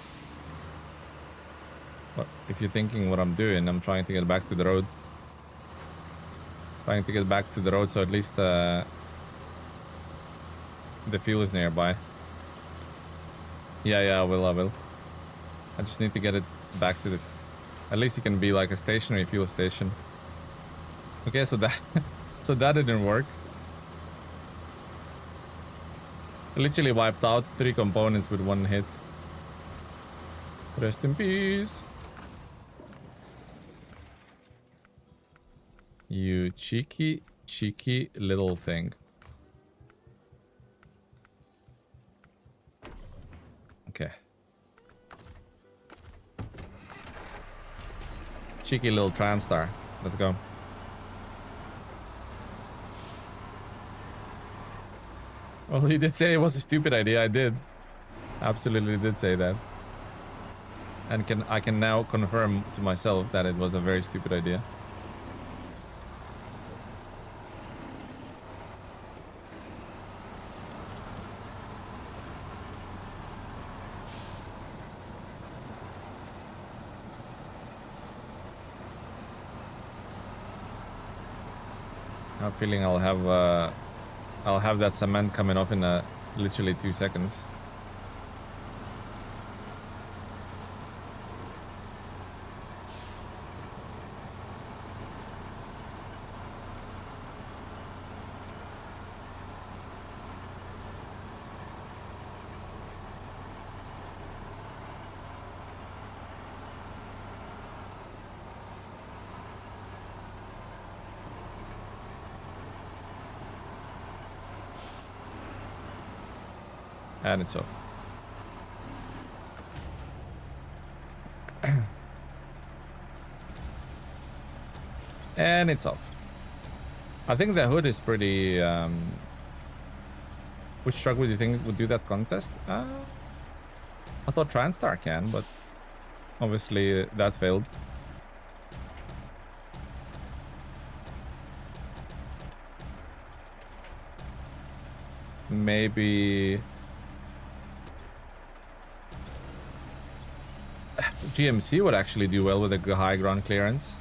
But if you're thinking what I'm doing, I'm trying to get back to the road. Trying to get back to the road so at least the fuel is nearby. Yeah, I will. I just need to get it back to the... At least it can be like a stationary fuel station. Okay, so that so that didn't work. I literally wiped out 3 components with 1 hit. Rest in peace. You cheeky little thing. Okay. Cheeky little Transtar. Let's go. Well, he did say it was a stupid idea. I did. Absolutely did say that. And I can now confirm to myself that it was a very stupid idea. I have a feeling I'll have that cement coming off in literally 2 seconds. And it's off. And it's off. I think the hood is pretty... Which truck would you think would do that contest? I thought Transtar can, but obviously that failed. Maybe... GMC would actually do well with a high ground clearance.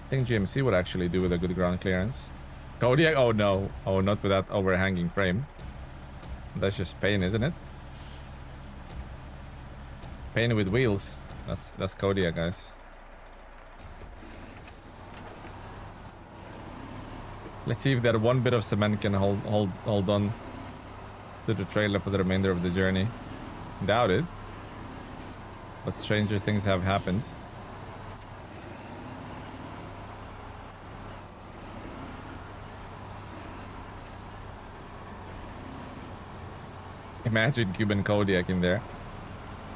I think GMC would actually do with a good ground clearance. Kodiak? Oh no. Oh, not with that overhanging frame. That's just pain, isn't it? Pain with wheels. That's Kodiak, guys. Let's see if that one bit of cement can hold on to the trailer for the remainder of the journey. Doubt it. But stranger things have happened. Imagine Cuban Kodiak in there.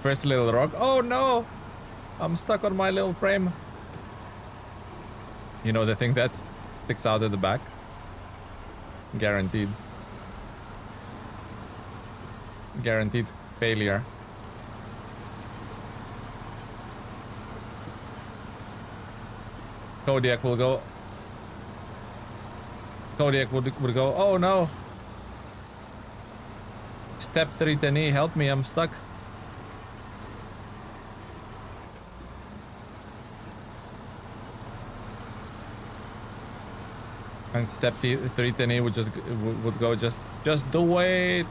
First little rock. Oh no! I'm stuck on my little frame. You know, the thing that sticks out at the back? Guaranteed. Guaranteed failure. Kodiak will go. Kodiak would go. Oh no! Step 310E, help me, I'm stuck. And step 310E would go just do it.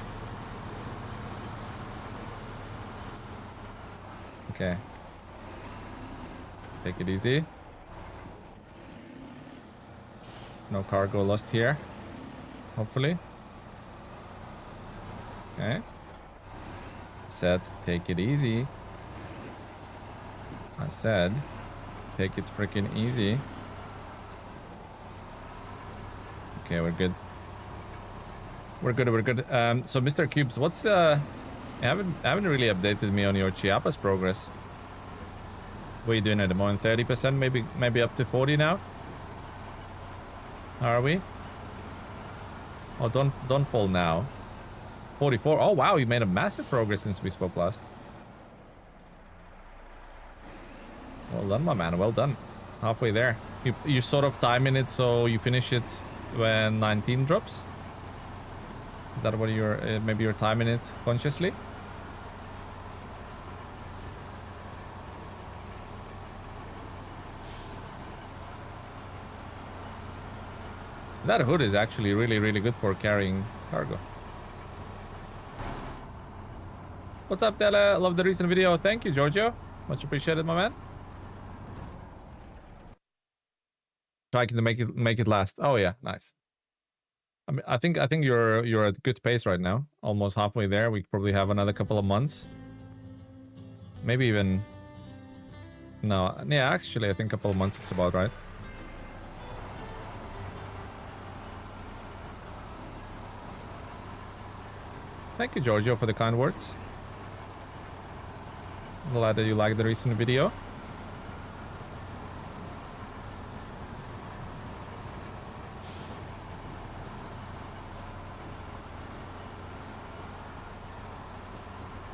Okay. Take it easy. No cargo lost here. Hopefully. Okay. Said, take it easy. I said, take it freaking easy. Okay, we're good. We're good. So Mr. Cubes, what's the... You haven't really updated me on your Chiapas progress. What are you doing at the moment? 30%, maybe up to 40 now? Are we? Oh, don't fall now. 44. Oh wow, you made a massive progress since we spoke last. Well done, my man. Well done. Halfway there. You sort of timing it so you finish it when 19 drops? Is that what you're... maybe you're timing it consciously? That hood is actually really good for carrying cargo. What's up, Tele? Love the recent video. Thank you, Giorgio. Much appreciated, my man. Trying to make it last. Oh yeah, nice. I mean, I think you're at good pace right now. Almost halfway there. We probably have another couple of months. Maybe even... No, yeah, actually, I think a couple of months is about right. Thank you, Giorgio, for the kind words. Glad that you liked the recent video.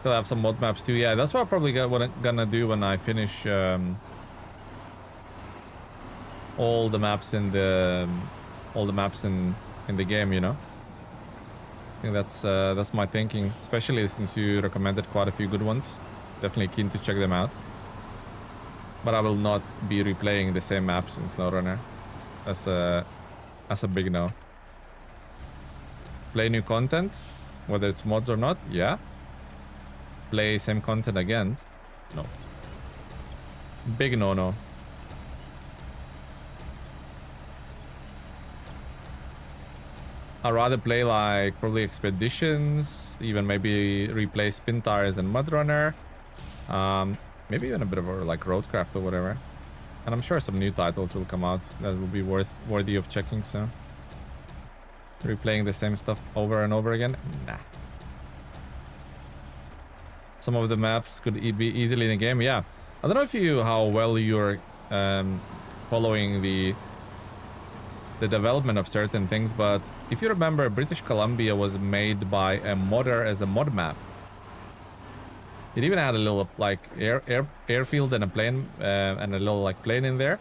Still have some mod maps too. Yeah, that's what I'm probably gonna do when I finish all the maps in the game, you know. I think that's my thinking, especially since you recommended quite a few good ones. Definitely keen to check them out. But I will not be replaying the same maps in SnowRunner. That's a big no. Play new content, whether it's mods or not, yeah. Play same content again, no. Big no. I'd rather play like probably expeditions, even maybe replay spin tires and mud runner. Maybe even a bit of a, like roadcraft or whatever. And I'm sure some new titles will come out that will be worthy of checking. So replaying the same stuff over and over again, nah. Some of the maps could be easily in the game, yeah. I don't know how well you're following the development of certain things, but if you remember, British Columbia was made by a modder as a mod map. It even had a little like airfield and a plane and a little like plane in there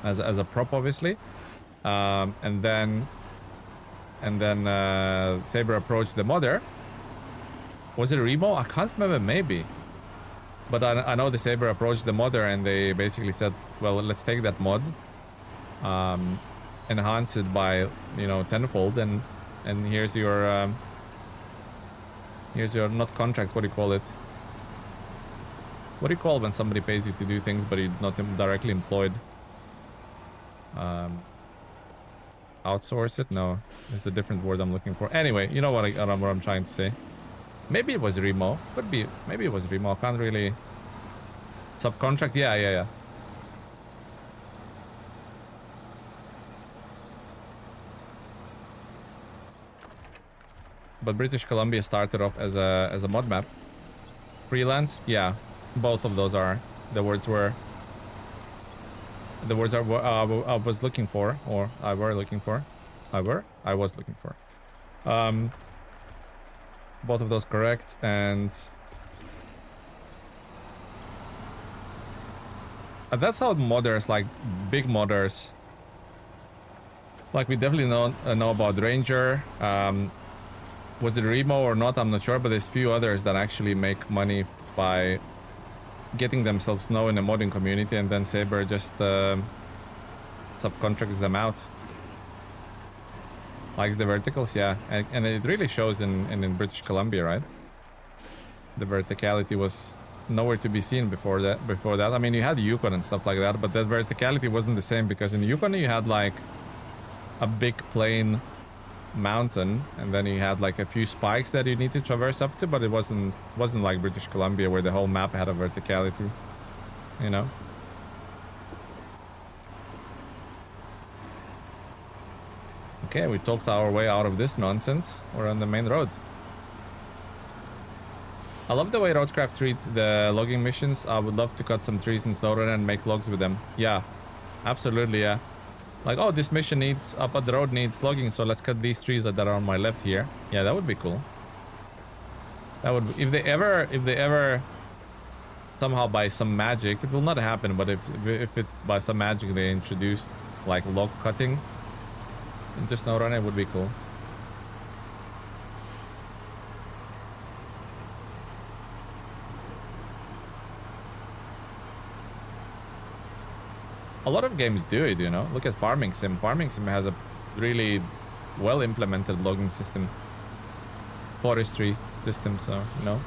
as a prop, obviously. And then Saber approached the modder. Was it Remo? I can't remember, maybe. But I know the Saber approached the modder and they basically said, well, let's take that mod, enhance it by, you know, tenfold, and here's your not contract, what do you call it? What do you call when somebody pays you to do things but you're not directly employed? Outsource it? No, it's a different word I'm looking for. Anyway, you know what I'm trying to say. Maybe it was Remo. Could be. Maybe it was Remo. I can't really... Subcontract? Yeah. But British Columbia started off as a mod map. Freelance? Yeah. Both of those are. The words were... The words I was looking for. Or I were looking for. I was looking for. Both of those correct. And that's how modders, like big modders, like we definitely know about Ranger. Was it Remo or not? I'm not sure, but there's few others that actually make money by getting themselves known in the modding community, and then Saber just subcontracts them out. Likes the verticals, yeah, and it really shows in British Columbia, right? The verticality was nowhere to be seen before that. I mean, you had Yukon and stuff like that, but that verticality wasn't the same, because in Yukon you had like a big plain mountain, and then you had like a few spikes that you need to traverse up to, but it wasn't like British Columbia where the whole map had a verticality, you know? Okay, we talked our way out of this nonsense. We're on the main road. I love the way Roadcraft treat the logging missions. I would love to cut some trees in SnowRunner and make logs with them. Yeah, absolutely, yeah. Like, oh, this mission needs, up at the road needs logging, so let's cut these trees that are on my left here. Yeah, that would be cool. That would, if they ever somehow by some magic, it will not happen, but if it by some magic they introduced like log cutting into SnowRunner, it would be cool. A lot of games do it, you know. Look at Farming Sim. Farming Sim has a really well implemented logging system, forestry system, so, you know.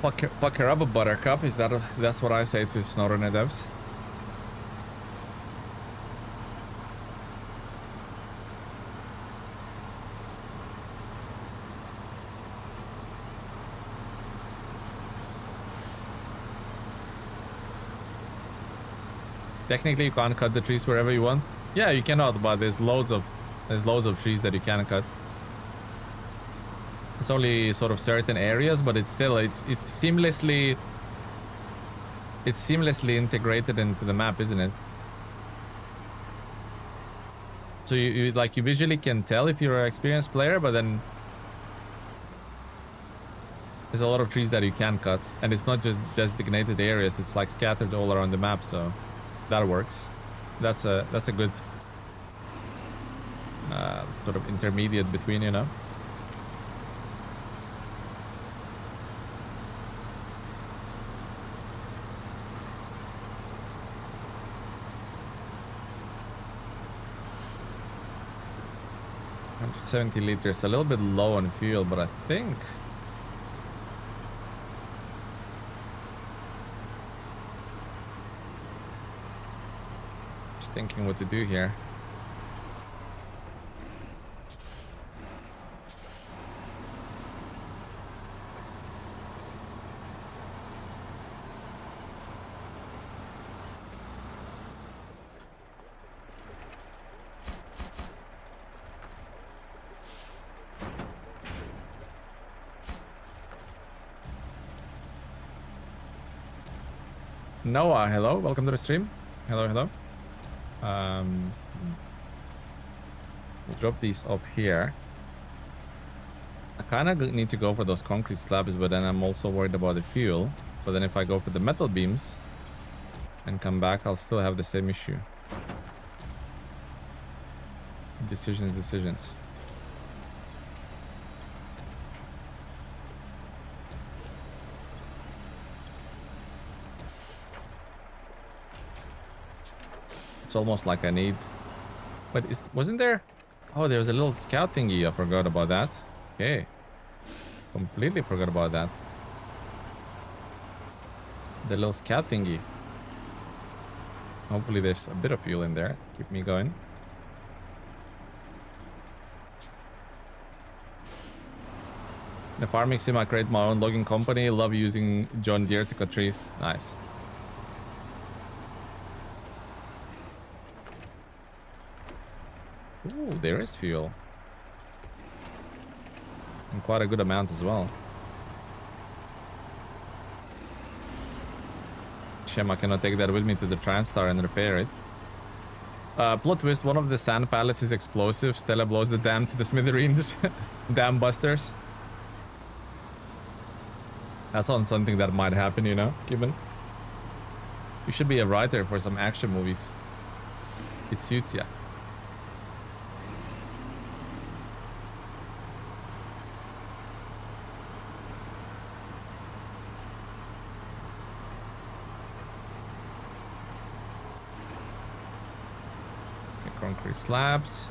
Pucker up a buttercup, that's what I say to SnowRunner devs. Technically, you can't cut the trees wherever you want. Yeah, you cannot, but there's loads of trees that you can cut. It's only sort of certain areas, but it's still it's seamlessly integrated into the map, isn't it? So you visually can tell if you're an experienced player, but then there's a lot of trees that you can cut, and it's not just designated areas, it's like scattered all around the map, so that works. That's a good sort of intermediate between, you know. $170 liters, a little bit low on fuel, but I think just thinking what to do here. Noah, hello, welcome to the stream. Hello. We'll drop these off here. I kind of need to go for those concrete slabs, but then I'm also worried about the fuel. But then if I go for the metal beams and come back, I'll still have the same issue. Decisions. It's almost like I need... But wasn't there... Oh, there was a little scout thingy. I forgot about that. Okay. Completely forgot about that. The little scout thingy. Hopefully there's a bit of fuel in there. Keep me going. In the farming sim, I create my own logging company. Love using John Deere to cut trees. Nice. Ooh, there is fuel. And quite a good amount as well. Shame I cannot take that with me to the TranStar and repair it. Plot twist, one of the sand pallets is explosive. Stella blows the dam to the smithereens. Dam busters. That's on something that might happen, you know, Gibbon. You should be a writer for some action movies. It suits ya. Concrete slabs.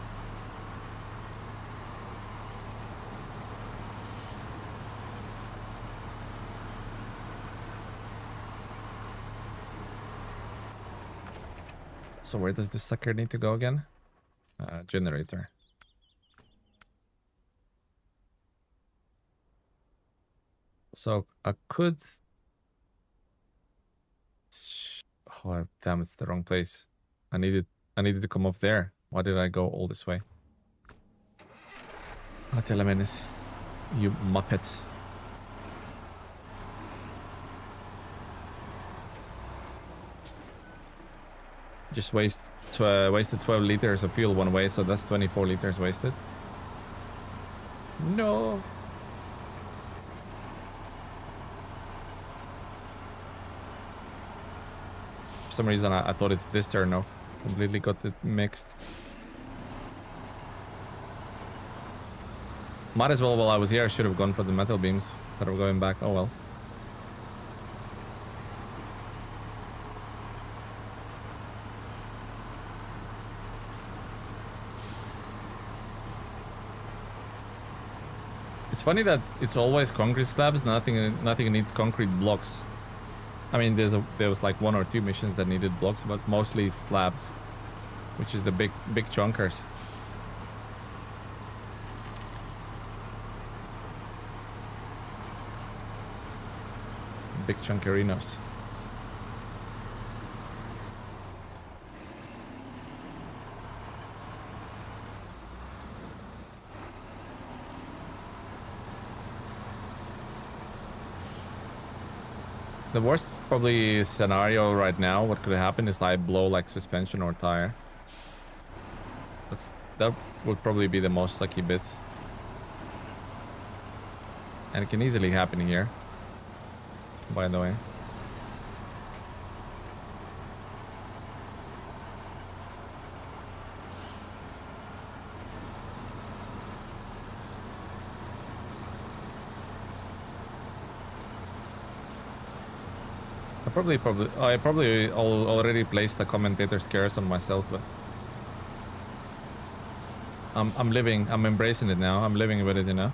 So where does this sucker need to go again? Generator. So I could... Oh, damn, it's the wrong place. I needed to come off there. Why did I go all this way? Oh, TeleMenace. You muppet. Just wasted 12 liters of fuel one way, so that's 24 liters wasted. No. For some reason, I thought it's this turn off. Completely got it mixed. Might as well, while I was here, I should have gone for the metal beams that are going back. Oh well. It's funny that it's always concrete slabs. Nothing needs concrete blocks. I mean, there was like 1 or 2 missions that needed blocks, but mostly slabs, which is the big chunkers. Big chunkerinos. The worst probably scenario right now, what could happen is I blow like suspension or tire. That would probably be the most sucky bit. And it can easily happen here, by the way. I probably already placed the commentator's curse on myself, but I'm embracing it now. I'm living with it, you know.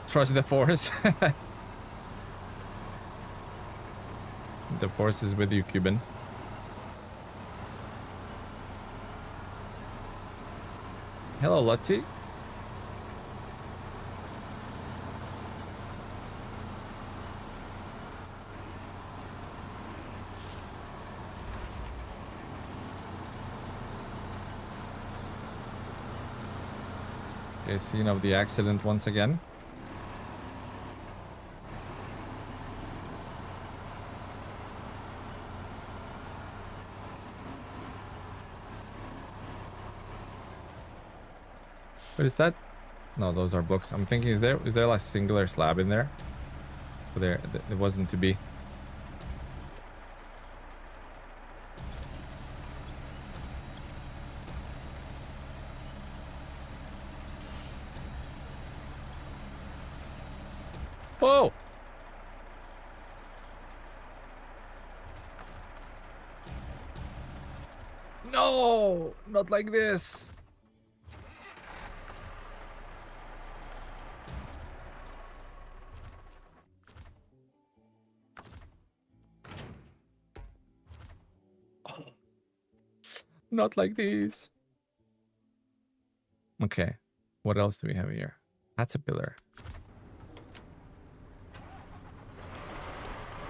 Trust the force. The force is with you, Cuban. Hello, Lutzi. Okay, scene of the accident once again. What is that? No, those are blocks. I'm thinking, is there like a singular slab in there? But there, it wasn't to be. Whoa! No, not like this. Oh, not like this. Okay, what else do we have here? That's a pillar.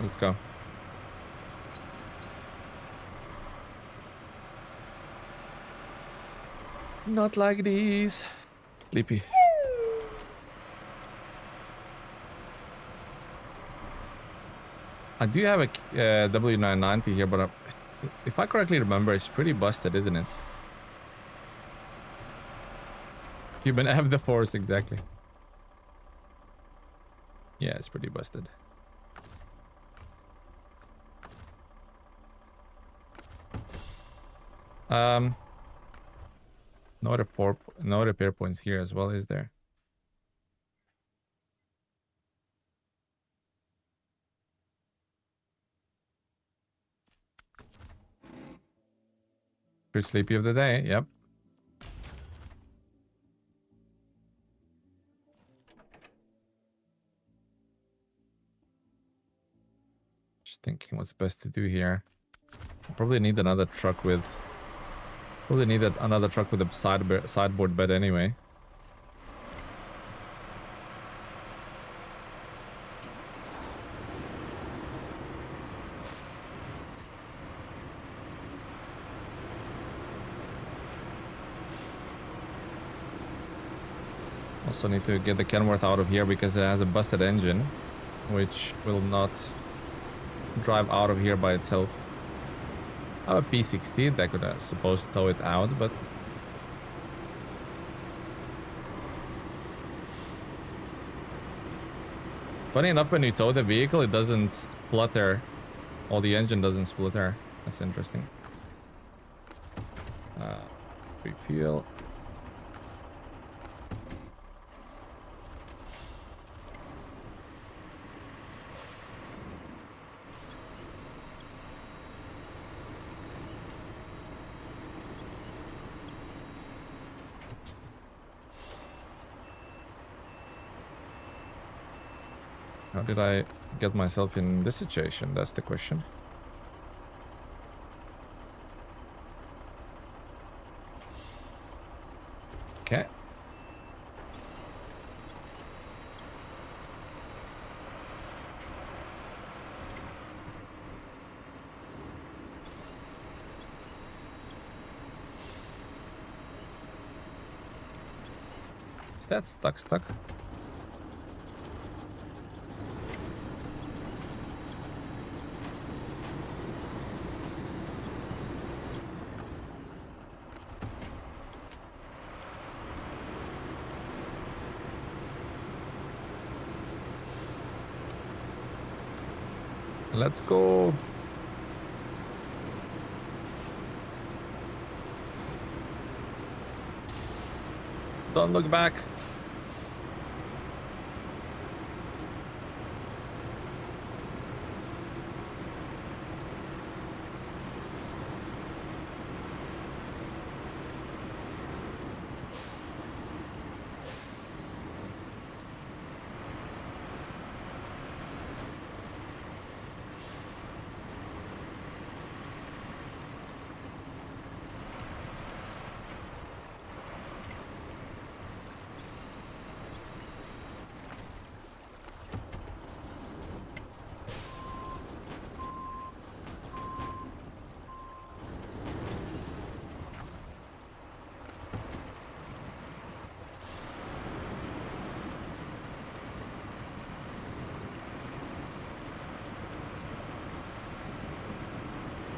Let's go. Not like these. Sleepy. I do have a W990 here, but if I correctly remember, it's pretty busted, isn't it? Cuban have the force, exactly. Yeah, it's pretty busted. No repair points here as well, is there? First sleepy of the day, yep. Just thinking what's best to do here. I probably need another truck with... Probably need another truck with a sideboard bed anyway. Also need to get the Kenworth out of here because it has a busted engine, which will not drive out of here by itself. I have a P60 that could, I suppose, tow it out, but... Funny enough, when you tow the vehicle, it doesn't splutter. Or the engine doesn't splutter. That's interesting. Refuel. How did I get myself in this situation? That's the question. Okay. Is that stuck? Let's go. Don't look back.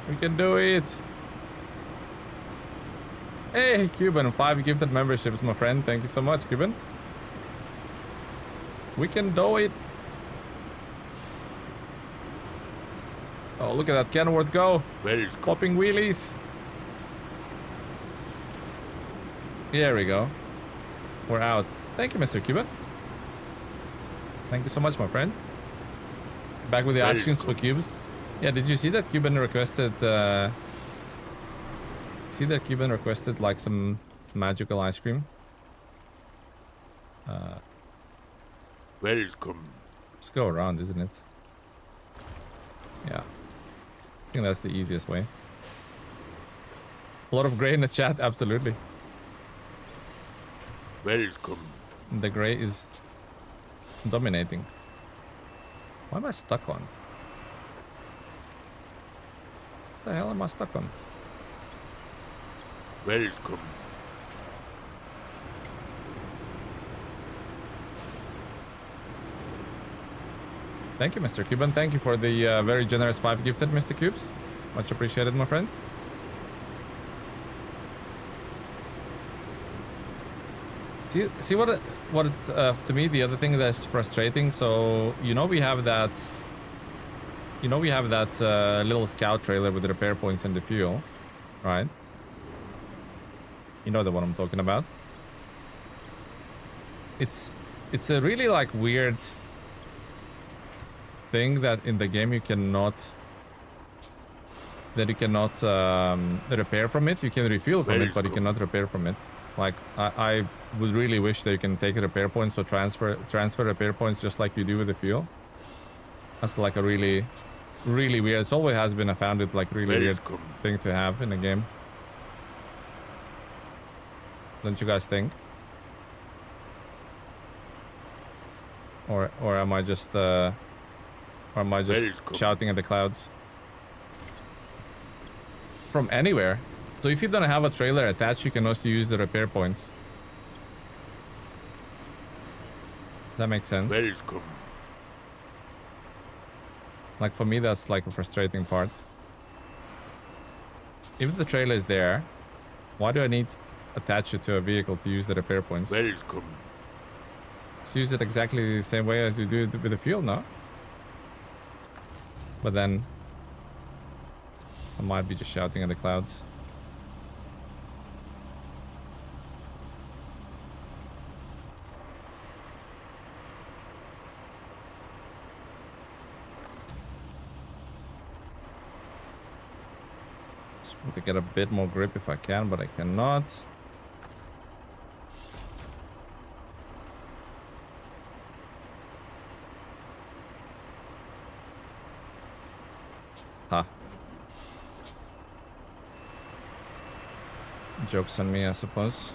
We can do it. Hey, Cuban, 5 gifted memberships, my friend. Thank you so much, Cuban. We can do it. Oh, look at that Kenworth go. Popping wheelies. Here we go. We're out. Thank you, Mr. Cuban. Thank you so much, my friend. Back with the ice creams for cubes. Yeah, did you see that Cuban requested See that Cuban requested like some magical ice cream? Welcome. Just go around, isn't it? Yeah. I think that's the easiest way. A lot of gray in the chat, absolutely. Welcome. The gray is dominating. What am I stuck on? What the hell am I stuck on? Welcome. Thank you, Mr. Cuban. Thank you for the very generous 5 gifted, Mr. Cubes. Much appreciated, my friend. See what to me the other thing that's frustrating. So we have that little scout trailer with the repair points and the fuel, right? You know the one I'm talking about. It's a really like weird thing that in the game you cannot repair from it. You can refuel from it, but you cannot repair from it. Like I would really wish that you can take repair points or transfer repair points just like you do with the fuel. That's like a really weird. It's always has been. I found it like really weird thing to have in a game. Don't you guys think? Or am I just shouting at the clouds? From anywhere. So if you don't have a trailer attached, you can also use the repair points. That makes sense. Welcome. Like for me, that's like a frustrating part. If the trailer is there, why do I need to attach it to a vehicle to use the repair points? Welcome. Just use it exactly the same way as you do with the fuel, no? But then I might be just shouting at the clouds. Just want to get a bit more grip if I can, but I cannot. Ha. Joke's on me, I suppose.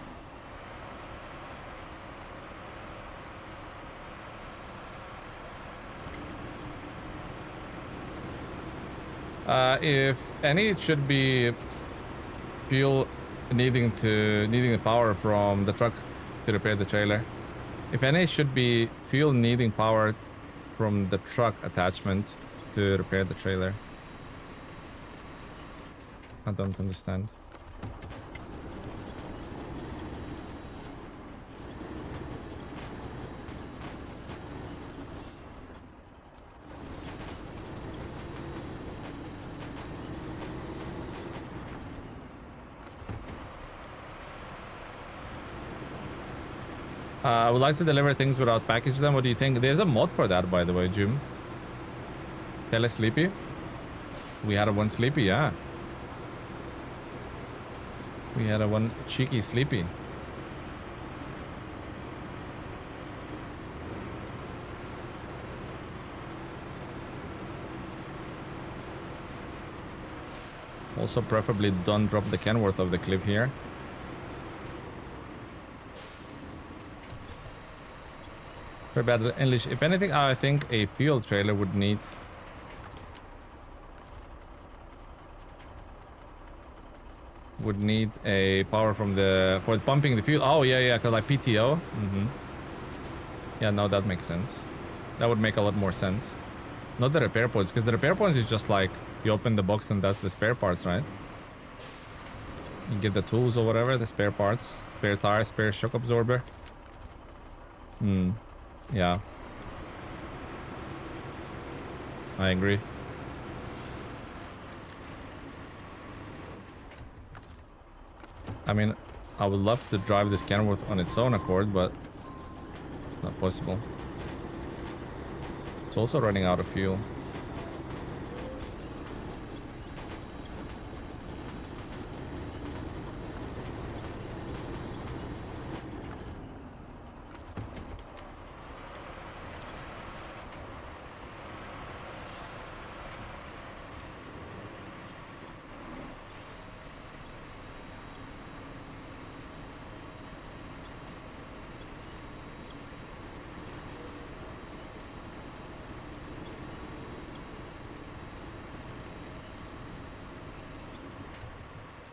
If any, it should be fuel needing the power from the truck to repair the trailer. If any, it should be fuel needing power from the truck attachment to repair the trailer. I don't understand. I would like to deliver things without package them. What do you think? There's a mod for that, by the way, Jim. Sleepy. We had a one Sleepy, yeah. We had a one cheeky Sleepy. Also, preferably don't drop the Kenworth off the cliff here. Very bad English. If anything, I think a fuel trailer would need a power from for pumping the fuel. Oh yeah, cause like PTO. Yeah, no, that makes sense. That would make a lot more sense. Not the repair points, because the repair points is just like you open the box and that's the spare parts, right? You get the tools or whatever, the spare parts, spare tire, spare shock absorber. Yeah. I agree. I mean, I would love to drive this Kenworth on its own accord, but not possible. It's also running out of fuel.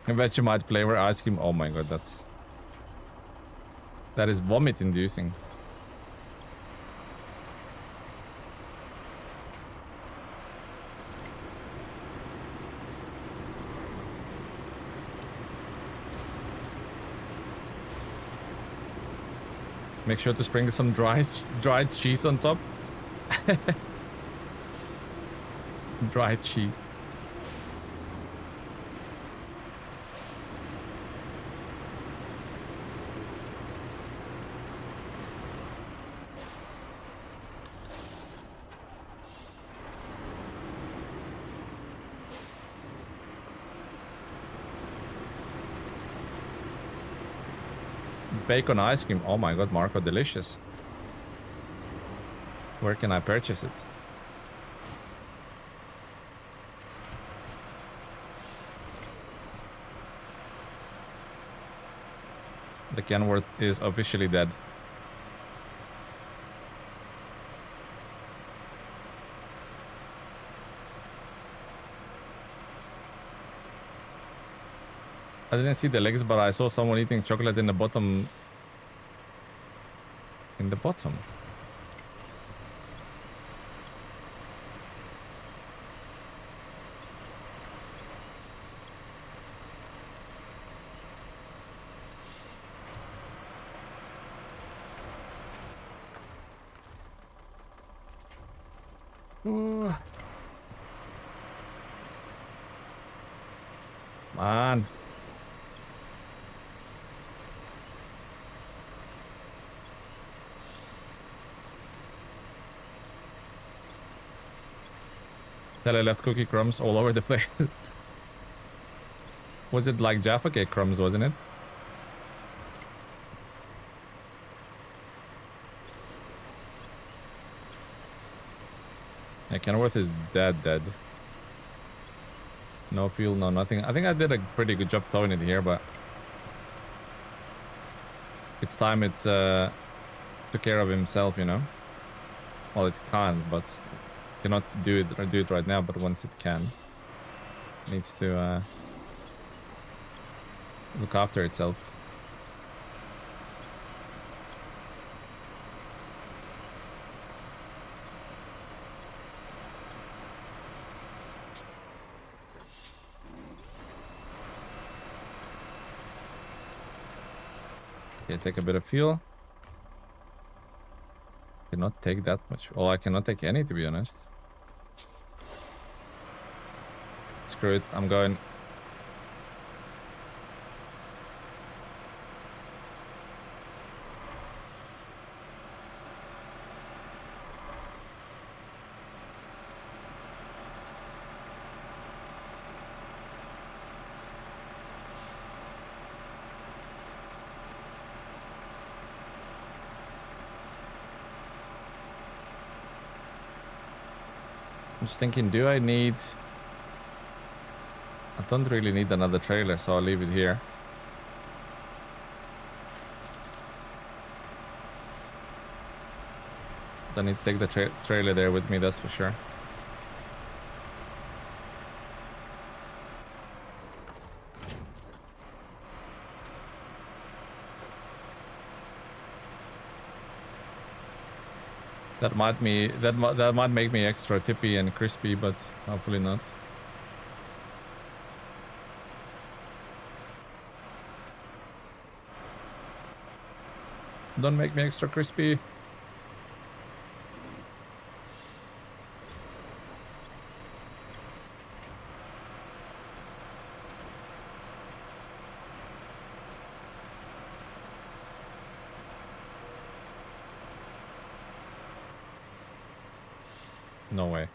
Vegemite flavor ice cream. Oh my god, that is vomit inducing. Make sure to sprinkle some dried cheese on top. Dried cheese. Bacon ice cream. Oh my god, Marco, delicious. Where can I purchase it? The Kenworth is officially dead. I didn't see the legs, but I saw someone eating chocolate in the bottom. In the bottom. Ooh. Man. Tele left cookie crumbs all over the place. Was it like Jaffa cake crumbs, wasn't it? Yeah, Kenworth is dead. No fuel, no nothing. I think I did a pretty good job towing it here, but it's time it took care of himself, you know? Well, it can't, but cannot do it right now, but once it can, it needs to look after itself. Okay, take a bit of fuel. Cannot take that much. Oh, I cannot take any, to be honest. Screw it, I'm going. I'm just thinking, do I need... I don't really need another trailer, so I'll leave it here. Don't need to take the trailer there with me, that's for sure. That might make me extra tippy and crispy, but hopefully not. Don't make me extra crispy. No way.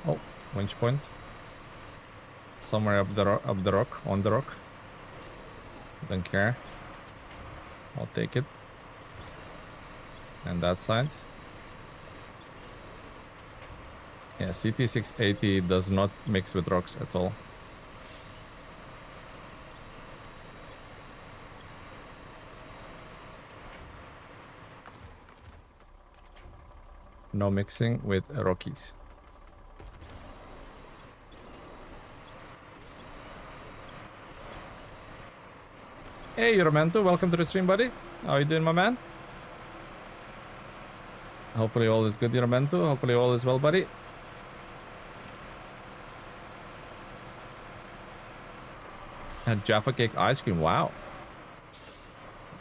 Oh, winch point. Somewhere up the rock, on the rock. Don't care. I'll take it. And that side. Yeah, CT680 does not mix with rocks at all. No mixing with Rockies. Hey, Romento, welcome to the stream, buddy. How you doing, my man? Hopefully all is good, Romento. Hopefully all is well, buddy. And Jaffa Cake ice cream, wow.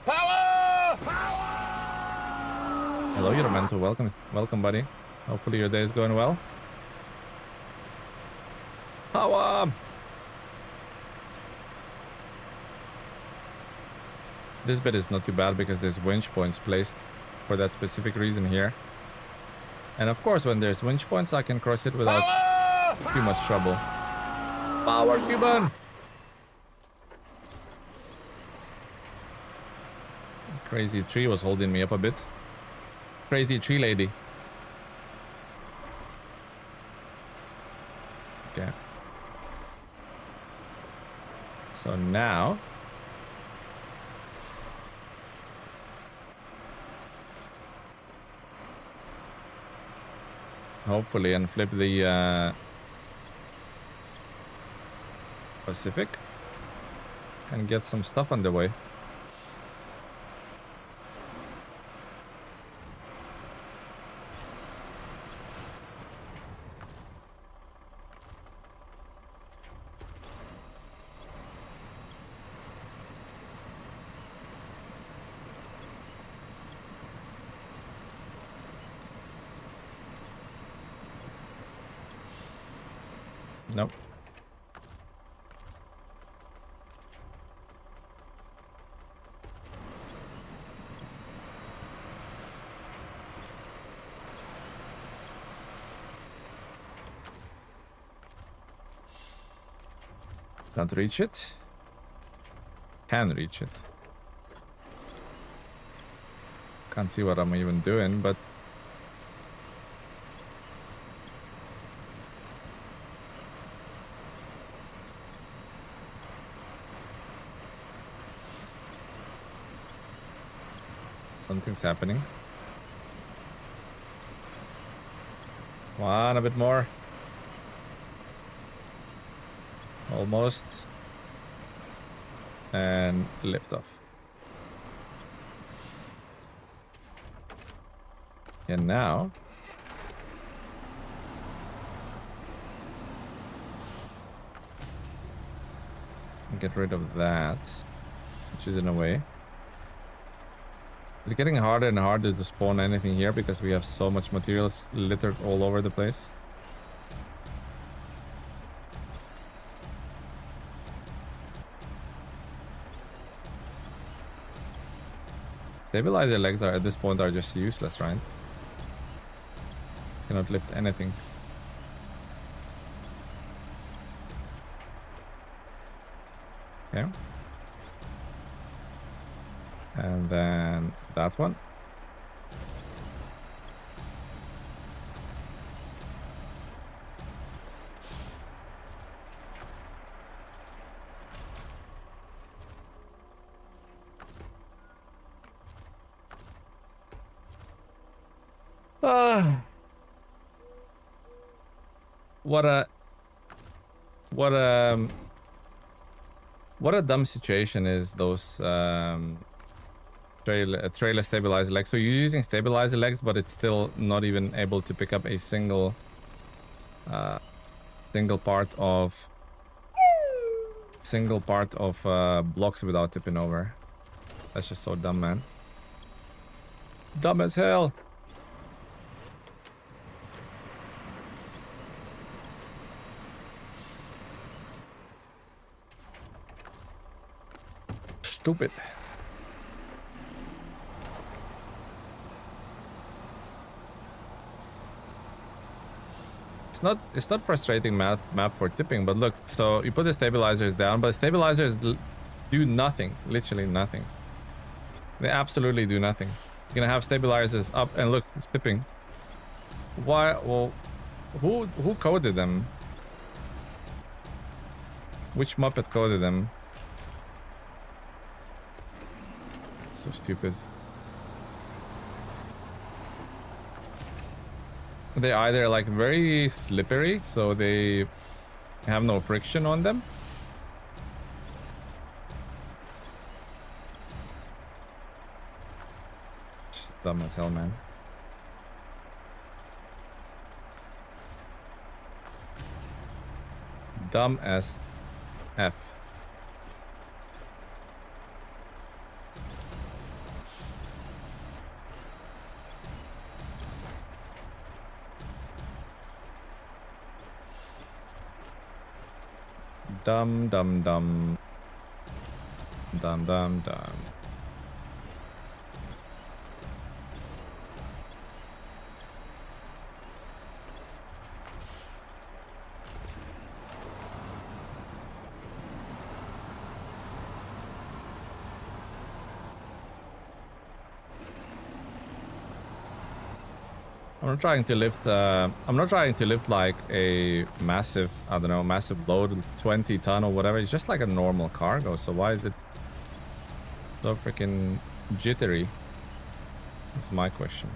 Power! Power! Hello, Romento, welcome, buddy. Hopefully your day is going well. Power! This bit is not too bad because there's winch points placed for that specific reason here. And of course, when there's winch points, I can cross it without too much trouble. Power, Cuban! Crazy tree was holding me up a bit. Crazy tree lady. Okay. So now... hopefully, and flip the Pacific and get some stuff underway. Nope. Can't reach it. Can reach it. Can't see what I'm even doing, but something's happening. One, a bit more. Almost. And lift off. And now... get rid of that, which is in a way. It's getting harder and harder to spawn anything here because we have so much materials littered all over the place. Stabilizer legs are at this point are just useless, right? Cannot lift anything. Okay. And then that one. What a dumb situation is those trailer stabilizer legs. So you're using stabilizer legs, but it's still not even able to pick up a single part of blocks without tipping over. That's just so dumb, man. Dumb as hell. Stupid. It's not frustrating map for tipping, but look, so you put the stabilizers down, but stabilizers do nothing, literally nothing. They absolutely do nothing. You're gonna have stabilizers up and look, it's tipping. Why? Well, who coded them? Which Muppet coded them? So stupid. they either like very slippery, so they have no friction on them. It's dumb as hell, man. Dumb as F. Dumb, dumb, dumb. Dumb, dumb, dumb. I'm not trying to lift, I'm not trying to lift like a massive, I don't know, massive load, 20 ton or whatever. It's just like a normal cargo. So why is it so freaking jittery? That's my question.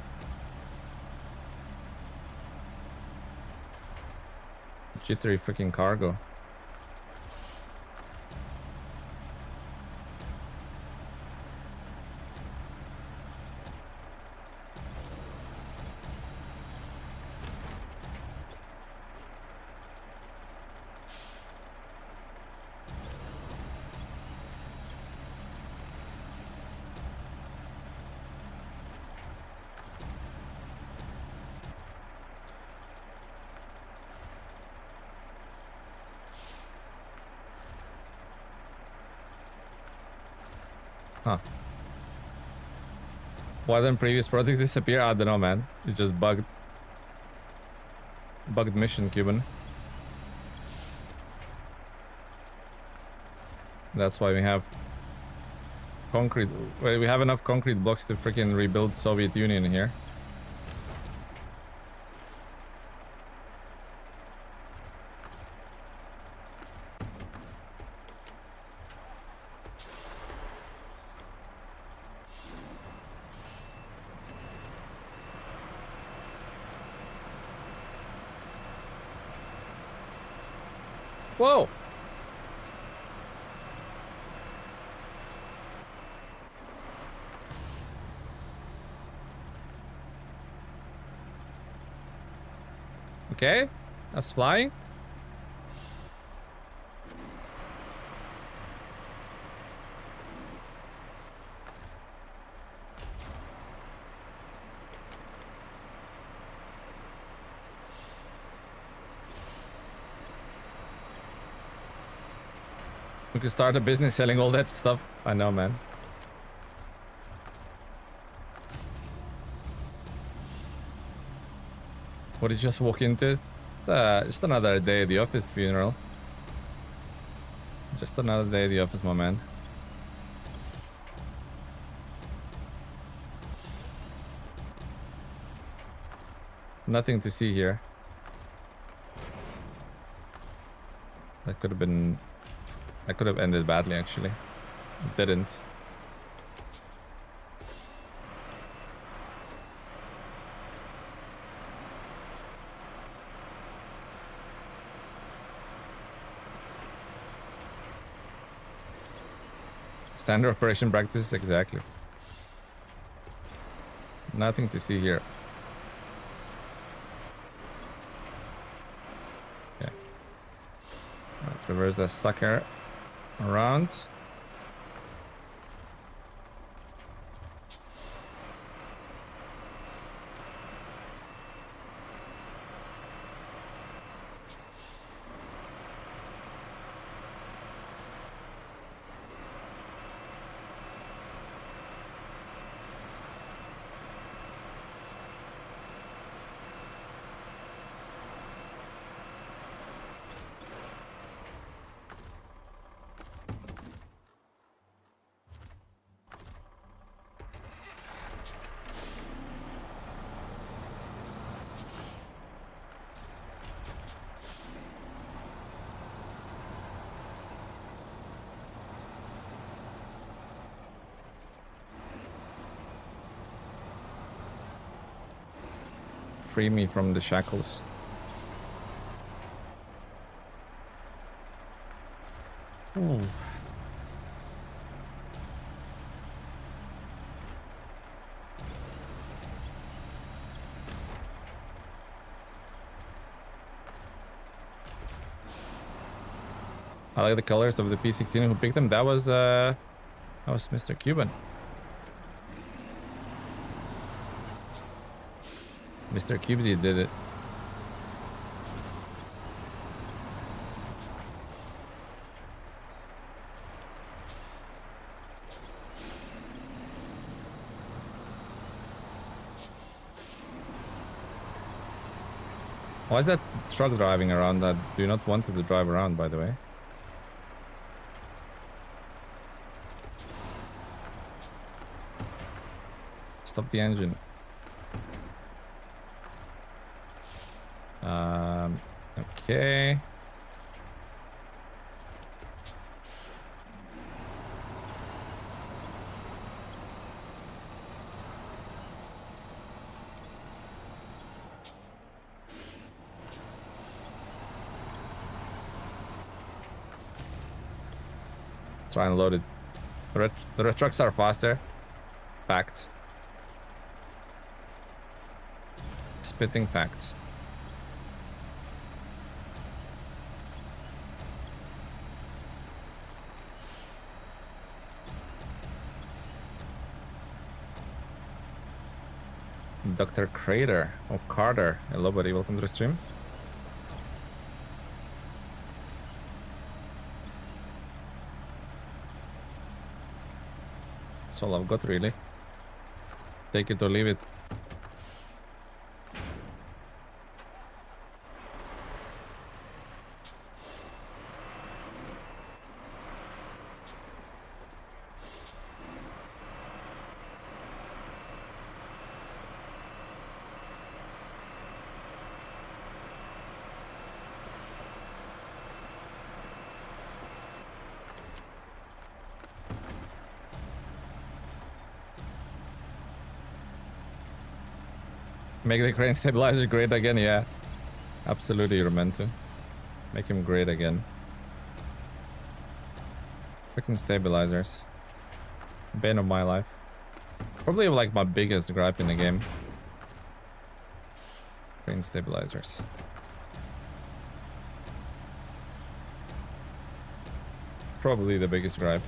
Jittery freaking cargo. Huh. Why didn't previous products disappear? I don't know, man. It just bugged. Bugged mission, Cuban. That's why we have concrete. We have enough concrete blocks to freaking rebuild Soviet Union here. Whoa! Okay, that's flying. We could start a business selling all that stuff. I know, man. What did you just walk into? Just another day at the office funeral. Just another day at the office, my man. Nothing to see here. That could have been... That could have ended badly, actually. It didn't. Standard operation practices, exactly. Nothing to see here. Yeah. Right, reverse that sucker around. free me from the shackles. Ooh. I like the colors of the P16. Who picked them? That was Mr. Cuban. Mr. Cubesy did it. Why is that truck driving around? That do not want it to drive around, by the way. Stop the engine. Okay. Let's try and load it. The red trucks are faster. Facts. Spitting facts. Dr. Crater or Carter. Hello, buddy. Welcome to the stream. That's all I've got, really. Take it or leave it. Make the crane stabilizer great again, yeah. Absolutely, you're meant to. Make him great again. Freaking stabilizers. Bane of my life. Probably like my biggest gripe in the game. Crane stabilizers. Probably the biggest gripe.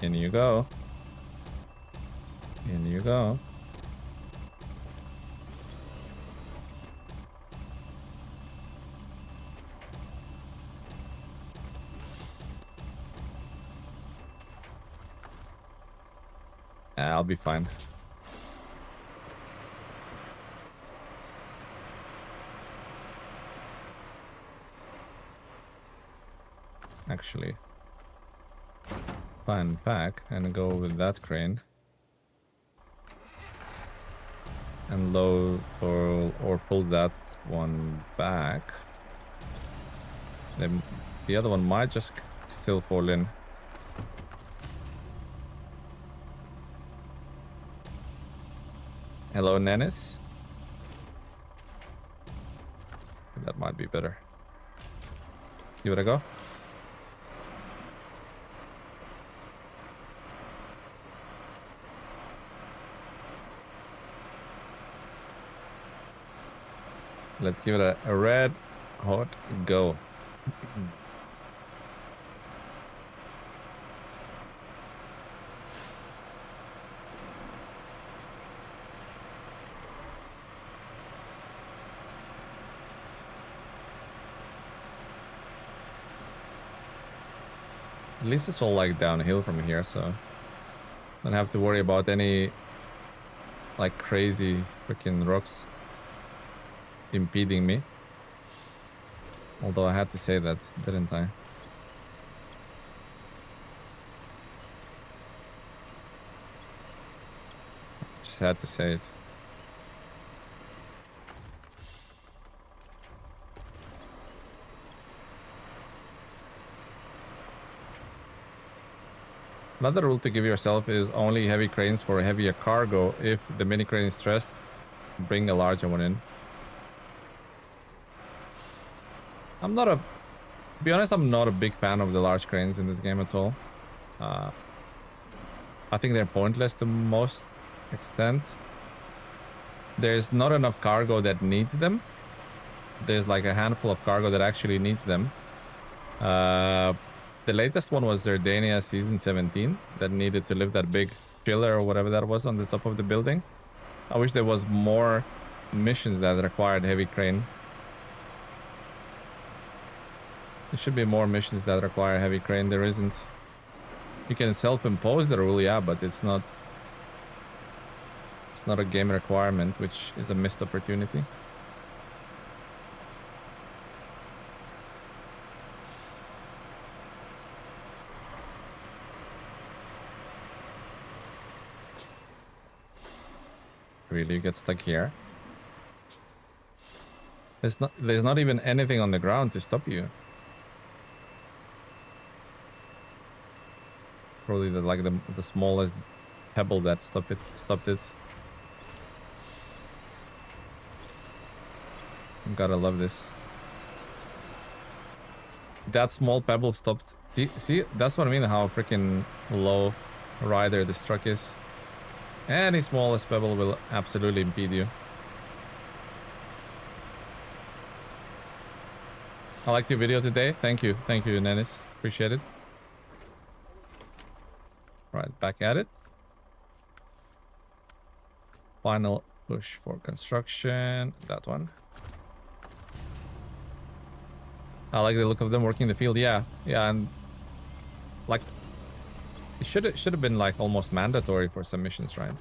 In you go. In you go. I'll be fine. Actually. Fine, back and go with that crane. And load or pull that one back. Then the other one might just still fall in. Hello, Nenis. That might be better. Give it a go. Let's give it a red hot go. At least it's all like downhill from here, so Don't have to worry about any like crazy freaking rocks impeding me. Although I had to say that, didn't I? Just had to say it. Another rule to give yourself is only heavy cranes for heavier cargo. If the mini crane is stressed, bring a larger one in. To be honest, I'm not a big fan of the large cranes in this game at all. I think they're pointless to most extent. There's not enough cargo that needs them. There's like a handful of cargo that actually needs them. The latest one was Zerdania Season 17 that needed to lift that big chiller or whatever that was on the top of the building. I wish there was more missions that required heavy crane. There should be more missions that require heavy crane. There isn't. You can self-impose the rule, yeah, but it's not a game requirement, which is a missed opportunity. Really, you get stuck here. There's not even anything on the ground to stop you. Probably the smallest pebble that stopped it. Gotta love this. That small pebble stopped. See, that's what I mean, how freaking low rider this truck is. Any smallest pebble will absolutely impede you. I liked your video today. Thank you, Nenis. Appreciate it. Right, back at it. Final push for construction. That one. I like the look of them working the field. Yeah, and like it should have been like almost mandatory for some missions, right?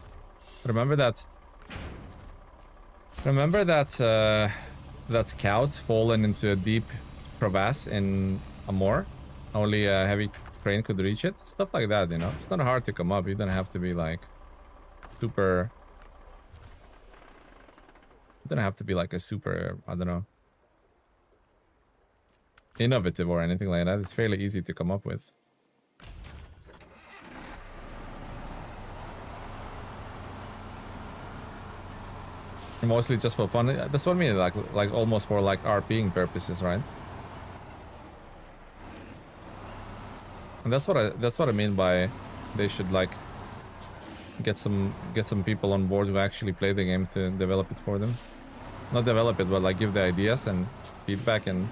Remember that that scout fallen into a deep crevasse in Amor. Only a heavy crane could reach it. Stuff like that, you know. It's not hard to come up. You don't have to be like super. You don't have to be like a super, I don't know, innovative or anything like that. It's fairly easy to come up with. Mostly just for fun. That's what I mean, like almost for like RPing purposes, right? And that's what I mean by they should like get some people on board who actually play the game to develop it for them. Not develop it, but like give the ideas and feedback and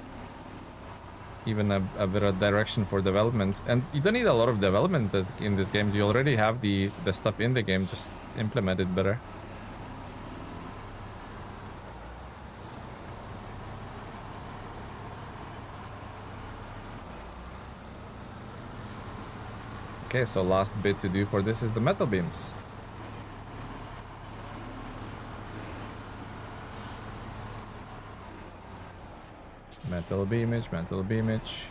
even a bit of direction for development. And you don't need a lot of development in this game. You already have the stuff in the game. Just implement it better. Okay, so last bit to do for this is the metal beams. Metal beamage, metal beamage.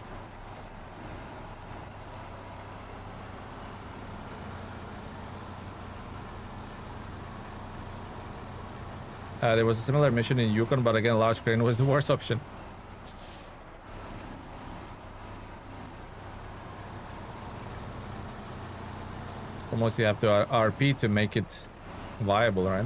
There was a similar mission in Yukon, but again, large crane was the worst option. Almost you have to RP to make it viable, right?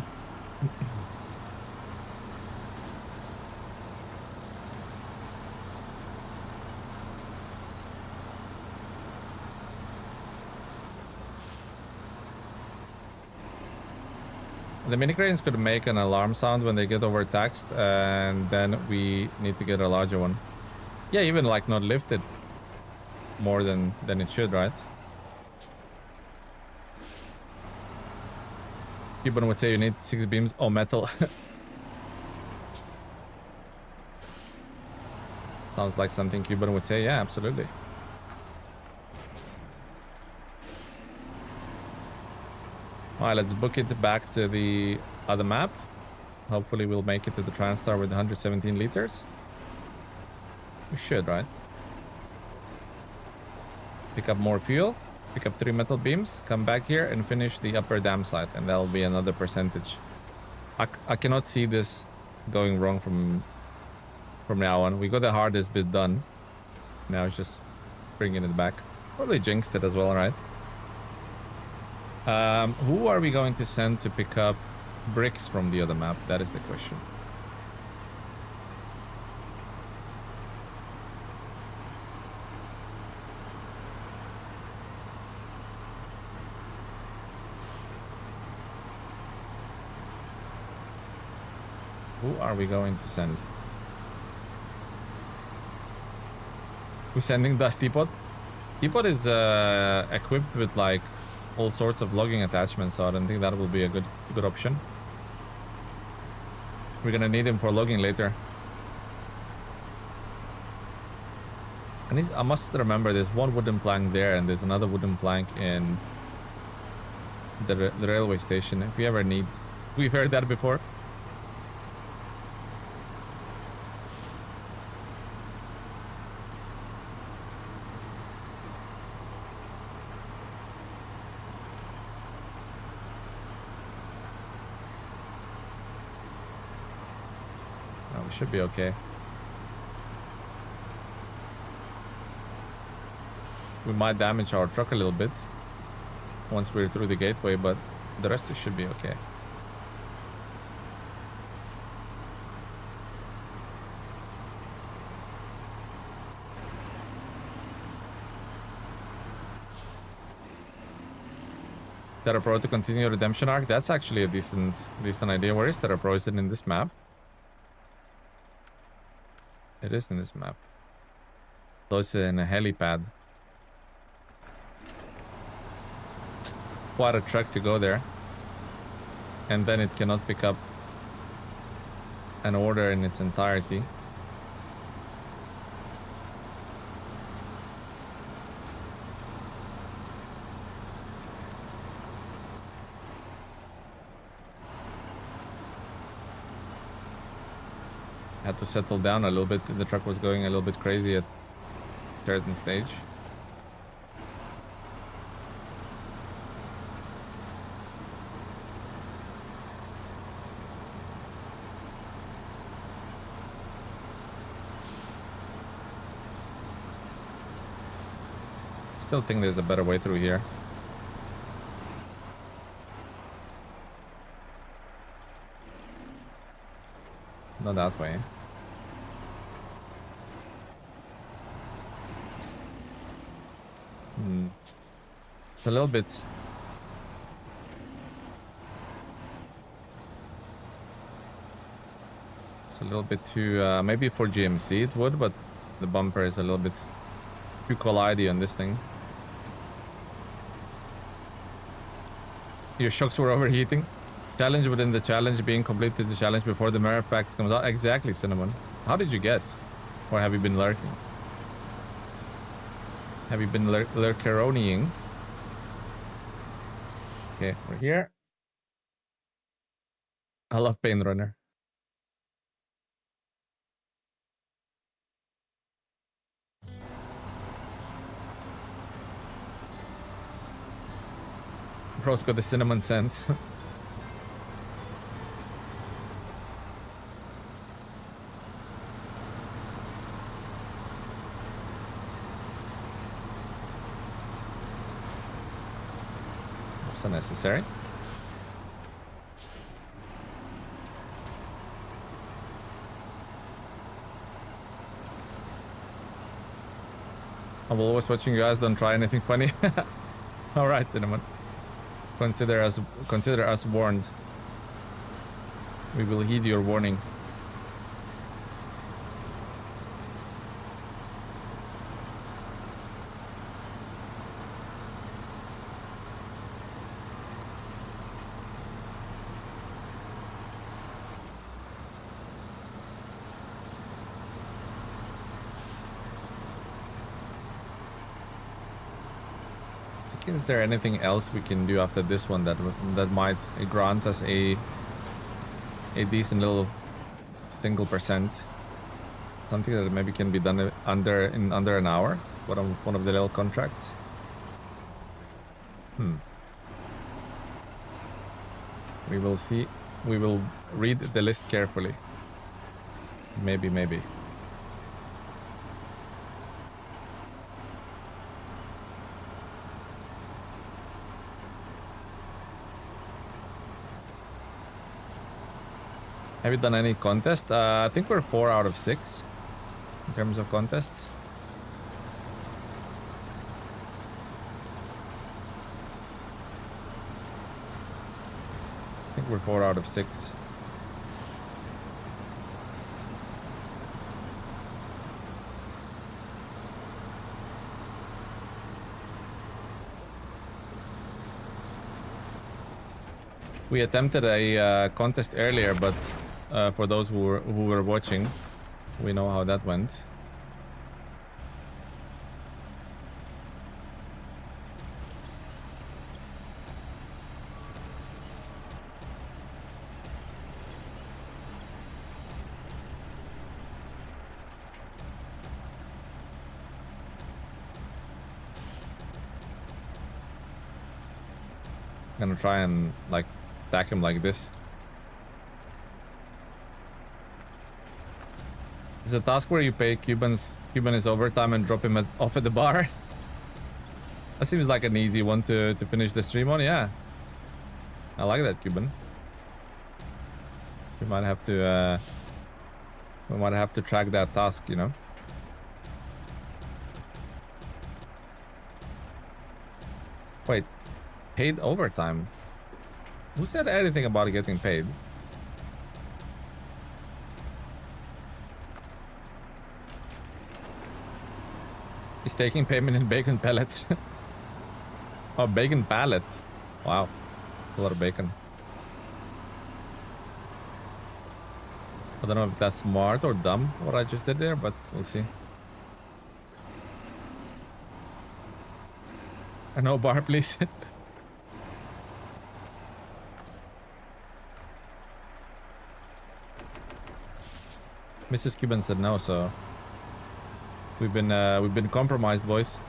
The mini cranes could make an alarm sound when they get overtaxed, and then we need to get a larger one. Yeah, even like not lifted more than it should, right? Cuban would say you need 6 beams. Oh, metal. Sounds like something Cuban would say. Yeah, absolutely. Alright, let's book it back to the other map. Hopefully we'll make it to the TranStar with 117 liters. We should, right? Pick up more fuel. Pick up 3 metal beams. Come back here and finish the upper dam site. And that'll be another percentage. I cannot see this going wrong from now on. We got the hardest bit done. Now it's just bringing it back. Probably jinxed it as well, right? Who are we going to send to pick up bricks from the other map? That is the question. Who are we going to send? We're sending Dust Teapot. Teapot is equipped with like all sorts of logging attachments, so I don't think that will be a good option. We're gonna need him for logging later. I must remember there's one wooden plank there and there's another wooden plank in the railway station if we ever need. We've heard that before. Should be okay. We might damage our truck a little bit once we're through the gateway, but the rest it should be okay. Terra Pro to continue redemption arc. That's actually a decent idea. Where is Terra Pro? Is it in this map? It is in this map. So it's in a helipad. Quite a trek to go there. And then it cannot pick up an order in its entirety. Had to settle down a little bit. The truck was going a little bit crazy at certain stage. Still think there's a better way through here. Not that way. It's a little bit. It's a little bit too. Maybe for GMC it would, but the bumper is a little bit too collidey on this thing. Your shocks were overheating. Challenge within the challenge being completed the challenge before the mirror packs comes out. Exactly, Cinnamon. How did you guess? Or have you been lurking? Have you been lurkeroniing? Okay, we're here. I love Pain Runner. Bro's got the cinnamon sense. Unnecessary. I'm always watching you guys. Don't try anything funny. All right, Cinnamon. Consider us warned. We will heed your warning. Is there anything else we can do after this one that might grant us a decent little single percent? Something that maybe can be done in under an hour. One of the little contracts. We will see. We will read the list carefully. Maybe. Have you done any contest? I think we're 4 out of 6 in terms of contests. I think we're 4 out of 6. We attempted a contest earlier, but for those who were watching, we know how that went. Gonna try and like attack him like this. It's a task where you pay Cuban his overtime and drop him off at the bar. That seems like an easy one to finish the stream on. Yeah, I like that, Cuban. We might have to track that task, you know. Wait, paid overtime? Who said anything about getting paid? He's taking payment in bacon pellets. Oh, bacon pallets. Wow. A lot of bacon. I don't know if that's smart or dumb, what I just did there, but we'll see. No bar, please. Mrs. Cuban said no, so we've been compromised, boys.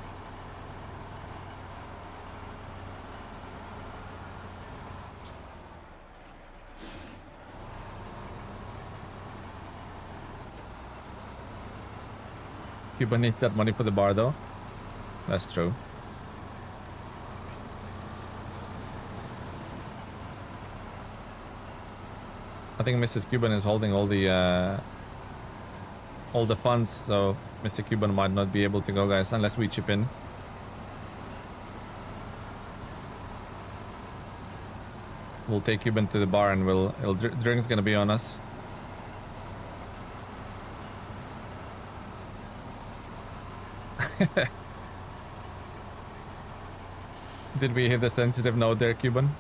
Cuban needs that money for the bar, though. That's true. I think Mrs. Cuban is holding all the funds, so Mr. Cuban might not be able to go, guys, unless we chip in. We'll take Cuban to the bar and drink's gonna be on us. Did we hit the sensitive note there, Cuban?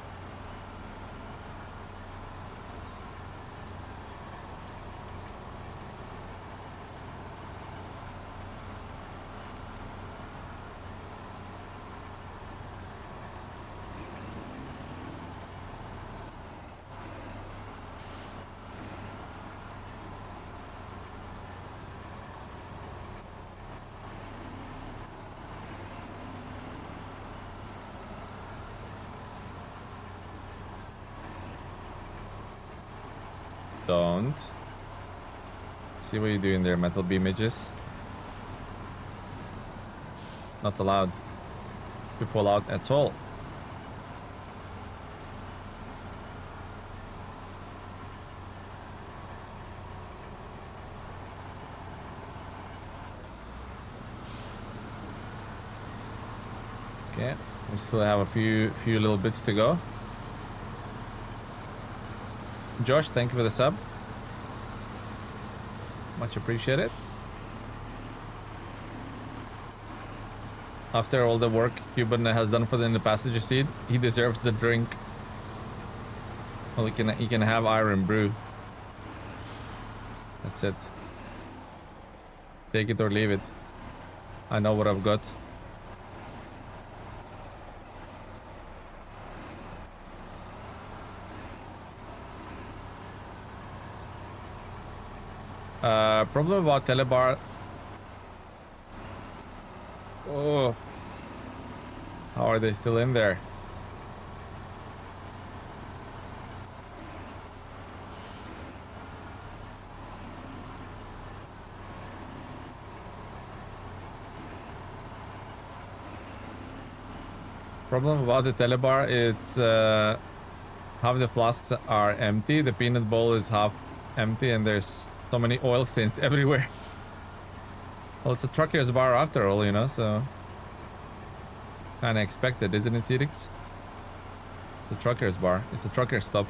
Don't. See what you're doing there, metal beam midges. Not allowed to fall out at all. Okay, we still have a few little bits to go. Josh, thank you for the sub. Much appreciated. After all the work Cuban has done for in the passenger seat, he deserves the drink. Well, he can have Iron Brew. That's it. Take it or leave it. I know what I've got. Problem about telebar. Oh, how are they still in there? Problem about the telebar, it's half the flasks are empty, the peanut bowl is half empty, and there's so many oil stains everywhere. Well, it's a trucker's bar after all, you know, so kind of expected, isn't it, Cedix? The trucker's bar. It's a trucker stop.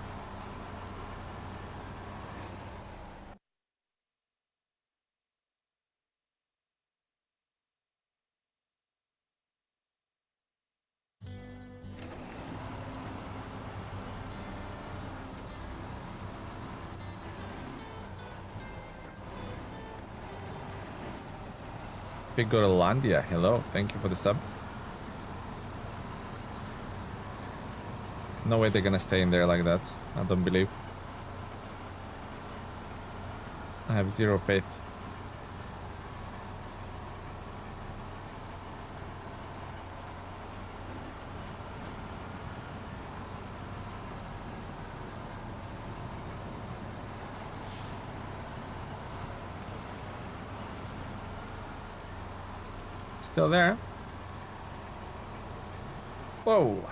Landia, hello, thank you for the sub. No way they're gonna stay in there like that. I don't believe. I have zero faith. Still there. Whoa.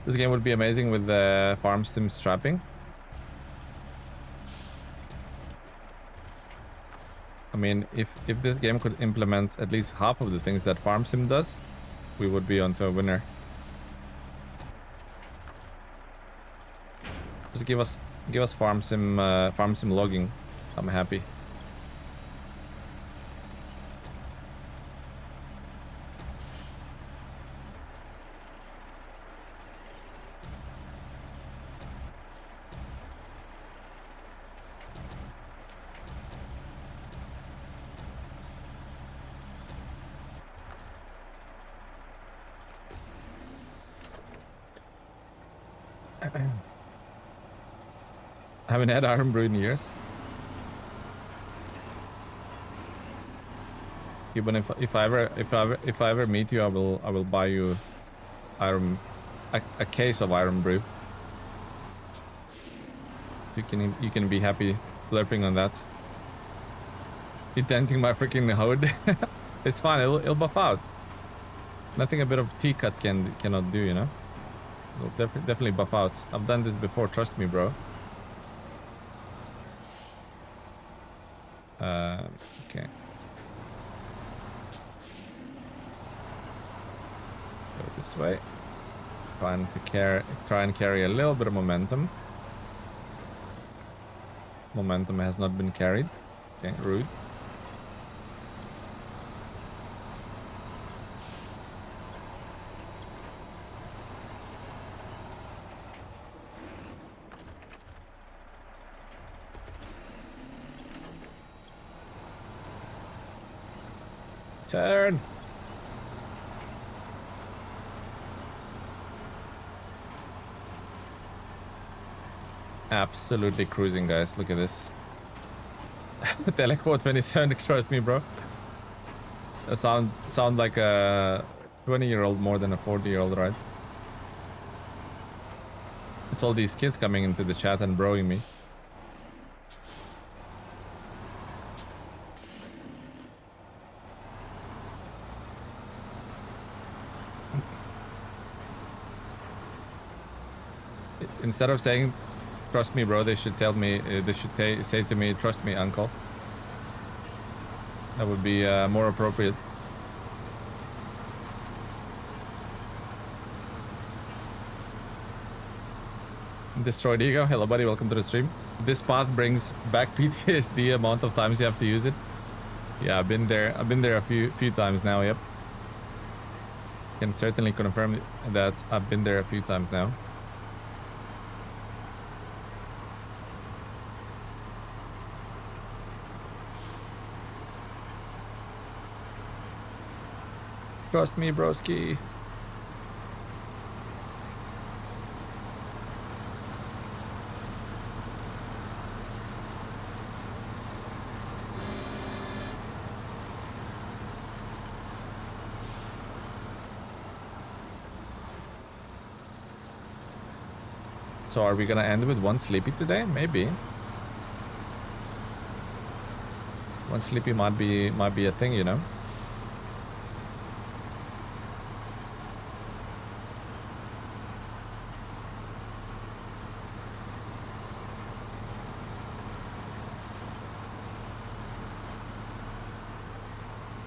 This game would be amazing with the farm sim strapping. I mean, if this game could implement at least half of the things that farm sim does, we would be onto a winner. Just give us farm sim logging. I'm happy. I haven't had Iron Brew in years. Even if I ever meet you, I will buy you a case of Iron Brew. You can be happy slurping on that. Denting my freaking hood. It's fine. It'll buff out. Nothing a bit of T-cut cannot do, you know. It'll definitely buff out. I've done this before. Trust me, bro. Okay. Go this way. Try and carry a little bit of momentum. Momentum has not been carried. Okay, rude. Turn. Absolutely cruising, guys. Look at this. Teleco 27, trust me, bro. Sound like a 20-year-old more than a 40-year-old, right? It's all these kids coming into the chat and broing me. Instead of saying, trust me, bro, they should tell me, say to me, trust me, uncle. That would be more appropriate. Destroyed Ego, hello buddy, welcome to the stream. This path brings back PTSD amount of times you have to use it. Yeah, I've been there a few times now, yep. Can certainly confirm that I've been there a few times now. Trust me, broski. So are we gonna end with one sleepy today? Maybe. One sleepy might be a thing, you know.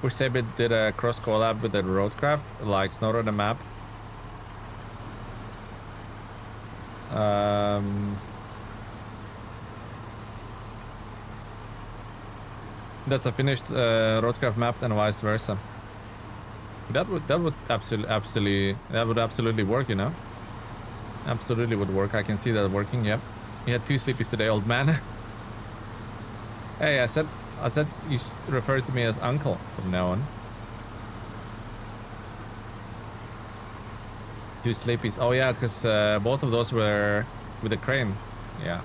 Wish Sabit did a cross collab with the Roadcraft, like SnowRunner map. That's a finished Roadcraft map and vice versa. That would absolutely work, you know. Absolutely would work. I can see that working. Yep. You had 2 sleepies today, old man. Hey, I said you refer to me as uncle from now on. 2 sleepies. Oh yeah, because both of those were with a crane. Yeah.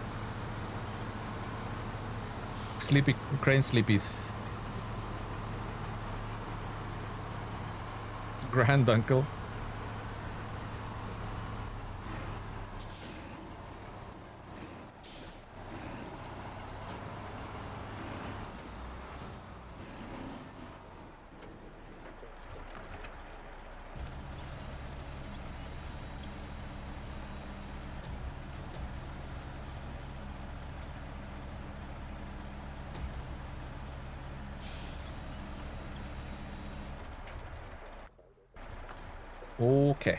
Sleepy crane sleepies. Grand uncle. Okay.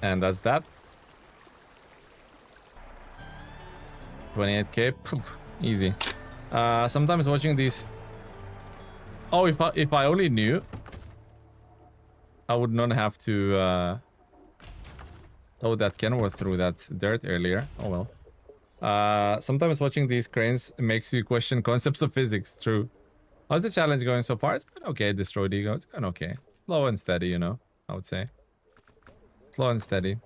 And that's that. 28k, poof, easy. Sometimes watching these. Oh, if I only knew, I would not have to throw that Kenworth through that dirt earlier. Oh well. Sometimes watching these cranes makes you question concepts of physics. True. How's the challenge going so far? It's going okay. Destroyed ego. It's going okay. Slow and steady, you know. I would say. Slow and steady.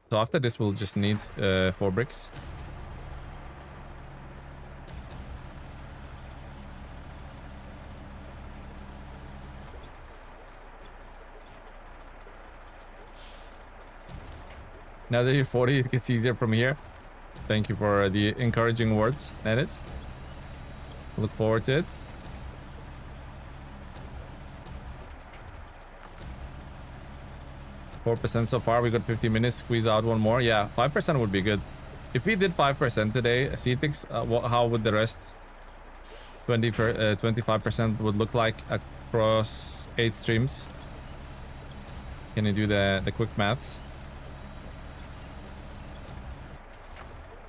So after this, we'll just need 4 bricks. Now that you're 40, it gets easier from here. Thank you for the encouraging words, Edit. Look forward to it. %4 so far. We got 50 minutes. Squeeze out one more. Yeah, 5% would be good. If we did 5% today, CTX, how would the rest 25% would look like across 8 streams? Can you do the quick maths?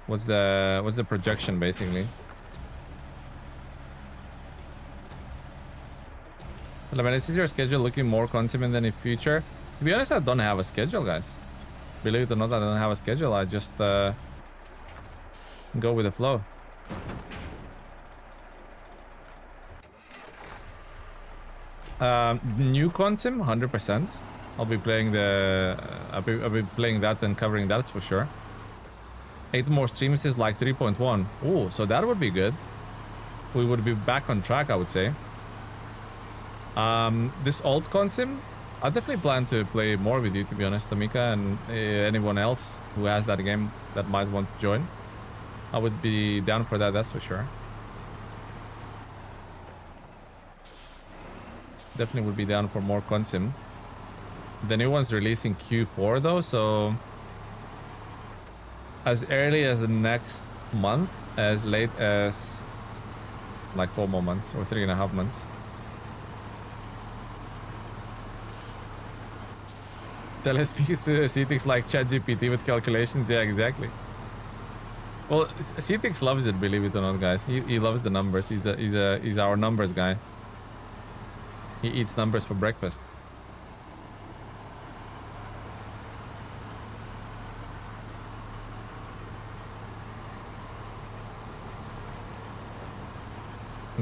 What's the projection basically? TeleMenace, is your schedule looking more consistent than in future? To be honest, I don't have a schedule, guys. Believe it or not, I don't have a schedule. I just go with the flow. New consim, 100%. I'll be playing I'll be playing that and covering that for sure. 8 more streams is like 3.1. Oh, so that would be good. We would be back on track, I would say. This alt consim, I definitely plan to play more with you, to be honest, Tamika, and anyone else who has that game that might want to join. I would be down for that, that's for sure. Definitely would be down for more consim. The new one's releasing Q4 though, so as early as the next month, as late as like 4 more months or 3.5 months. Tele speaks to CTX like ChatGPT with calculations. Yeah, exactly. Well, CTX loves it, believe it or not, guys. He loves the numbers. He's our numbers guy. He eats numbers for breakfast.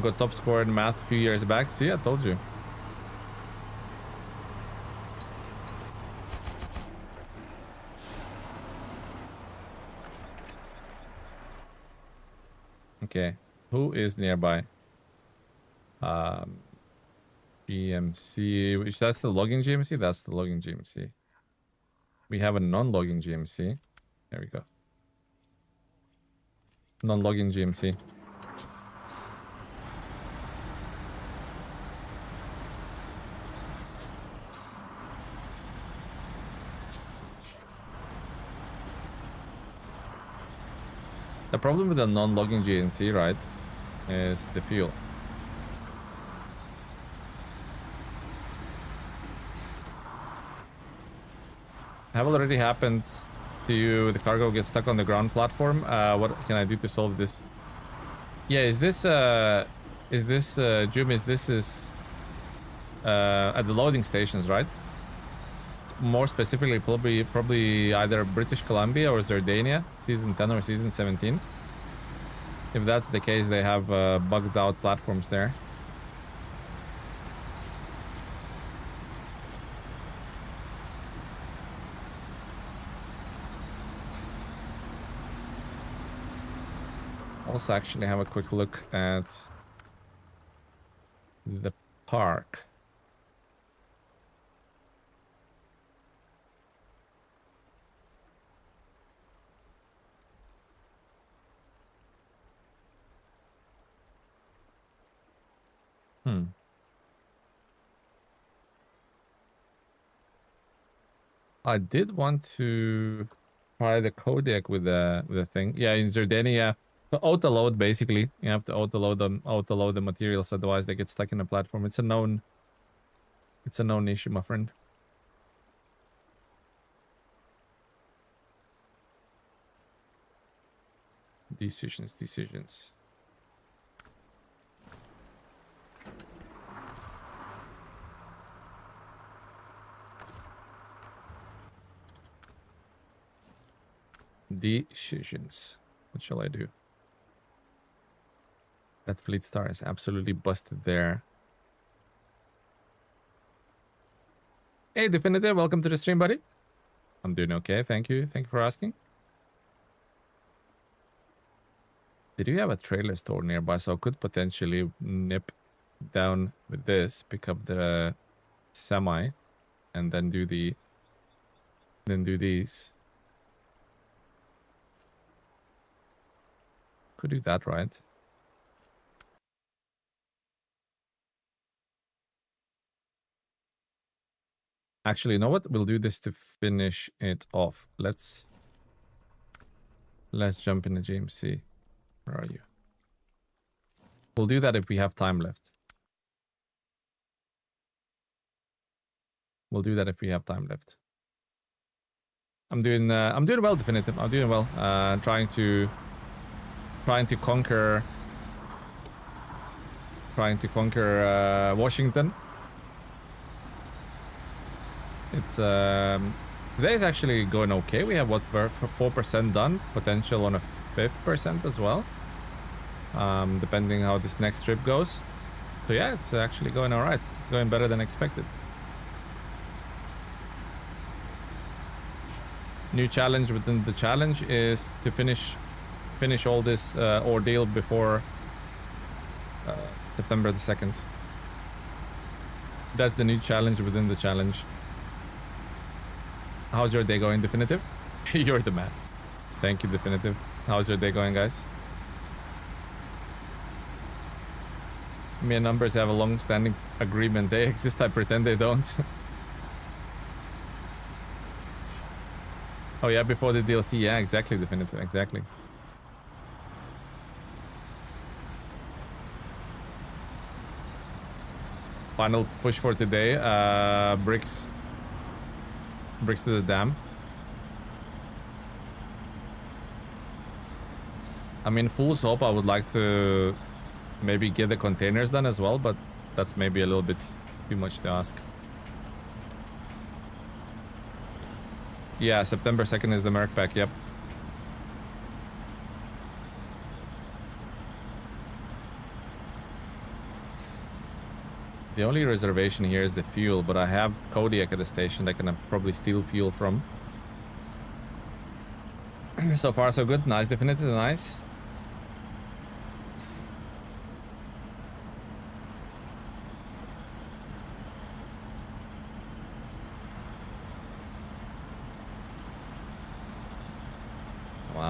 Got top score in math a few years back. See, I told you. Okay. Who is nearby? GMC. Which that's the logging GMC? That's the logging GMC. We have a non-logging GMC. There we go. Non-logging GMC. The problem with the non-logging GNC, right, is the fuel. Have already happened to you. The cargo gets stuck on the ground platform. What can I do to solve this? Yeah, is this Jim, is this at the loading stations, right? More specifically, probably either British Columbia or Zardania, season 10 or season 17. If that's the case, they have bugged out platforms there. Also, actually have a quick look at the park. I did want to try the codec with the thing. Yeah, in Zardania, so auto load basically. You have to auto load the materials, otherwise they get stuck in the platform. It's a known issue, my friend. Decisions. Decisions. What shall I do? That fleet star is absolutely busted there. Hey, Definitive, welcome to the stream, buddy. I'm doing okay, thank you. Thank you for asking. Did you have a trailer store nearby? So I could potentially nip down with this, pick up the semi, and then do these. Could do that, right? Actually, you know what? We'll do this to finish it off. Let's jump in the GMC. Where are you? We'll do that if we have time left. We'll do that if we have time left. I'm doing well, Definitive. I'm doing well. Trying to conquer Washington. It's today's actually going okay. We have what, 4% done, potential on a 5% as well, depending how this next trip goes. So yeah, it's actually going all right, going better than expected. New challenge within the challenge is to finish all this ordeal before September the 2nd. That's the new challenge within the challenge. How's your day going, Definitive? You're the man. Thank you, Definitive. How's your day going, guys? Me and Numbers have a long-standing agreement. They exist, I pretend they don't. Oh yeah, before the DLC. Yeah, exactly, Definitive. Exactly. Final push for today. Bricks to the dam. I mean, full soap, I would like to maybe get the containers done as well, but that's maybe a little bit too much to ask. Yeah, September 2nd is the Merc pack, yep. The only reservation here is the fuel, but I have Kodiak at the station that can probably steal fuel from. So far, so good. Nice, Definitive, nice.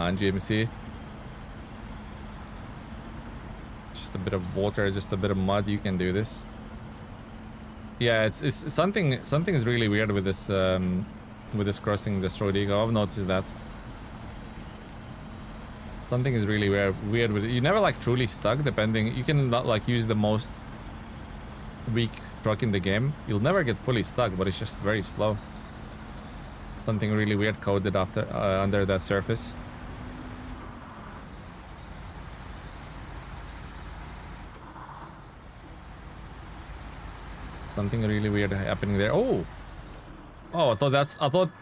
on, GMC. Just a bit of water, just a bit of mud. You can do this. Yeah, it's something is really weird with this crossing this road. I've noticed that. Something is really weird with it. You never like truly stuck, depending. You can not like use the most weak truck in the game. You'll never get fully stuck, but it's just very slow. Something really weird coded after under that surface. Something really weird happening there. Oh, I thought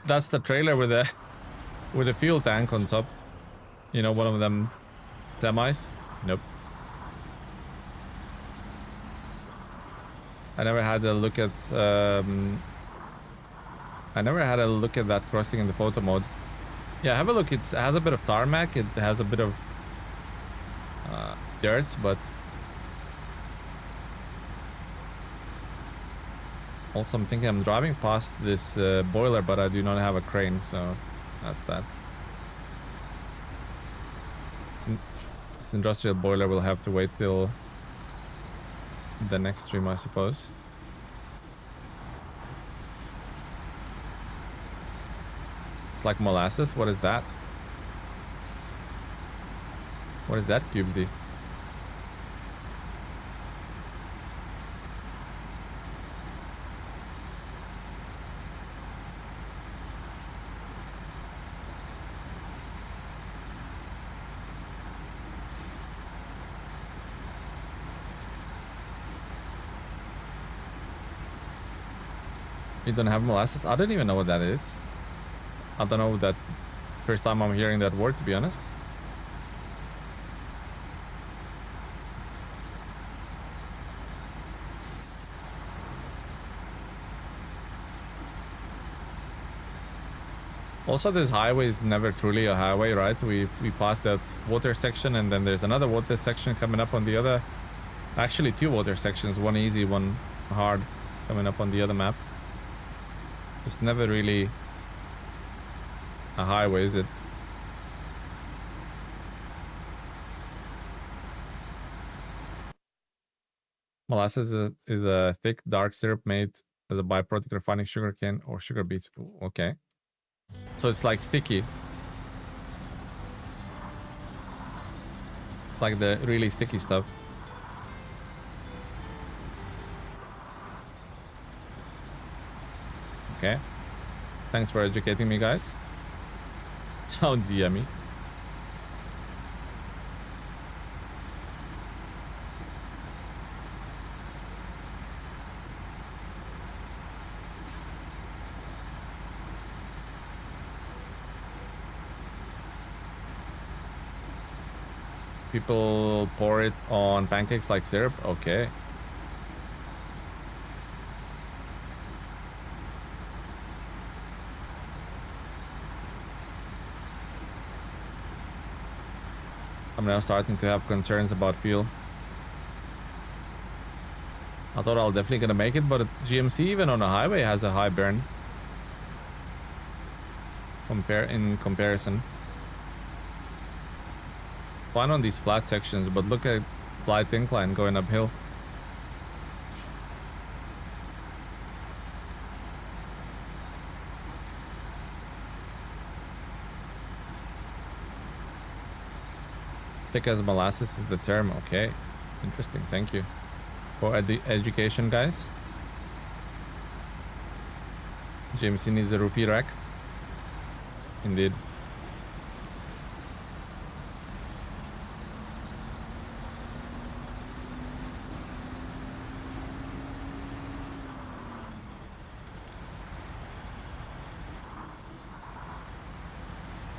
that's the trailer with the fuel tank on top. You know, one of them semis. Nope. I never had a look at that crossing in the photo mode. Yeah, have a look. It has a bit of tarmac. It has a bit of dirt, but also I'm thinking I'm driving past this boiler, but I do not have a crane, so that's that. This industrial boiler will have to wait till the next stream, I suppose. It's like molasses. What is that? What is that, Cubesy? You don't have molasses? I don't even know what that is. I don't know that. First time I'm hearing that word, to be honest. Also, this highway is never truly a highway, right? We passed that water section, and then there's another water section coming up on the other. Actually, two water sections, one easy, one hard, coming up on the other map. It's never really a highway, is it? Molasses is a thick, dark syrup made as a byproduct of refining sugarcane or sugar beets. Okay. So it's like sticky. It's like the really sticky stuff. Okay. Thanks for educating me, guys. Sounds yummy. People pour it on pancakes like syrup. Okay. I'm now starting to have concerns about fuel. I thought I'll definitely gonna make it, but GMC even on a highway has a high burn. In comparison. Fine on these flat sections, but look at slight incline going uphill. Thick as molasses is the term. Okay, interesting. Thank you for the education, guys. GMC needs a roofie rack. Indeed.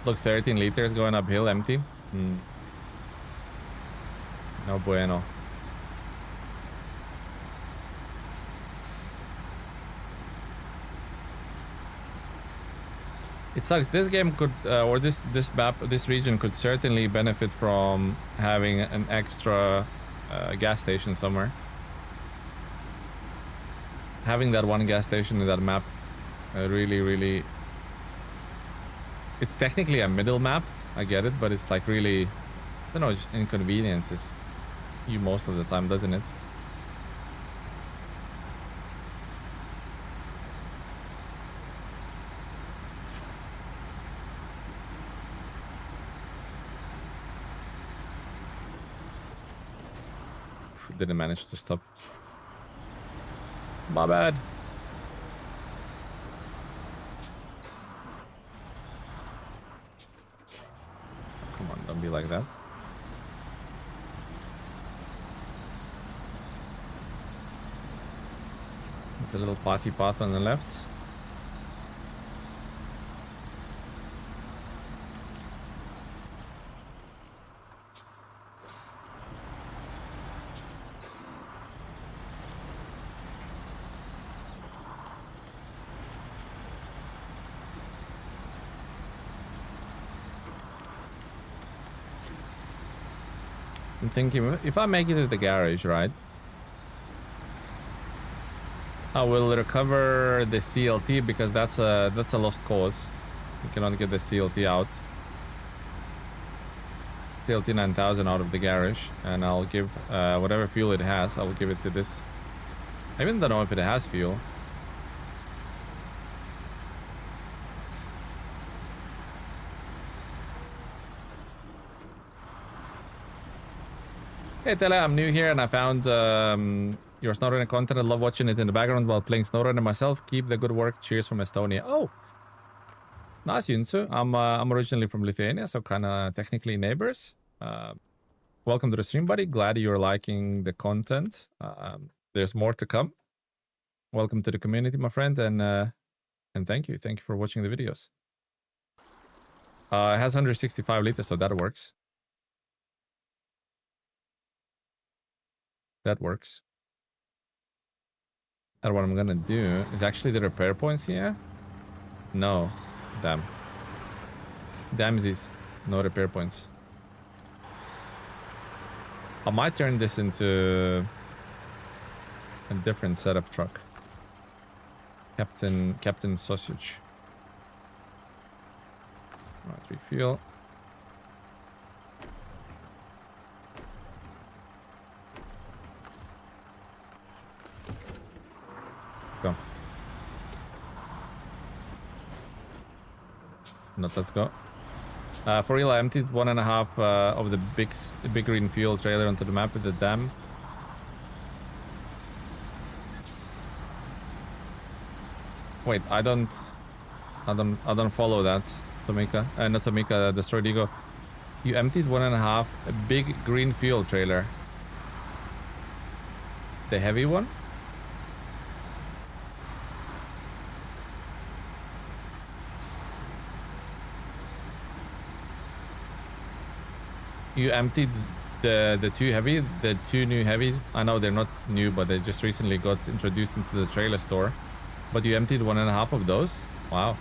Look, 13 liters going uphill empty. No bueno. It sucks. This game could, or this map, this region could certainly benefit from having an extra gas station somewhere. Having that one gas station in that map, really. It's technically a middle map. I get it, but it's like really, I don't know, just inconveniences you most of the time, doesn't it? Didn't manage to stop. My bad. Come on, don't be like that. There's a little pathy path on the left. I'm thinking if I make it to the garage, right? I will recover the CLT because that's a lost cause. You cannot get the CLT out. CLT 9000 out of the garage, and I'll give whatever fuel it has. I will give it to this. I even don't know if it has fuel. Hey Tele, I'm new here and I found your SnowRunner content. I love watching it in the background while playing SnowRunner myself. Keep the good work. Cheers from Estonia. Oh, nice, Yunsu. I'm originally from Lithuania, so kind of technically neighbors. Welcome to the stream, buddy. Glad you're liking the content. There's more to come. Welcome to the community, my friend, and thank you. Thank you for watching the videos. It has 165 liters, so that works. That works. And what I'm gonna do is actually the repair points here. No, damn. Damn these, no repair points. I might turn this into a different setup truck. Captain Sausage. Alright, refuel. Go. No, let's go. For real, I emptied 1.5 of the big green fuel trailer onto the map with the dam. Wait, I don't follow that, Tomika. Not Tomika, Destroyed Ego. You emptied 1.5 a big green fuel trailer. The heavy one? You emptied the two new heavy. I know they're not new, but they just recently got introduced into the trailer store. But you emptied 1.5 of those? Wow.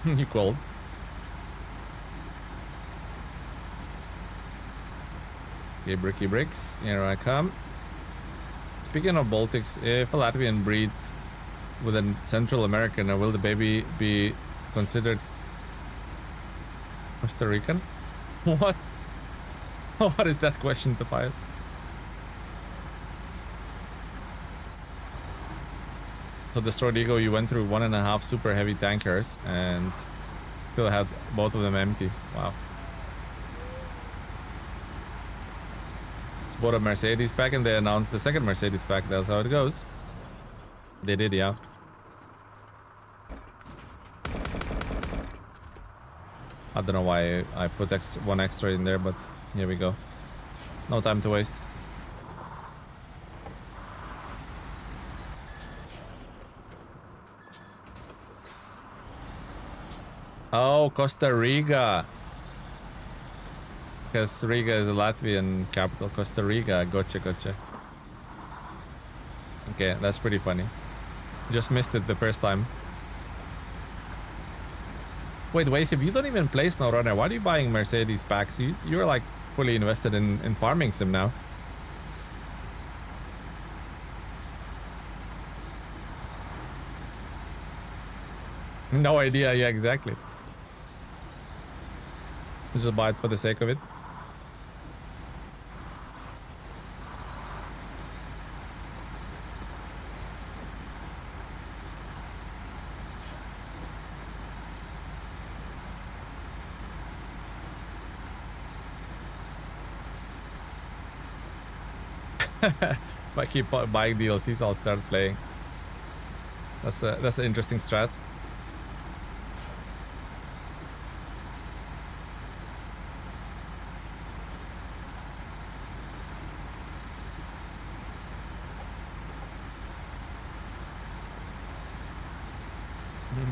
You cold. Okay, bricky bricks. Here I come. Speaking of Baltics, if a Latvian breeds with a Central American, will the baby be considered Costa Rican? What? What is that question, Tobias? So Destroyed Ego, you went through 1.5 super heavy tankers and still had both of them empty. Wow. Just bought a Mercedes pack and they announced the second Mercedes pack. That's how it goes. They did, yeah. I don't know why I put one extra in there, but here we go. No time to waste. Oh, Costa Rica. Because Riga is a Latvian capital. Costa Rica. Gotcha, gotcha. Okay, that's pretty funny. Just missed it the first time. Wait, if you don't even play SnowRunner, why are you buying Mercedes packs? You're like fully invested in farming sim now. No idea. Yeah, exactly. Just buy it for the sake of it. If I keep buying DLCs, I'll start playing. That's an interesting strat.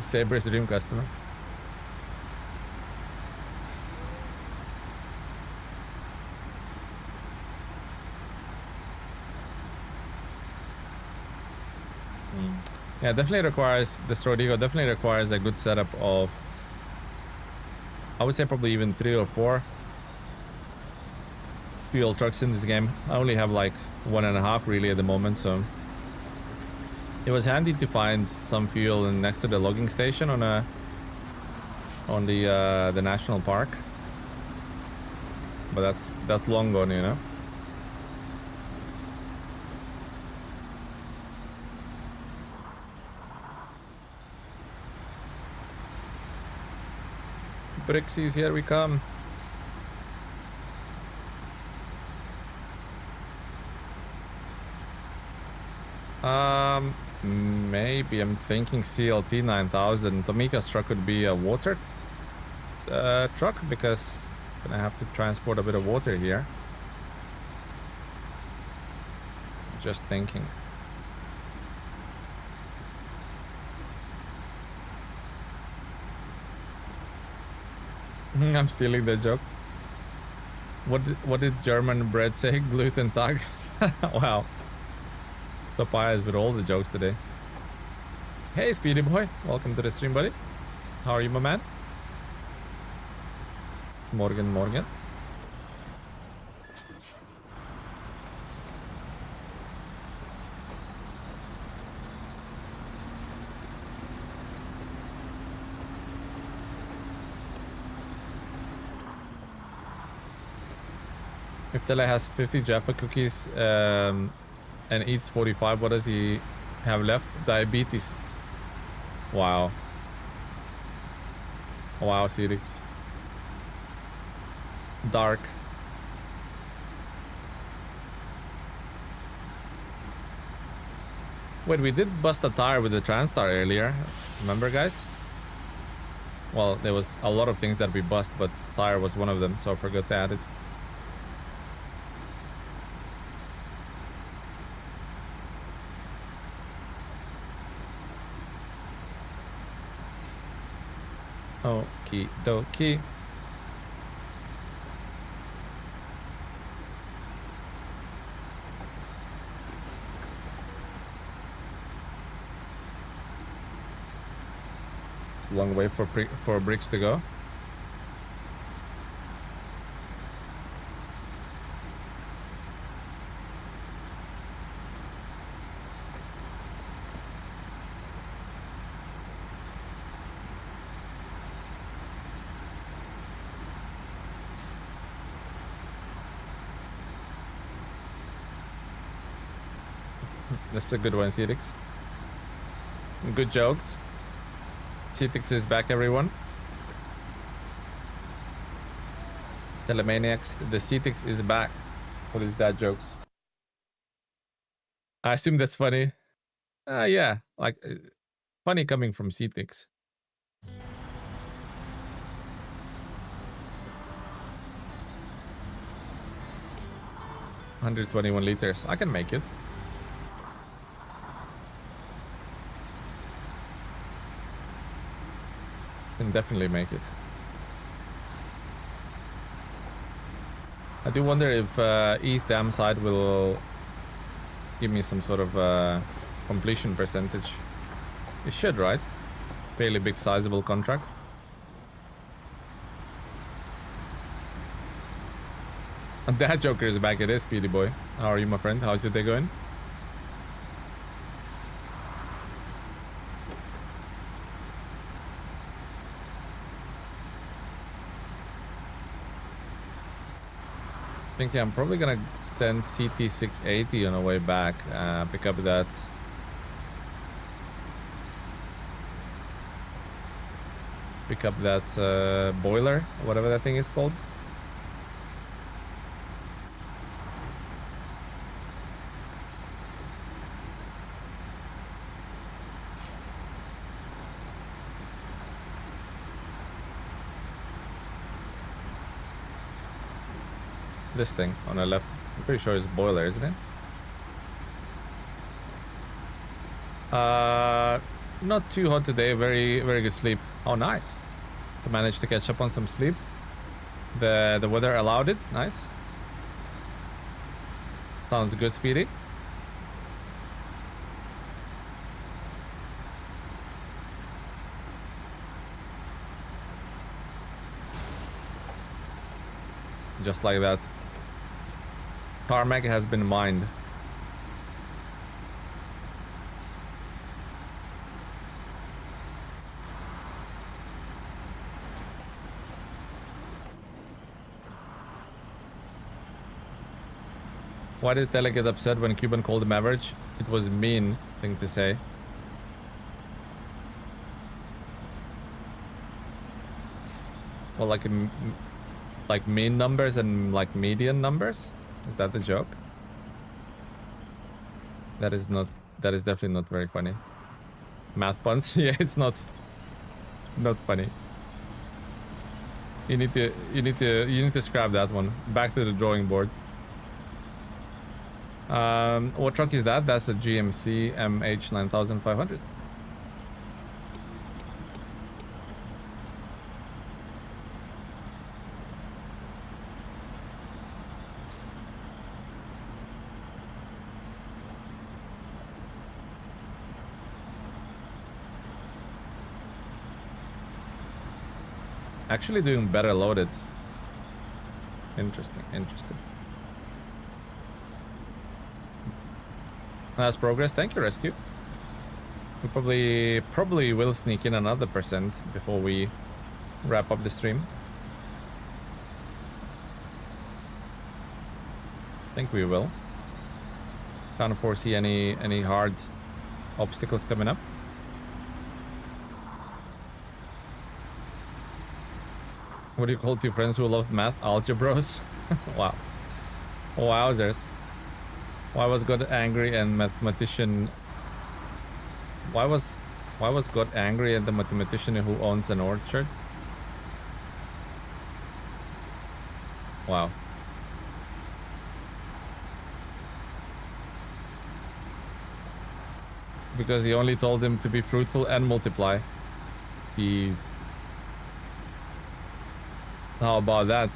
Saber's dream customer. Yeah, definitely requires the Strodigo. Definitely requires a good setup of, I would say probably even 3 or 4 fuel trucks in this game. I only have like 1.5 really at the moment, so it was handy to find some fuel next to the logging station on the national park, but that's long gone, you know. Brixies, here we come. Maybe I'm thinking CLT 9000. Tomika's truck would be a water truck, because I'm gonna have to transport a bit of water here. Just thinking. I'm stealing the joke. What did German bread say? Gluten tag. Wow. Papayas with all the jokes today. Hey, Speedy Boy. Welcome to the stream, buddy. How are you, my man? Morgan. If Tele has 50 Jaffa cookies and eats 45, what does he have left? Diabetes. Wow. Wow, Sirix. Dark. Wait, we did bust a tire with the Transtar earlier. Remember, guys? Well, there was a lot of things that we bust, but tire was one of them, so I forgot to add it. Okie dokie. Long way for bricks to go. That's a good one, Cetix. Good jokes. Cetix is back, everyone. TeleMenace, the Cetix is back. What is that, jokes? I assume that's funny. Yeah, like funny coming from Cetix. $121. I can make it. Can definitely make it. I do wonder if East Dam side will give me some sort of completion percentage. It should, right? Fairly big sizable contract. And that Joker is back. It is, Speedy Boy. How are you, my friend? How's your day going? Thinking I'm probably gonna send CT680 on the way back. Pick up that. Pick up that boiler, whatever that thing is called. This thing on the left. I'm pretty sure it's boiler, isn't it? Not too hot today. Very, very good sleep. Oh, nice. I managed to catch up on some sleep. The weather allowed it. Nice. Sounds good, Speedy. Just like that. Tarmac has been mined. Why did Tele get upset when Cuban called him average? It was mean thing to say. Well, like mean numbers and like median numbers? Is that the joke? That is definitely not very funny. Math puns? Yeah, it's not funny. You need to scrap that one. Back to the drawing board. What truck is that? That's a GMC MH9500. Actually doing better loaded. Interesting, interesting. Nice progress. Thank you, Rescue. We probably will sneak in another percent before we wrap up the stream. I think we will. Can't foresee any hard obstacles coming up. What do you call two friends who love math? Algebros? Wow. Wowzers. Why was God angry and mathematician... Why was God angry at the mathematician who owns an orchard? Wow. Because he only told him to be fruitful and multiply. Jeez. How about that?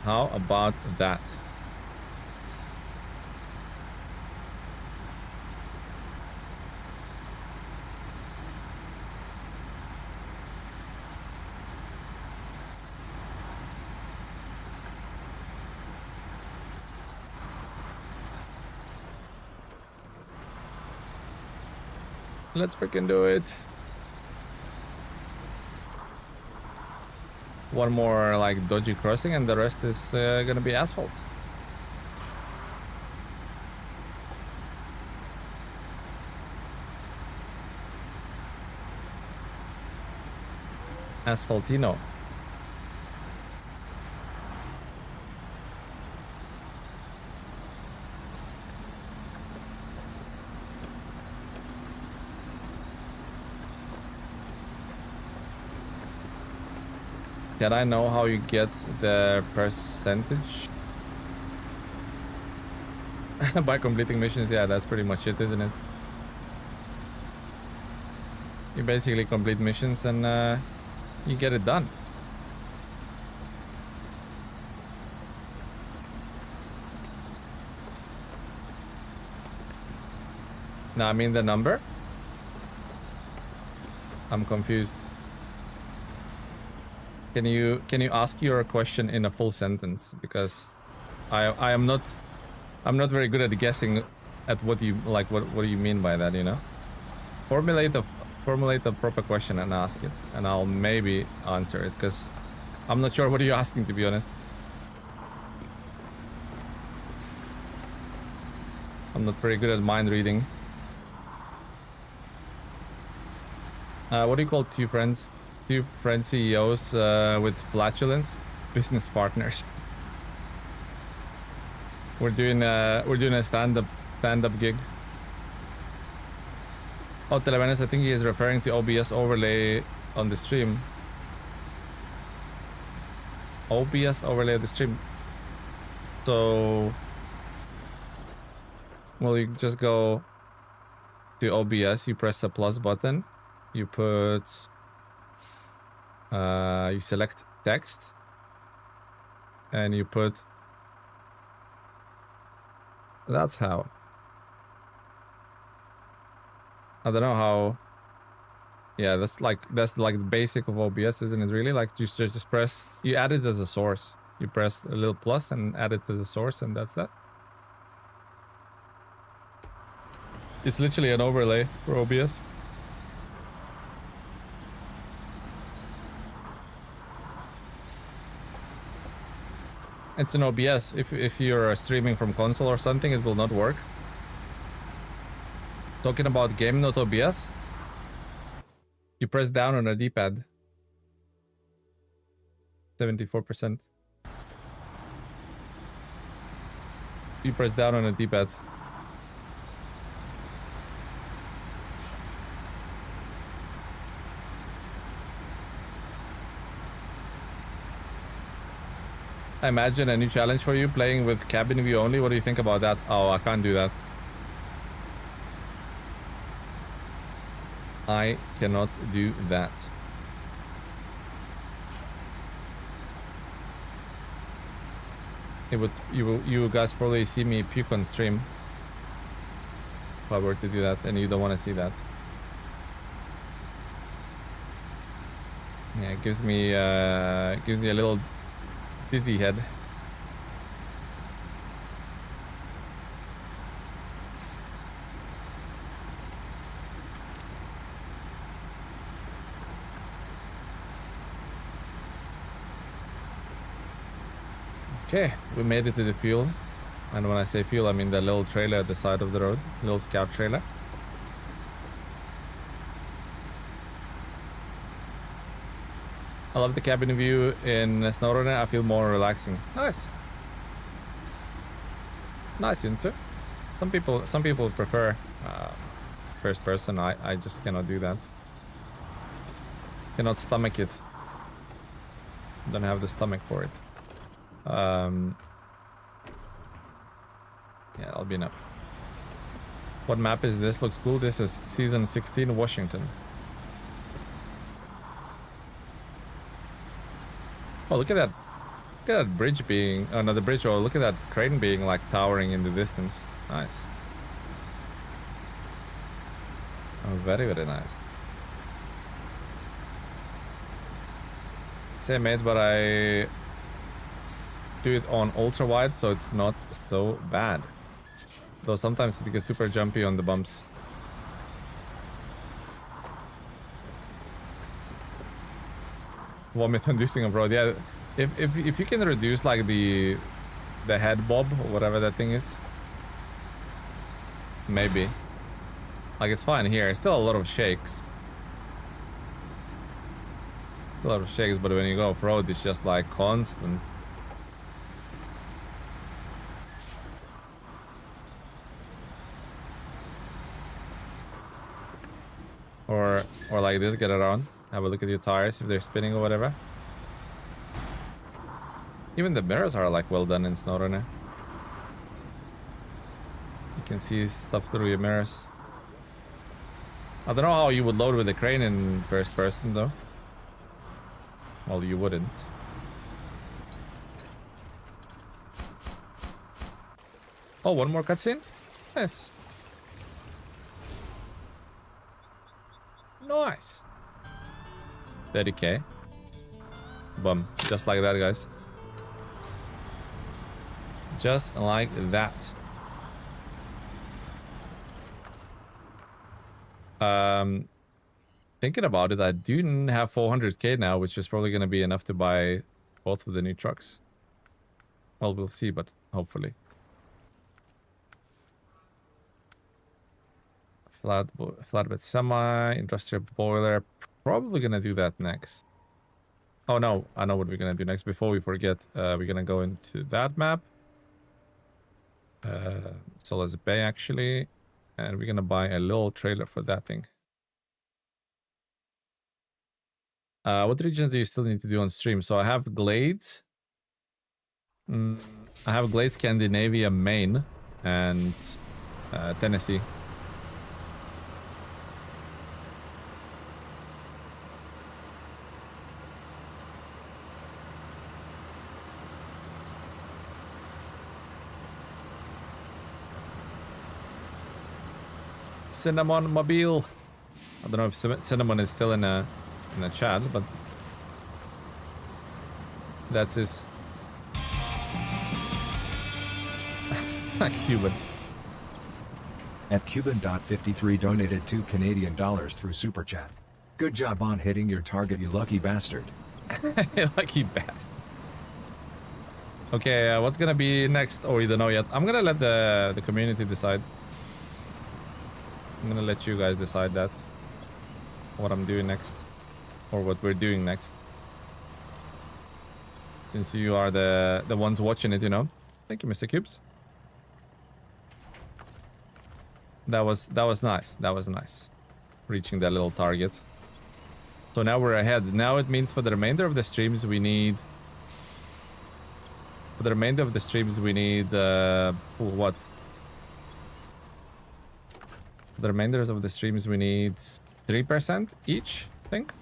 How about that? Let's freaking do it. One more like dodgy crossing and the rest is gonna be asphalt. Asphaltino. Can I know how you get the percentage? By completing missions? Yeah, that's pretty much it, isn't it? You basically complete missions and you get it done. No, I mean the number? I'm confused. Can you ask your question in a full sentence? Because I am not. I'm not very good at guessing at what you like. What do you mean by that? You know, formulate a proper question and ask it, and I'll maybe answer it because I'm not sure what you're asking, to be honest. I'm not very good at mind reading. What do you call two friends CEOs with flatulence? Business partners. We're doing a stand-up gig. Oh, TeleMenace, I think he is referring to OBS overlay on the stream. OBS overlay of the stream. So, well, you just go to OBS, you press the plus button, you put, you select text, and you put, that's how. I don't know how. Yeah, that's like the basic of OBS, isn't it? Really, like just press. You add it as a source. You press a little plus and add it as a source, and that's that. It's literally an overlay for OBS. It's an OBS. If you're streaming from console or something, it will not work. Talking about game, not OBS. You press down on a D-pad. 74%. You press down on a D-pad. I imagine a new challenge for you, playing with cabin view only. What do you think about that? Oh, I can't do that. I cannot do that. It would you guys probably see me puke on stream if I were to do that, and you don't want to see that. Yeah, it gives me a little dizzy head. Okay, we made it to the fuel. And when I say fuel, I mean the little trailer at the side of the road. Little scout trailer. I love the cabin view in SnowRunner. I feel more relaxing. Nice. Nice, Yunsu. Some people prefer first person. I just cannot do that. Cannot stomach it. Don't have the stomach for it. Yeah, that'll be enough. What map is this? Looks cool. This is season 16, Washington. Oh, look at that. Look at that bridge being... Oh, no, the bridge. Oh, look at that crane being, like, towering in the distance. Nice. Oh, very, very nice. Same mate, but I do it on ultra wide, so it's not so bad. Though sometimes it gets super jumpy on the bumps. Vomit inducing off road. Yeah, if you can reduce like the head bob or whatever that thing is, maybe. Like it's fine here. It's still a lot of shakes. A lot of shakes, but when you go off road, it's just like constant. Or like this, get around. Have a look at your tires if they're spinning or whatever. Even the mirrors are like well done in SnowRunner. You can see stuff through your mirrors. I don't know how you would load with the crane in first person though. Well, you wouldn't. Oh, one more cutscene? Nice. Nice. 30k. Bum. Just like that, guys. Just like that. Thinking about it, I do have 400k now, which is probably going to be enough to buy both of the new trucks. Well, we'll see, but hopefully. Flatbed semi, industrial boiler. Probably going to do that next. Oh no, I know what we're going to do next. Before we forget, we're going to go into that map. Solar's Bay, actually. And we're going to buy a little trailer for that thing. What regions do you still need to do on stream? So I have Glades. I have Glades, Scandinavia, Maine, and Tennessee. Cinnamon Mobile. I don't know if Cinnamon is still in a chat, but that's his Cuban. At Cuban.53 donated $2 Canadian through Super Chat. Good job on hitting your target, you lucky bastard. Lucky bastard. Okay, what's gonna be next? Oh, you don't know yet. I'm gonna let the community decide. I'm gonna let you guys decide that. What I'm doing next. Or what we're doing next. Since you are the ones watching it, you know. Thank you, Mr. Cubes. That was nice. That was nice. Reaching that little target. So now we're ahead. Now it means for the remainder of the streams we need... For the remainder of the streams we need... what? For the remainders of the streams we need 3% each, I think.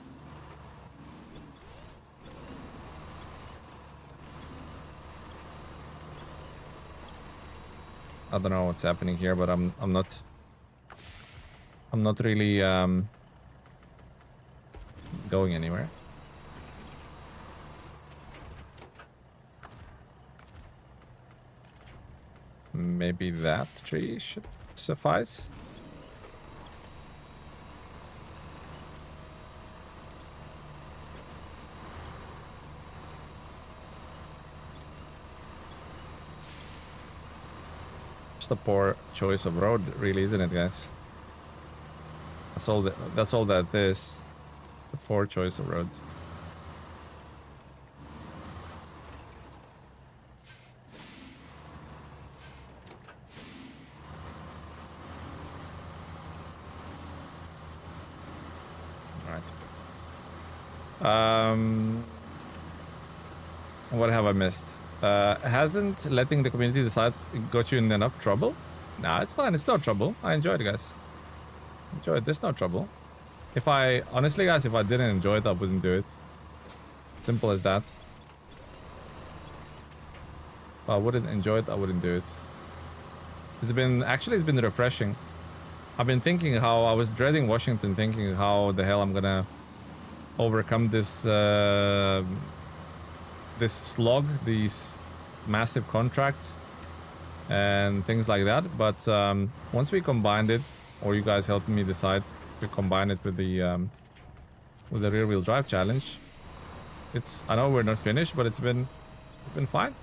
I don't know what's happening here, but I'm not really going anywhere. Maybe that tree should suffice. A poor choice of road, really, isn't it, guys? That's all that is. A poor choice of road. All right. What have I missed? Hasn't letting the community decide got you in enough trouble? Nah, it's fine. It's no trouble. I enjoy it, guys. Enjoy it. There's no trouble. Honestly, guys, if I didn't enjoy it, I wouldn't do it. Simple as that. If I wouldn't enjoy it, I wouldn't do it. It's been refreshing. I've been thinking how I was dreading Washington, thinking how the hell I'm gonna overcome this this slog, these massive contracts and things like that. But once we combined it, or you guys helped me decide to combine it with the rear-wheel drive challenge, I know we're not finished, but it's been fine.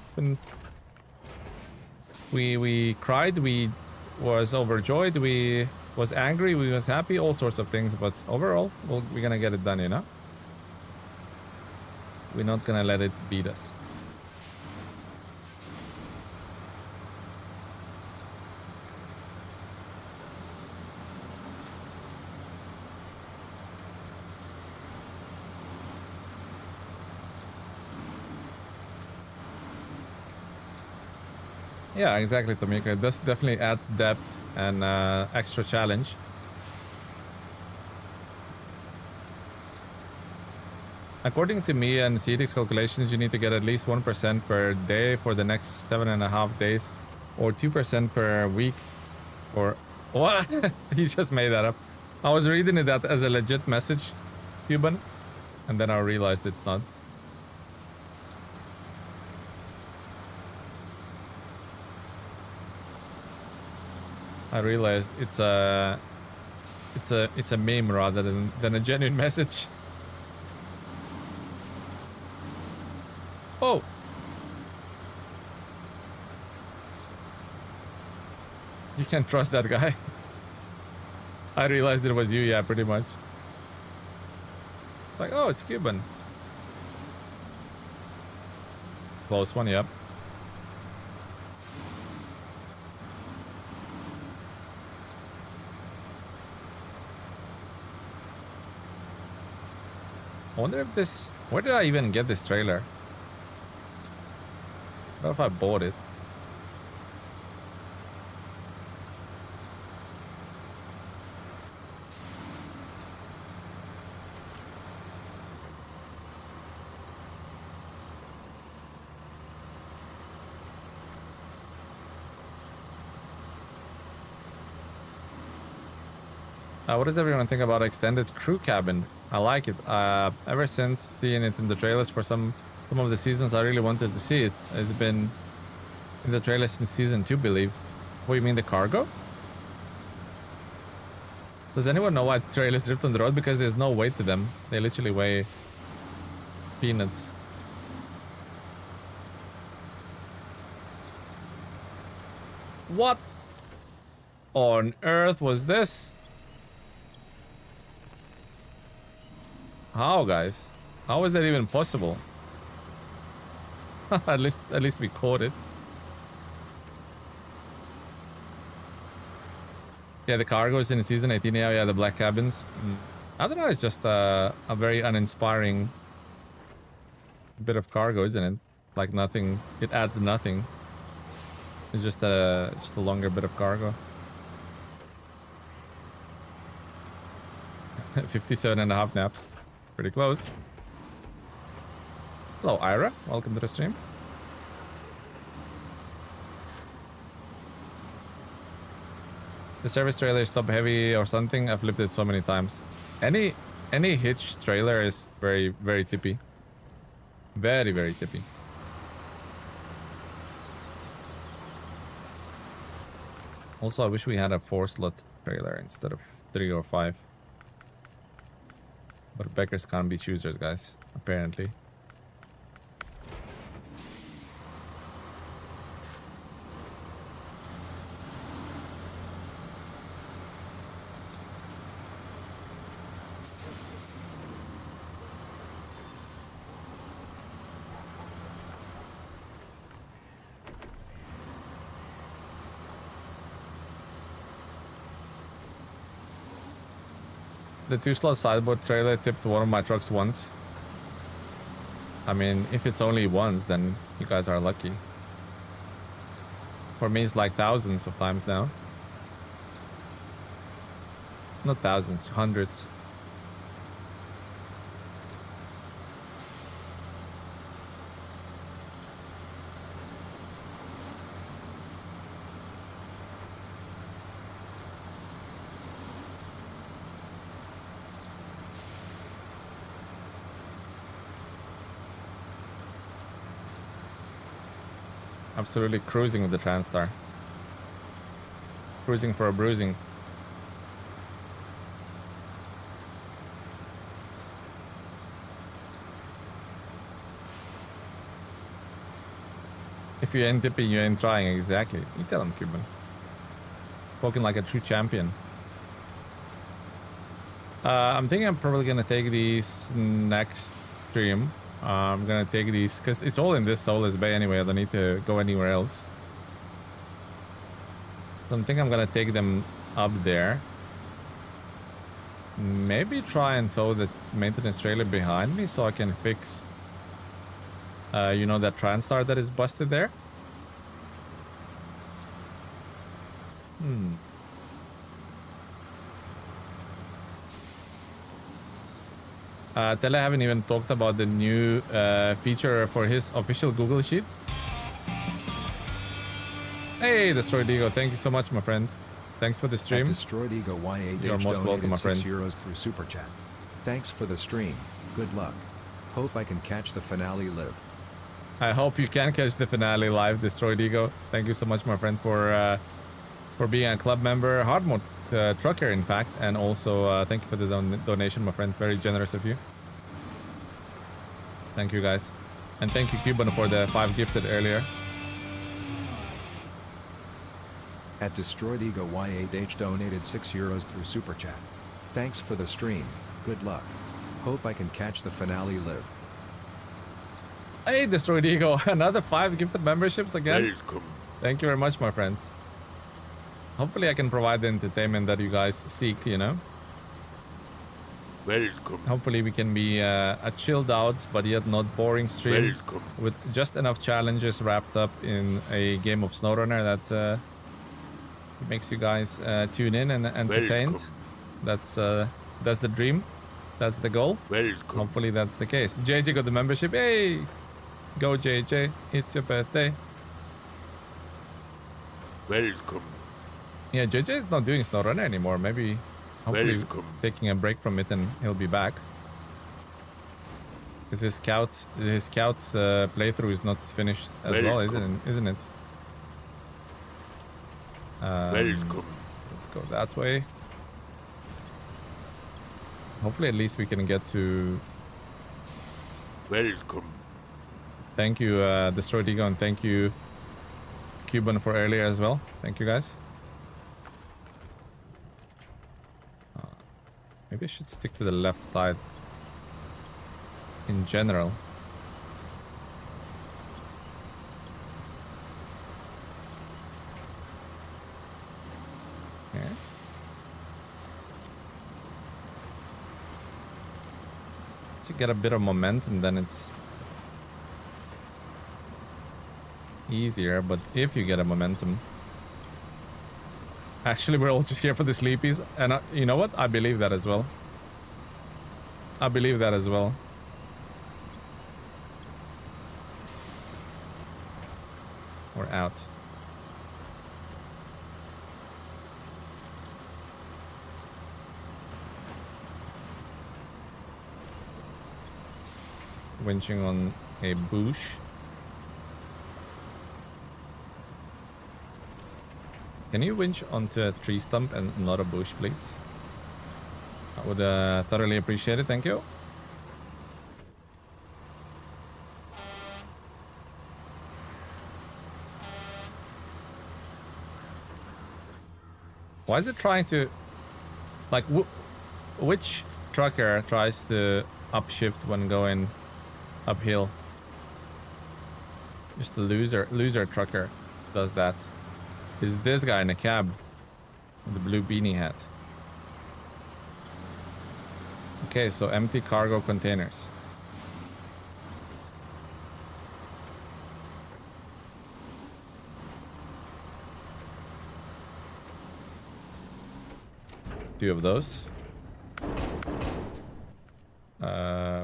We cried, we was overjoyed, we was angry, we was happy, all sorts of things, but overall we're gonna get it done, you know. We're not gonna let it beat us. Yeah, exactly, Tomika. This definitely adds depth and extra challenge. According to me and CDX calculations, you need to get at least 1% per day for the next 7.5 days, or 2% per week, or what? He just made that up. I was reading it as a legit message, Cuban, and then I realized it's not. I realized it's a meme rather than a genuine message. Oh. You can't trust that guy. I realized it was you, yeah, pretty much. Like, oh, it's Cuban. Close one, yep. I wonder if this... Where did I even get this trailer? I don't know if I bought it. What does everyone think about extended crew cabin? I like it. Ever since seeing it in the trailers for some of the seasons, I really wanted to see it. It's been in the trailers since season 2, believe. What, you mean the cargo? Does anyone know why trailers drift on the road? Because there's no weight to them. They literally weigh peanuts. What on earth was this? How, guys? How is that even possible? at least we caught it. Yeah, the cargo's in season 18. Yeah, the black cabins. I don't know. It's just a very uninspiring bit of cargo, isn't it? Like nothing. It adds nothing. It's just a longer bit of cargo. 57.5 naps. Pretty close. Hello, Ira. Welcome to the stream. The service trailer is top heavy or something. I've flipped it so many times. Any hitch trailer is very, very tippy. Very, very tippy. Also, I wish we had a 4-slot trailer instead of 3 or 5. But beggars can't be choosers, guys, apparently. The 2-slot sideboard trailer tipped one of my trucks once. I mean, if it's only once, then you guys are lucky. For me, it's like thousands of times now. Not thousands, hundreds. Absolutely cruising with the Transtar. Cruising for a bruising. If you ain't dipping, you ain't trying. Exactly. You tell him, Cuban. Spoken like a true champion. I'm thinking I'm probably gonna take these next stream. I'm gonna take these because it's all in this soulless bay anyway. I don't need to go anywhere else. So I think I'm gonna take them up there. Maybe try and tow the maintenance trailer behind me so I can fix, you know, that Transtar that is busted there. Tele haven't even talked about the new feature for his official Google Sheet. Hey, Destroyed Ego, thank you so much, my friend. Thanks for the stream. Destroyed Ego YH You're most welcome, my friend. €6 through Super Chat. Thanks for the stream. Good luck. Hope I can catch the finale live. I hope you can catch the finale live, Destroyed Ego. Thank you so much, my friend, for for being a club member, hard mode trucker, in fact, and also thank you for the donation, my friend. Very generous of you. Thank you, guys, and thank you, Cuban, for the 5 gifted earlier. At Destroyed Ego Y8H donated €6 through Super Chat. Thanks for the stream. Good luck. Hope I can catch the finale live. Hey, Destroyed Ego, another 5 gifted memberships again. Welcome. Thank you very much, my friends. Hopefully I can provide the entertainment that you guys seek, you know? Welcome. Hopefully we can be a chilled out, but yet not boring stream. Welcome. With just enough challenges wrapped up in a game of SnowRunner that makes you guys tune in and entertained. Welcome. That's the dream. That's the goal. Welcome. Hopefully that's the case. JJ got the membership. Hey! Go JJ. It's your birthday. Welcome. Yeah, JJ is not doing SnowRunner anymore. Maybe, hopefully, Welcome. taking a break from it and he'll be back. Because his scouts playthrough is not finished as well, isn't it? Welcome. Let's go that way. Hopefully, at least we can get to. Welcome. Thank you, Destroyed Ego, and thank you, Cuban, for earlier as well. Thank you, guys. Maybe I should stick to the left side in general. Okay. Once you get a bit of momentum, then it's easier, but if you get a momentum... Actually, we're all just here for the sleepies, and you know what? I believe that as well. I believe that as well. We're out. Winching on a bush. Can you winch onto a tree stump and not a bush, please? I would thoroughly appreciate it. Thank you. Why is it trying to... Like, which trucker tries to upshift when going uphill? Just the loser trucker does that. Is this guy in a cab with the blue beanie hat? Okay, so empty cargo containers. Two of those.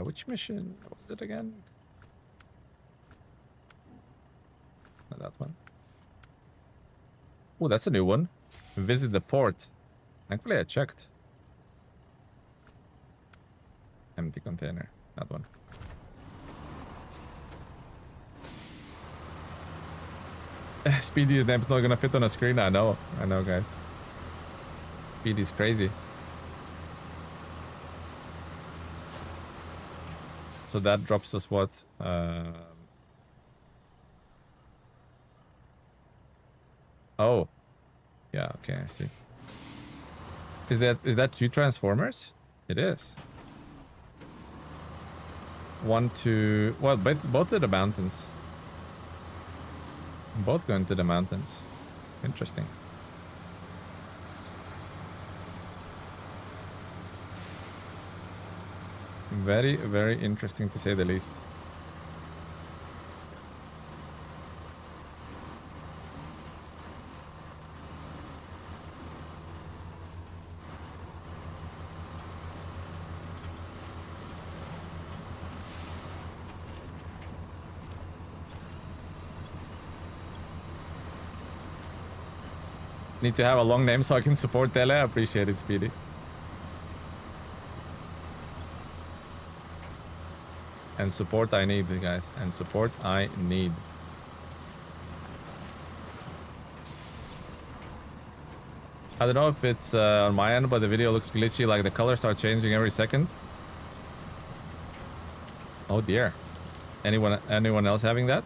Which mission was it again? Not that one. Oh, that's a new one. Visit the port. Thankfully, I checked. Empty container. That one. Speedy's name's not gonna fit on a screen. I know, guys. Speedy's crazy. So that drops us what? Oh, yeah. Okay, I see. Is that 2 transformers? It is. 1, 2. Well, both to the mountains. Both going to the mountains. Interesting. Very, very interesting to say the least. Need to have a long name so I can support Tele. I appreciate it, Speedy. And support I need, guys. And support I need. I don't know if it's on my end, but the video looks glitchy, like the colors are changing every second. Oh dear. Anyone else having that?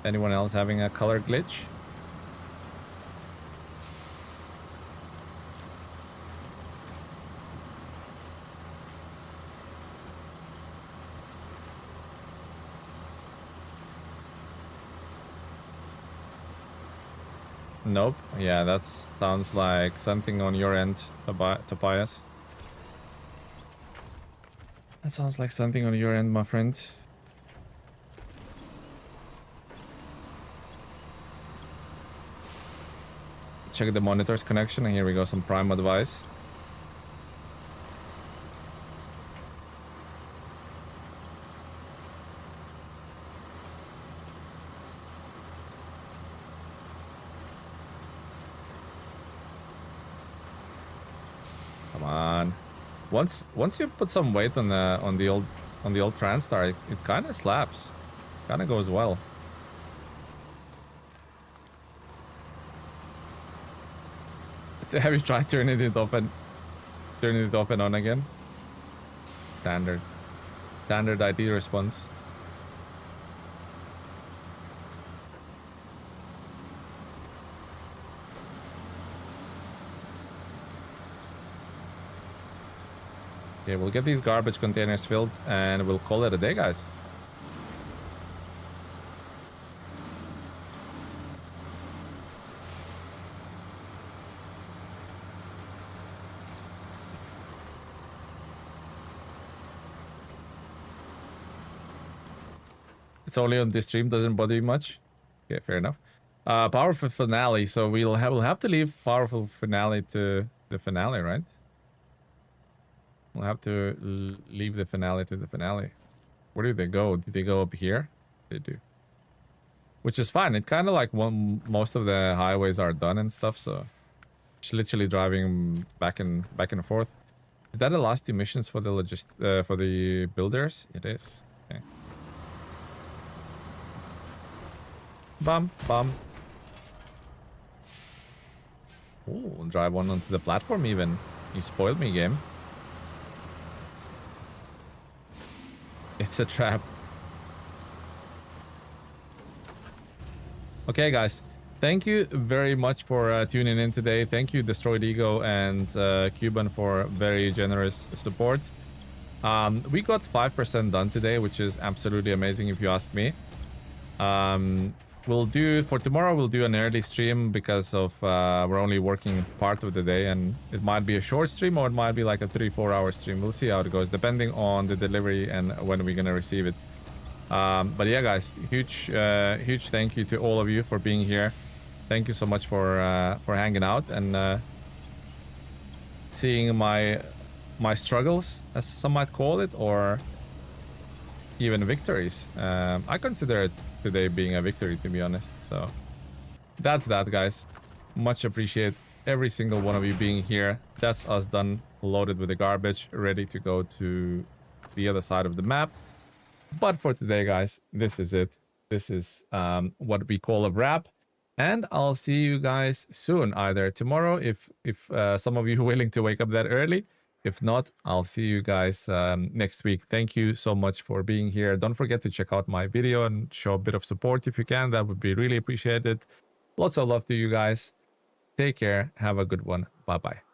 Anyone else having a color glitch? Nope. Yeah, that sounds like something on your end, Tobias. That sounds like something on your end, my friend. Check the monitor's connection, and here we go, some prime advice. Come on. Once you put some weight on the old Transstar, it kind of slaps. Kind of goes well. Have you tried turning it off and on again? Standard ID response. Okay, we'll get these garbage containers filled and we'll call it a day, guys. It's only on this stream, doesn't bother you much. Okay, fair enough. Powerful finale. So we'll have to leave powerful finale to the finale, right? We'll have to leave the finale to the finale. Where do they go? Do they go up here? They do. Which is fine. It kind of like most of the highways are done and stuff, so just literally driving back and forth. Is that the last two missions for the builders? It is. Okay. Bum. Oh, drive one onto the platform even. You spoiled me, game. It's a trap. Okay, guys. Thank you very much for tuning in today. Thank you, Destroyed Ego and Cuban, for very generous support. We got 5% done today, which is absolutely amazing if you ask me. For tomorrow, we'll do an early stream because of we're only working part of the day, and it might be a short stream or it might be like a 3-4 hour stream. We'll see how it goes depending on the delivery and when we're gonna receive it. But yeah, guys, huge thank you to all of you for being here. Thank you so much for hanging out and seeing my struggles, as some might call it, or even victories. I consider it today being a victory, to be honest. So that's that, guys. Much appreciate every single one of you being here. That's us done, loaded with the garbage, ready to go to the other side of the map. But for today, guys, this is it. This is what we call a wrap, and I'll see you guys soon, either tomorrow if some of you are willing to wake up that early. If not, I'll see you guys next week. Thank you so much for being here. Don't forget to check out my video and show a bit of support if you can. That would be really appreciated. Lots of love to you guys. Take care. Have a good one. Bye-bye.